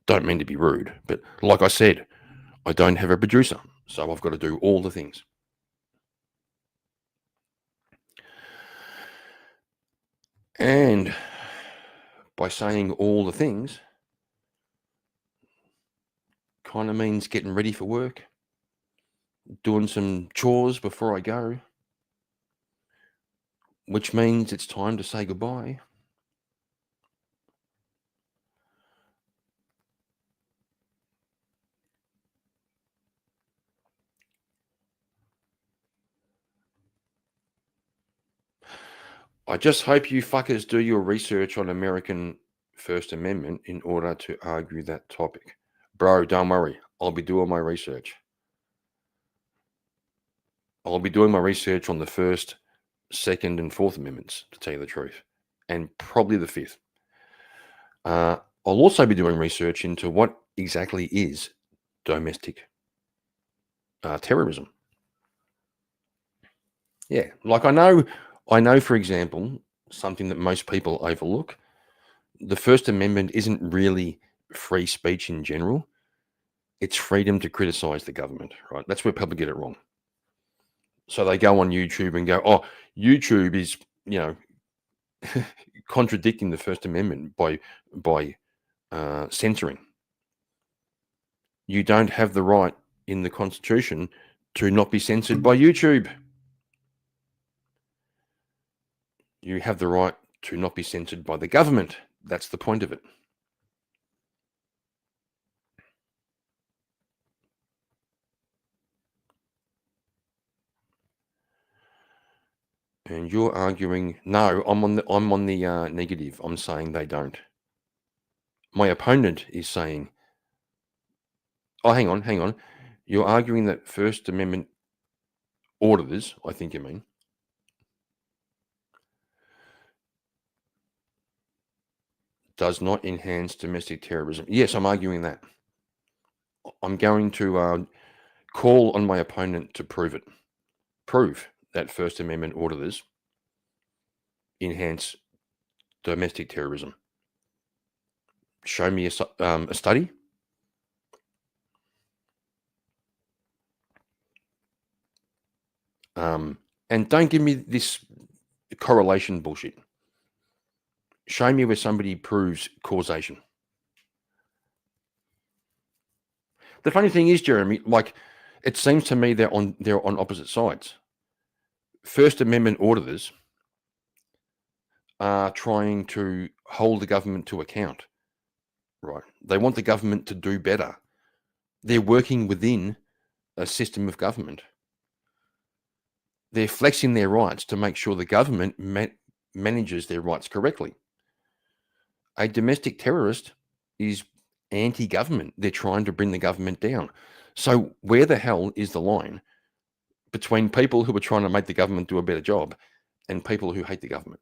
Don't mean to be rude, but like I said, I don't have a producer, so I've got to do all the things. And by saying all the things, kind of means getting ready for work, doing some chores before I go, which means it's time to say goodbye. I just hope you fuckers do your research on American First Amendment in order to argue that topic. Bro, don't worry. I'll be doing my research. I'll be doing my research on the First, Second, and Fourth Amendments, to tell you the truth, and probably the Fifth. I'll also be doing research into what exactly is domestic terrorism. Yeah, like I know, for example, something that most people overlook. The First Amendment isn't really free speech in general. It's freedom to criticize the government, right? That's where people get it wrong. So they go on YouTube and go, oh, YouTube is, contradicting the First Amendment by censoring. You don't have the right in the Constitution to not be censored by YouTube. You have the right to not be censored by the government. That's the point of it. And you're arguing, no, I'm on the negative. I'm saying they don't. My opponent is saying, oh, hang on. You're arguing that First Amendment auditors, I think you mean, does not enhance domestic terrorism. Yes, I'm arguing that. I'm going to call on my opponent to prove it. Prove that First Amendment auditors enhance domestic terrorism. Show me a study. And don't give me this correlation bullshit. Show me where somebody proves causation. The funny thing is, Jeremy, like, it seems to me they're on opposite sides. First Amendment auditors are trying to hold the government to account, right? They want the government to do better. They're working within a system of government. They're flexing their rights to make sure the government manages their rights correctly. A domestic terrorist is anti-government. They're trying to bring the government down. So where the hell is the line between people who are trying to make the government do a better job and people who hate the government?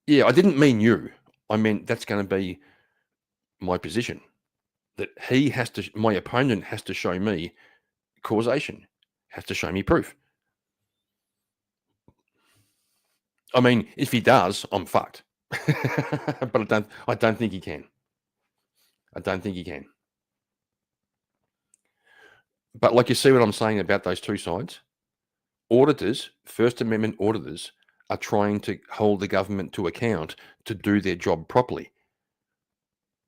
Yeah, I didn't mean you. I meant that's going to be my position. That my opponent has to show me causation, has to show me proof. I mean, if he does, I'm fucked. But I don't think he can. I don't think he can. But like, you see what I'm saying about those two sides? Auditors, First Amendment auditors, are trying to hold the government to account to do their job properly.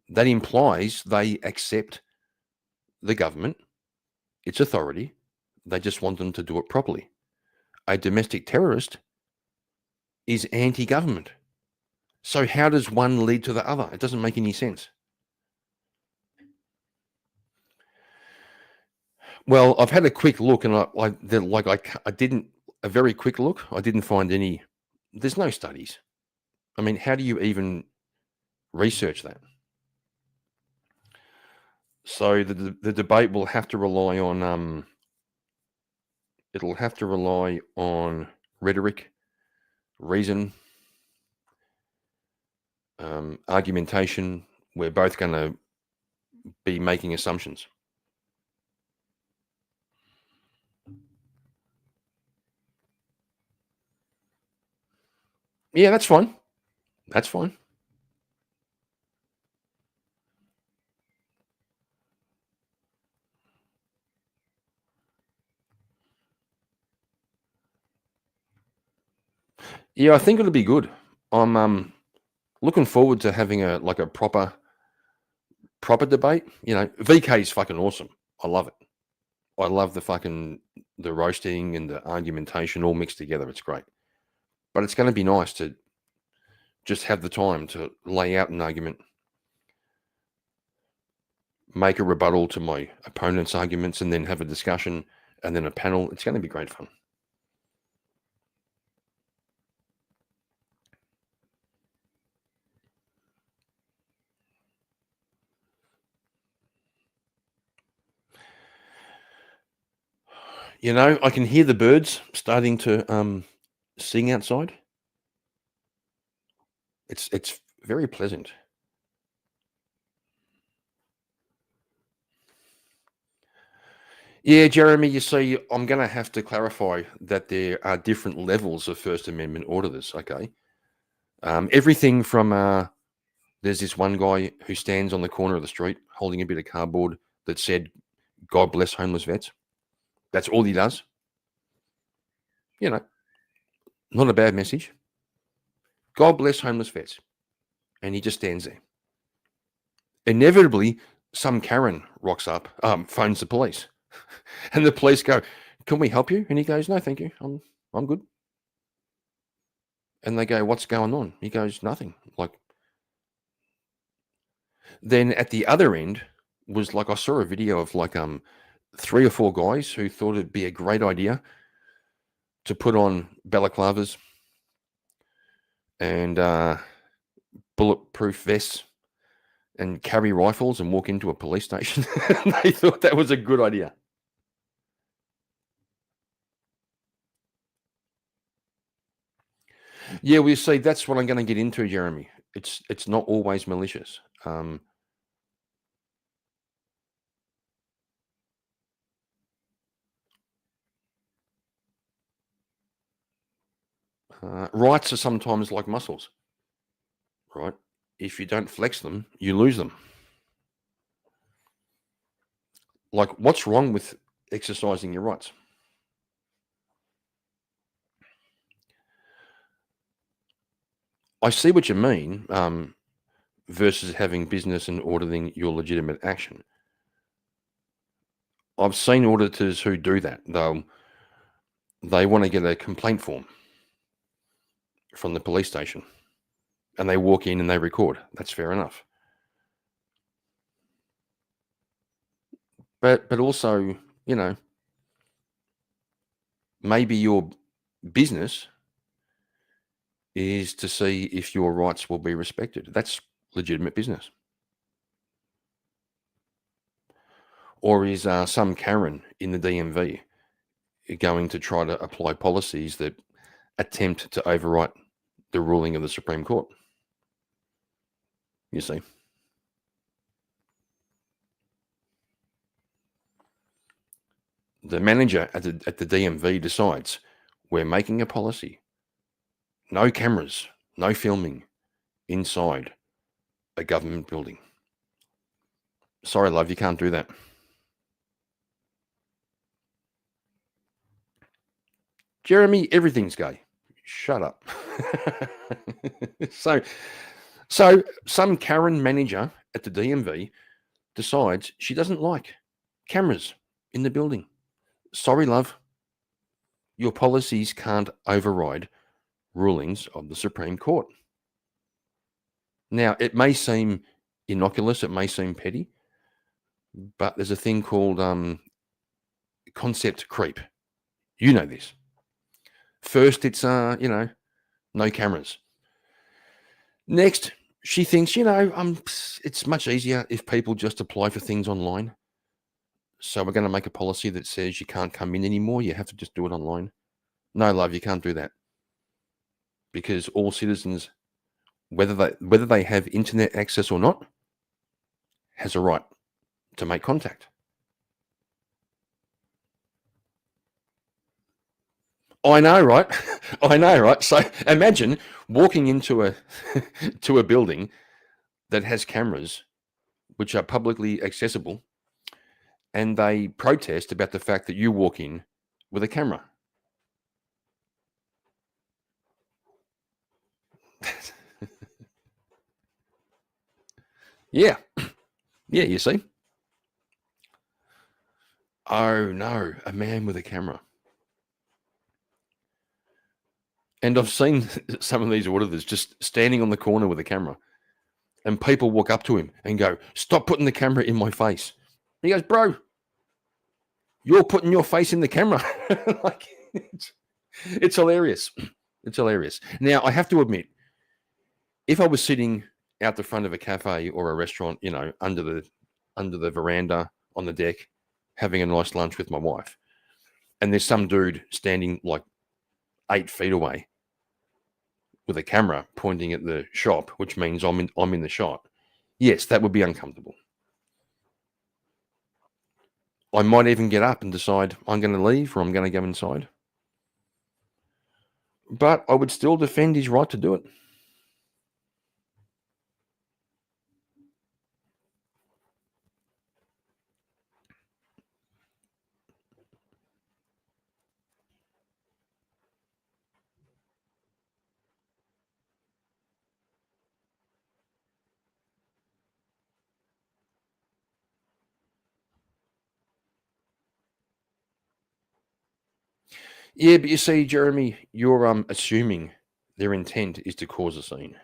That implies they accept the government, its authority. They just want them to do it properly. A domestic terrorist is anti-government. So how does one lead to the other? It doesn't make any sense. Well, I've had a quick look, and I didn't a very quick look. I didn't find any. There's no studies. I mean, how do you even research that? So the debate will have to rely on it'll have to rely on rhetoric, reason, argumentation. We're both going to be making assumptions. Yeah, that's fine. That's fine. Yeah, I think it'll be good. I'm looking forward to having a proper debate. VK is fucking awesome. I love it. I love the roasting and the argumentation all mixed together. It's great. But it's going to be nice to just have the time to lay out an argument, make a rebuttal to my opponent's arguments, and then have a discussion and then a panel. It's going to be great fun. You know, I can hear the birds starting to sing outside. It's very pleasant. Yeah, Jeremy, you see, I'm going to have to clarify that there are different levels of First Amendment auditors, okay? Everything from, there's this one guy who stands on the corner of the street holding a bit of cardboard that said, God bless homeless vets. That's all he does. You know, not a bad message. God bless homeless vets. And he just stands there. Inevitably, some Karen rocks up, phones the police. And the police go, can we help you? And he goes, no, thank you. I'm good. And they go, what's going on? He goes, nothing. Like, then at the other end was like, I saw a video of like 3 or 4 guys who thought it'd be a great idea to put on balaclavas and bulletproof vests and carry rifles and walk into a police station. They thought that was a good idea. Yeah, well, you see, that's what I'm going to get into, Jeremy. It's not always malicious. Rights are sometimes like muscles, right? If you don't flex them, you lose them. Like, what's wrong with exercising your rights? I see what you mean, versus having business and auditing your legitimate action. I've seen auditors who do that. They want to get a complaint form from the police station and they walk in and they record. That's fair enough. But also, you know, maybe your business is to see if your rights will be respected. That's legitimate business. Or is some Karen in the DMV going to try to apply policies that attempt to overwrite the ruling of the Supreme Court? You see. The manager at the DMV decides we're making a policy. No cameras, no filming inside a government building. Sorry, love, you can't do that. Jeremy, everything's gay. Shut up. So some Karen manager at the DMV decides she doesn't like cameras in the building. Sorry, love. Your policies can't override rulings of the Supreme Court. Now, it may seem innocuous, it may seem petty, but there's a thing called concept creep. You know this. First, it's, no cameras. Next, she thinks, it's much easier if people just apply for things online. So we're going to make a policy that says you can't come in anymore. You have to just do it online. No, love, you can't do that. Because all citizens, whether they have internet access or not, has a right to make contact. I know, right? I know, right? So imagine walking into a building that has cameras which are publicly accessible, and they protest about the fact that you walk in with a camera. Yeah. Yeah, you see? Oh, no, a man with a camera. And I've seen some of these auditors just standing on the corner with a camera, and people walk up to him and go, stop putting the camera in my face. He goes, bro, You're putting your face in the camera. Like, it's hilarious. It's hilarious. Now, I have to admit, if I was sitting out the front of a cafe or a restaurant, under the veranda on the deck, having a nice lunch with my wife, and there's some dude standing like 8 feet away with a camera pointing at the shop, which means I'm in the shot. Yes, that would be uncomfortable. I might even get up and decide I'm going to leave or I'm going to go inside. But I would still defend his right to do it. Yeah, but you see, Jeremy, you're assuming their intent is to cause a scene.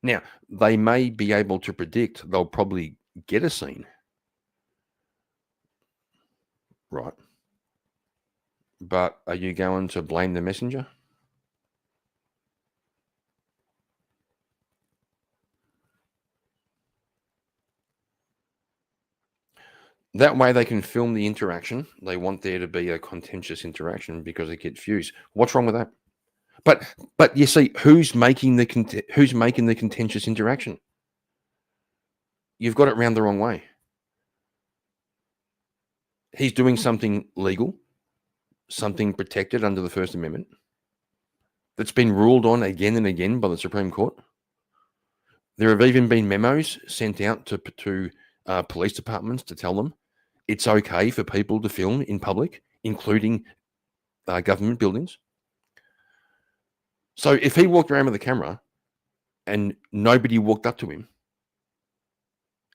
Now, they may be able to predict they'll probably get a scene. Right. But are you going to blame the messenger? That way they can film the interaction. They want there to be a contentious interaction because it gets views. What's wrong with that? But you see, who's making the contentious interaction? You've got it round the wrong way. He's doing something legal, something protected under the First Amendment, that's been ruled on again and again by the Supreme Court. There have even been memos sent out to police departments to tell them it's okay for people to film in public, including government buildings. So if he walked around with a camera and nobody walked up to him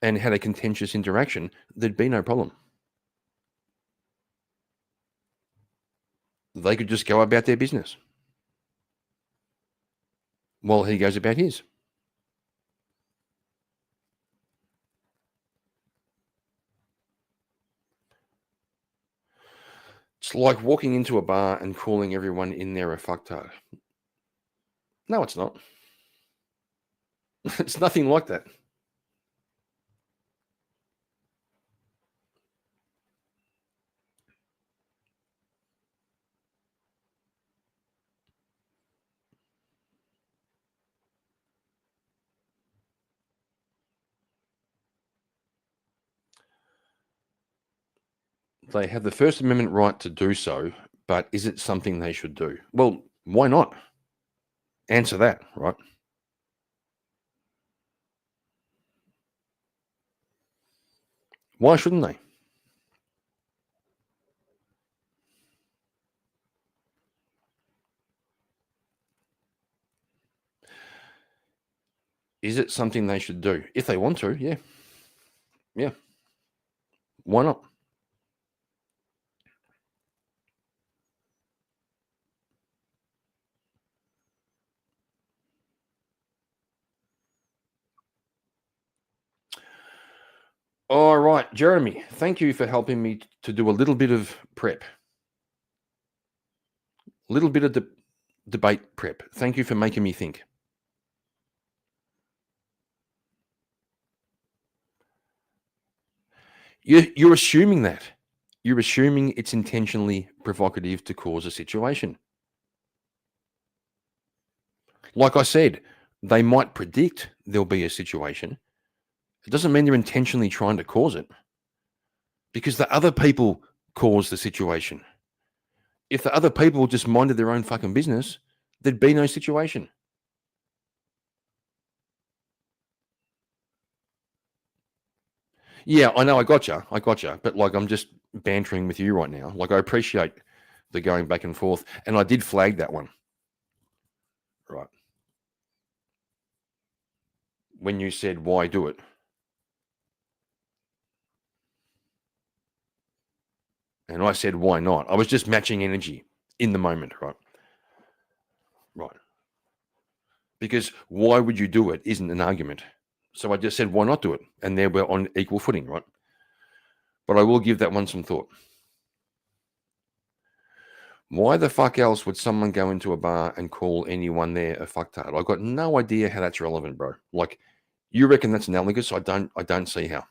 and had a contentious interaction, there'd be no problem. They could just go about their business while he goes about his. It's like walking into a bar and calling everyone in there a fucktard. No, it's not. It's nothing like that. They have the First Amendment right to do so, but is it something they should do? Well, why not? Answer that, right? Why shouldn't they? Is it something they should do? If they want to, yeah. Yeah. Why not? All right, Jeremy, thank you for helping me to do a little bit of prep. A little bit of debate prep. Thank you for making me think. You're assuming that. You're assuming it's intentionally provocative to cause a situation. Like I said, they might predict there'll be a situation. It doesn't mean they're intentionally trying to cause it, because the other people cause the situation. If the other people just minded their own fucking business, there'd be no situation. Yeah, I know, I gotcha. But like, I'm just bantering with you right now. Like, I appreciate the going back and forth, and I did flag that one. Right. When you said, why do it? And I said, why not? I was just matching energy in the moment, right? Right. Because why would you do it isn't an argument. So I just said, why not do it? And there we're on equal footing, right? But I will give that one some thought. Why the fuck else would someone go into a bar and call anyone there a fucktard? I've got no idea how that's relevant, bro. Like, you reckon that's analogous? I don't see how.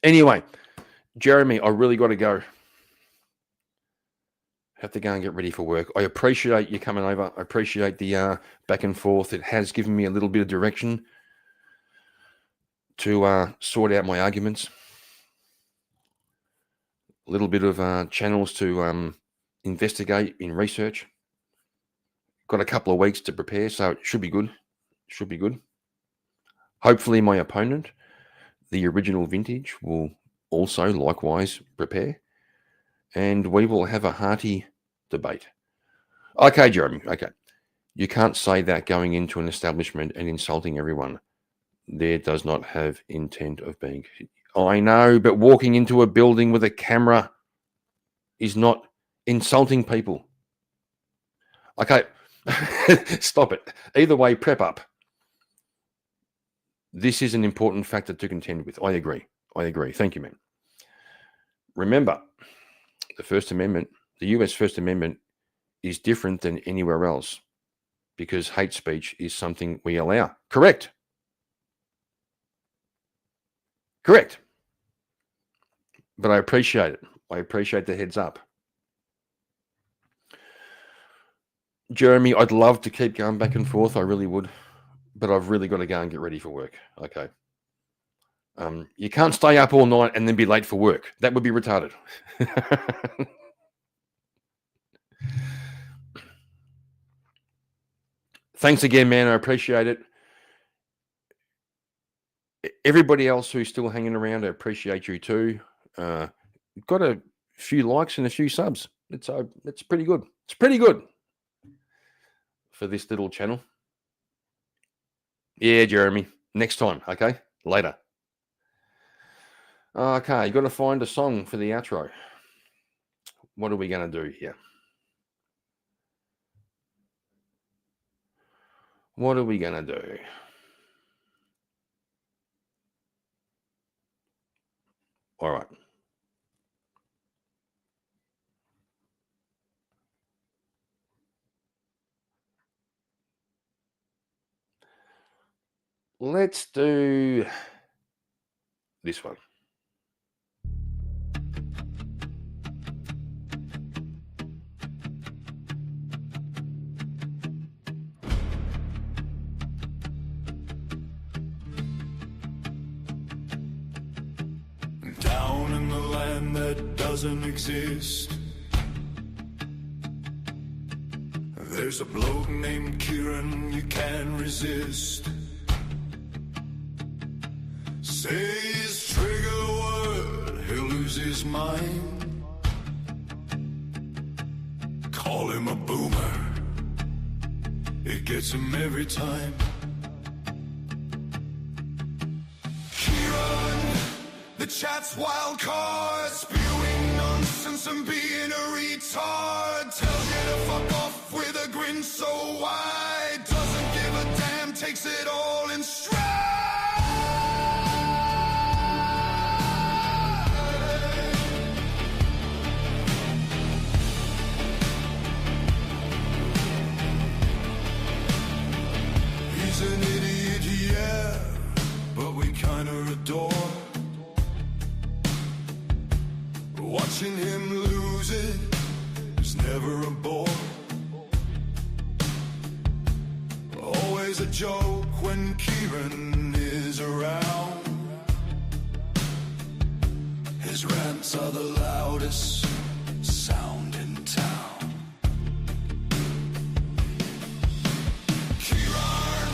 Anyway, Jeremy, I really got to go. Have to go and get ready for work. I appreciate you coming over. I appreciate the back and forth. It has given me a little bit of direction to sort out my arguments. A little bit of channels to investigate in research. Got a couple of weeks to prepare, so it should be good. Should be good. Hopefully my opponent, the original vintage, will also likewise prepare. And we will have a hearty debate. Okay, Jeremy, okay. You can't say that going into an establishment and insulting everyone. There does not have intent of being... I know, but walking into a building with a camera is not insulting people. Okay, stop it. Either way, prep up. This is an important factor to contend with. I agree. Thank you, man. Remember, the First Amendment, the US First Amendment, is different than anywhere else because hate speech is something we allow. Correct. But I appreciate it. I appreciate the heads up. Jeremy, I'd love to keep going back and forth. I really would. But I've really got to go and get ready for work. Okay. You can't stay up all night and then be late for work. That would be retarded. Thanks again, man. I appreciate it. Everybody else who's still hanging around, I appreciate you too. Got a few likes and a few subs. It's pretty good. It's pretty good for this little channel. Yeah, Jeremy. Next time, okay? Later. Okay, got to find a song for the outro. What are we going to do here? What are we going to do? All right. Let's do this one. Down in the land that doesn't exist, there's a bloke named Kieran you can't resist. Say his trigger word, he'll lose his mind. Call him a boomer, it gets him every time. Kieran, the chat's wild card, spewing nonsense and being a retard. Tells you to fuck off with a grin so wide. Doesn't give a damn, takes it all in stride. He's an idiot, yeah, but we kinda adore watching him lose it is never a bore. Always a joke when Kieran is around. His rants are the loudest sound in town. Kieran,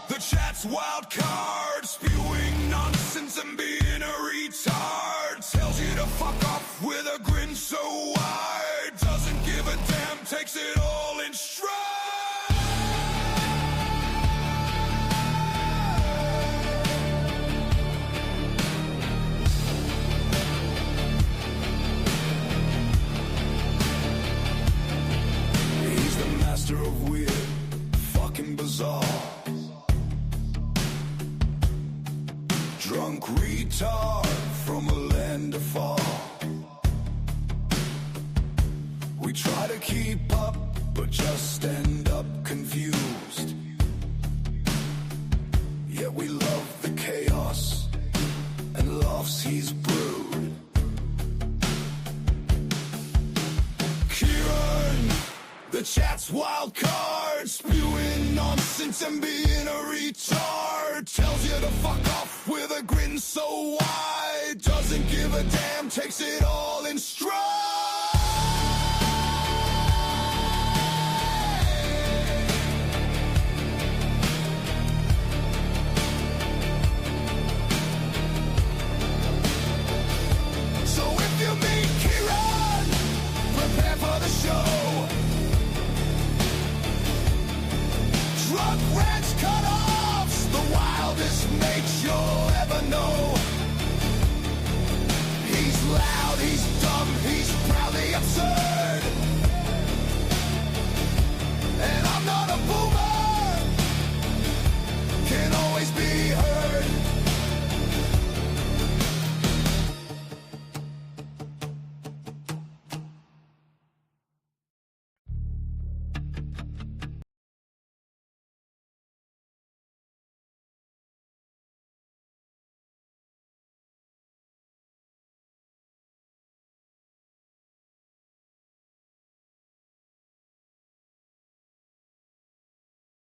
the chat's wild card, spewing nonsense and being a retard. Tells you to fuck off with a grin so wide. Doesn't give a damn. guitar from a land afar. We try to keep up, but just end up confused. Yet we love the chaos and laughs he's brewed. Kieran, the chat's wild card, spewing nonsense and being a retard. Tells you to fuck off with a grin so wide, doesn't give a damn, takes it all in stride.